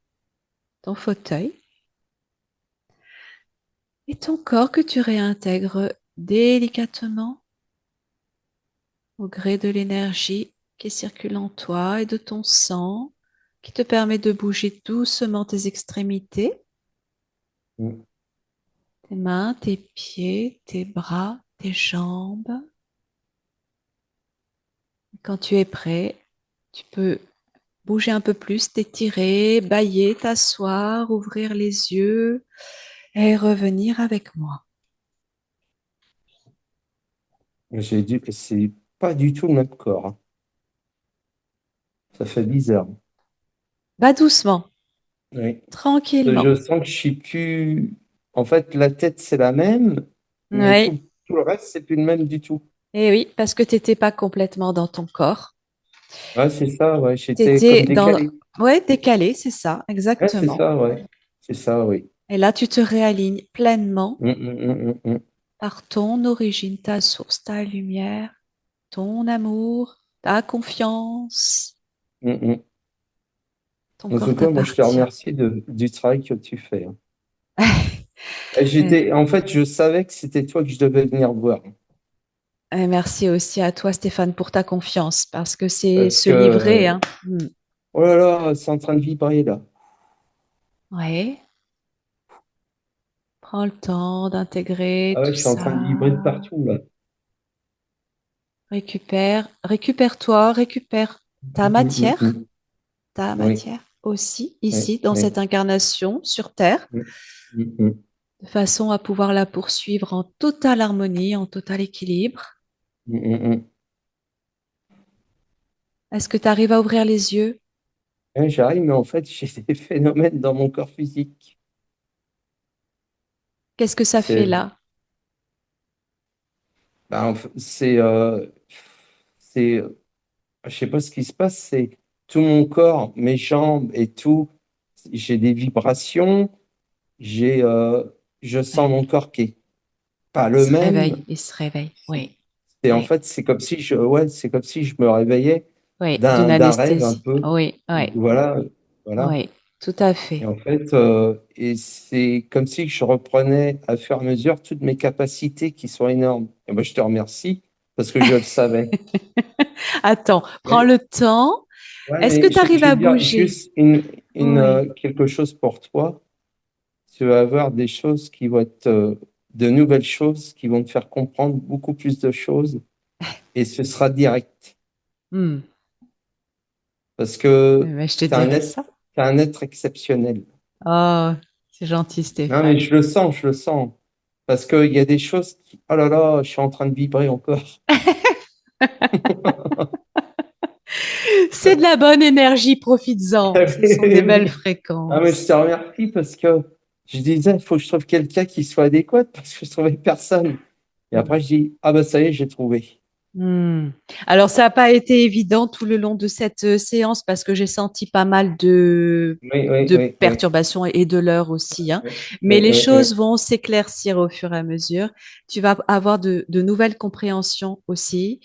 ton fauteuil et ton corps que tu réintègres délicatement au gré de l'énergie qui circule en toi et de ton sang qui te permet de bouger doucement tes extrémités, mm. tes mains, tes pieds, tes bras, tes jambes. Quand tu es prêt, tu peux bouger un peu plus, t'étirer, bâiller, t'asseoir, ouvrir les yeux et revenir avec moi. C'est pas du tout le même corps, hein. Ça fait bizarre. Va doucement, Oui. Je tranquillement. sens que je suis plus. En fait, la tête, c'est la même, mais Oui, tout le reste, c'est plus le même du tout. et oui, parce que tu n'étais pas complètement dans ton corps. Ouais, c'est ça, ouais. Tu J'étais étais comme dans... décalé. Ouais, décalé, c'est ça, Ouais, c'est exactement. ça, ouais. C'est ça, oui. Et là, tu te réalignes pleinement Mm, mm, mm, mm, par ton origine, ta source, ta lumière, ton amour, ta confiance. mm, mm, mm. Ton En corps tout cas, moi, je te t'appartient. remercie du travail que tu fais, hein. En fait, je savais que c'était toi que je devais venir voir. Et merci aussi à toi, Stéphane, pour ta confiance, parce que c'est Parce se livrer, que, hein. Mm. oh là là, c'est en train de vibrer, là. Ouais. Prends le temps d'intégrer Ah ouais, tout je suis en train de vibrer de ça. partout, là. Récupère-toi, récupère Mm, mm, mm. ta Oui, matière aussi, oui, ici, dans oui. cette incarnation sur Terre, Mm, mm, mm, de façon à pouvoir la poursuivre en totale harmonie, en total équilibre. mm, mm, mm. Est-ce que tu arrives à ouvrir les yeux? Ouais, j'arrive, mais en fait, j'ai des phénomènes dans mon corps physique. Qu'est-ce que ça fait C'est, là? bah, c'est, je sais pas ce qui se passe, c'est tout mon corps, mes jambes et tout. J'ai des vibrations, j'ai, euh, je sens Ouais. mon corps qui est pas Il le se même. réveille, il se réveille. Oui, En oui, fait, ouais, c'est comme si je me réveillais oui, d'une d'un rêve un anesthésie. peu. Oui, oui, Voilà, voilà. oui, tout à Et fait. en fait, c'est comme si je reprenais à fur et à mesure toutes mes capacités qui sont énormes. Et moi, je te remercie parce que je le savais. Attends, prends Mais, le temps. ouais, Est-ce que mais tu arrives je à vais dire bouger? juste Oui. quelque chose pour toi. Tu vas avoir des choses qui vont être de nouvelles choses qui vont te faire comprendre beaucoup plus de choses et ce sera direct. Hmm. Parce que Mais je te tu as dirai ça. t'es un être exceptionnel. Oh, c'est gentil, Non, mais Stéphane. je le sens. Parce qu'il y a des choses qui, oh là là, je suis en train de vibrer encore. C'est de la bonne énergie, profites-en. Ce sont des belles Oui. Ah, mais je te fréquences. remercie parce que je disais, il faut que je trouve quelqu'un qui soit adéquat parce que je trouvais personne. Et après, je dis, ah bah ça y est, j'ai trouvé. Hmm. Alors, ça n'a pas été évident tout le long de cette séance parce que j'ai senti pas mal Oui, oui, de oui, oui. perturbations et de l'heure aussi, hein. Oui, Mais oui, les oui, oui. choses vont s'éclaircir au fur et à mesure. Tu vas avoir de nouvelles compréhensions aussi,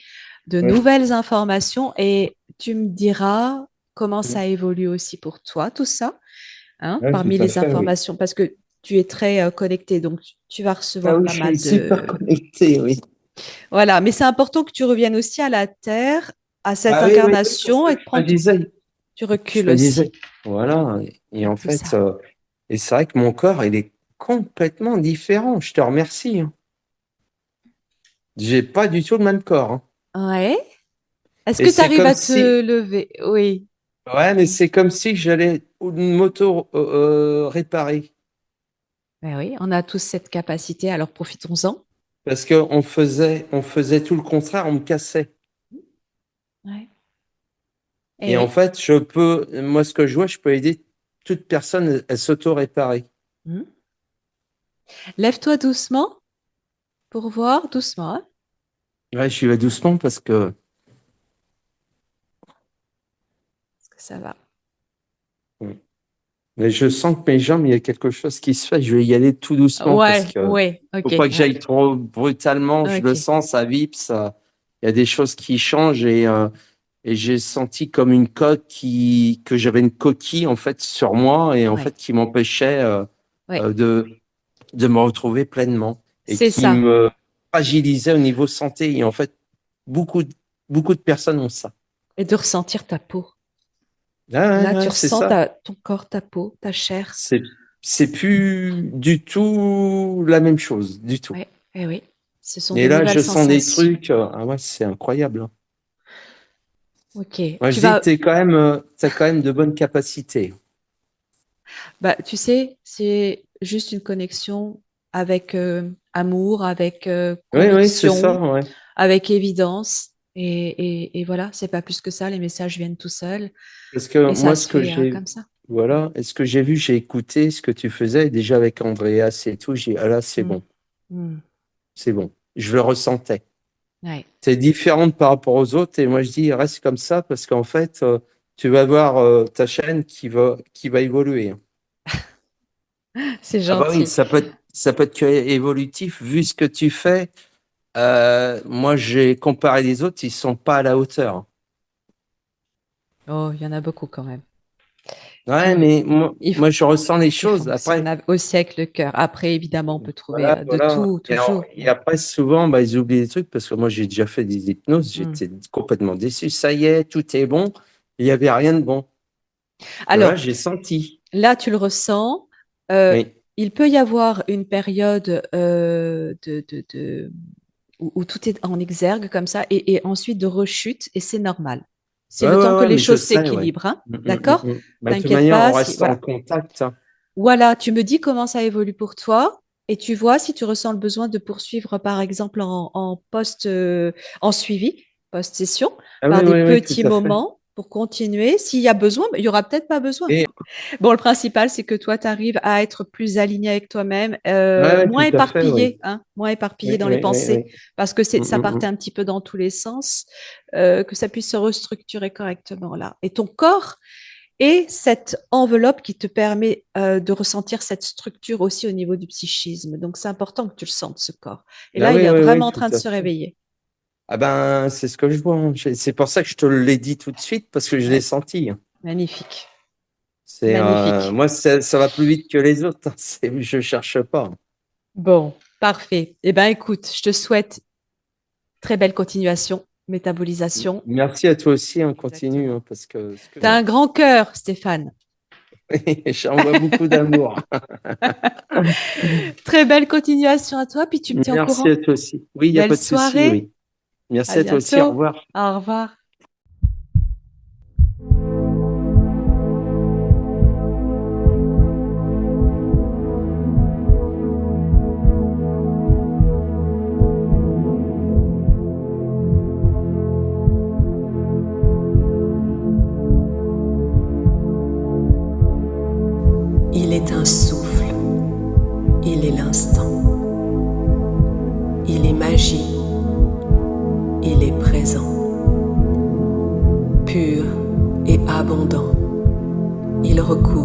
de Oui, nouvelles informations et tu me diras comment oui. ça évolue aussi pour toi, tout ça, hein, Oui, parmi tout à les fait, oui. informations, parce que tu es très connecté, donc tu vas Ah recevoir oui, pas je suis mal super de, connecté, oui. voilà, mais c'est important que tu reviennes aussi à la Terre, à cette Ah oui, oui, oui, c'est incarnation ça et que de je me prendre disais. du Je recul me disais. aussi Voilà. Et avec en tout fait, ça. et c'est vrai que mon corps, il est complètement différent. Je te remercie, hein. J'ai pas du tout le même corps, hein. Ouais. Est-ce Et que tu c'est arrives comme à te si, lever? Oui. ouais, mais c'est comme si j'allais une moto réparer. Ben oui, on a tous cette capacité, alors profitons-en. Parce on faisait tout le contraire, on me cassait. Ouais. Eh Et en oui. fait, moi, ce que je vois, je peux aider toute personne à s'auto-réparer. Hmm. Lève-toi doucement pour voir, doucement, hein. Ouais, je vais doucement parce que, Est-ce que ça va? mais je sens que mes jambes, il y a quelque chose qui se fait. Je vais y aller tout doucement parce Ouais, que ouais, faut ok, pas que ouais, j'aille trop brutalement. Je le ok. sens, ça vibre, ça. Il y a des choses qui changent et j'ai senti comme une coque que j'avais une coquille en fait sur moi et en Ouais, fait qui m'empêchait ouais. euh, de, de me retrouver pleinement et C'est qui ça. me fragilisait au niveau santé. Et en fait, beaucoup, beaucoup de personnes ont ça. Et de ressentir ta peau. Ah ouais, Là, tu ouais, c'est ressens ça. ton corps, ta peau, ta chair. C'est, c'est plus du tout la même chose, du tout. Ouais, eh oui. Ce sont Et de là, nouvelles je sens des sensations. trucs. Ah ouais, c'est incroyable, hein. Ok. Moi, Tu je dis, vas, t'as quand même de bonnes capacités. bah, tu sais, c'est juste une connexion avec amour, avec Oui, oui, c'est ça, conviction, ouais. avec évidence. Et voilà, c'est pas plus que ça. Les messages viennent tout seuls Parce que et ça moi, se fait comme ça. voilà, et ce que j'ai vu, j'ai écouté ce que tu faisais déjà avec Andreas et tout. J'ai dit, ah là, c'est Mm. bon, Mm. c'est bon. Je le ressentais. Ouais. C'est différente par rapport aux autres. Et moi, je dis, reste comme ça parce qu'en fait, tu vas voir ta chaîne qui va évoluer, hein. C'est Ah bah oui, gentil. ça peut être que évolutif. Vu ce que tu fais, moi, j'ai comparé les autres, ils sont pas à la hauteur, hein. Oh, il y en a beaucoup quand même Ouais, qui, mais il moi, faut- je ressens les qui choses. fonctionnent Après, aussi avec le cœur. Après, évidemment, on peut trouver voilà, de voilà. tout, toujours. Et après, souvent, bah, ils oublient des trucs parce que moi, j'ai déjà fait des hypnoses, Mm. j'étais complètement déçu. Ça y est, tout est bon. Il n'y avait rien de bon. Que là, Alors, j'ai senti. là, tu le ressens. Euh, Oui. il peut y avoir une période où tout est en exergue comme ça et ensuite de rechute et c'est normal. C'est Ouais, le temps ouais, que ouais, les mais je choses sais, ouais. s'équilibrent, hein. D'accord? Mm. Bah, de toute T'inquiète manière, on pas. Si, reste en voilà. contact, hein. Voilà, tu me dis comment ça évolue pour toi et tu vois si tu ressens le besoin de poursuivre, par exemple, en post, en suivi, post-session, Ah par oui, des oui, oui, tout petits à fait. moments pour continuer. S'il y a besoin, il y aura peut-être pas besoin. Et, Bon, le principal, c'est que toi, tu arrives à être plus aligné avec toi-même, ouais, ouais, moins tout à fait, oui. éparpillé, hein, moins éparpillé Oui, dans les oui, oui, pensées, oui. parce que Mm, ça partait mm. un petit peu dans tous les sens, que ça puisse se restructurer correctement là. Et ton corps et cette enveloppe qui te permet de ressentir cette structure aussi au niveau du psychisme. Donc, c'est important que tu le sentes, ce corps. Et Ah là, il oui, est oui, oui, vraiment en tout train de à se fait. réveiller. Ah ben, c'est ce que je vois, hein. C'est pour ça que je te l'ai dit tout de suite, parce que je l'ai Ouais, senti, hein. magnifique, C'est, magnifique. moi, ça va plus vite que les autres, hein. Je cherche pas. Bon, parfait. Eh bien, écoute, je te souhaite très belle continuation, métabolisation. Merci à toi aussi, hein, continue, Exactement. hein, parce que ce que Tu as un grand cœur, Stéphane. j'envoie beaucoup d'amour. Très belle continuation à toi, puis tu me tiens au Merci à courant. toi aussi. Oui, il n'y a Belle pas de souci, soirée. oui. Merci À à toi aussi, au bientôt. revoir. Au revoir. est un souffle, il est l'instant. Il est magie, il est présent. Pur et abondant, il recouvre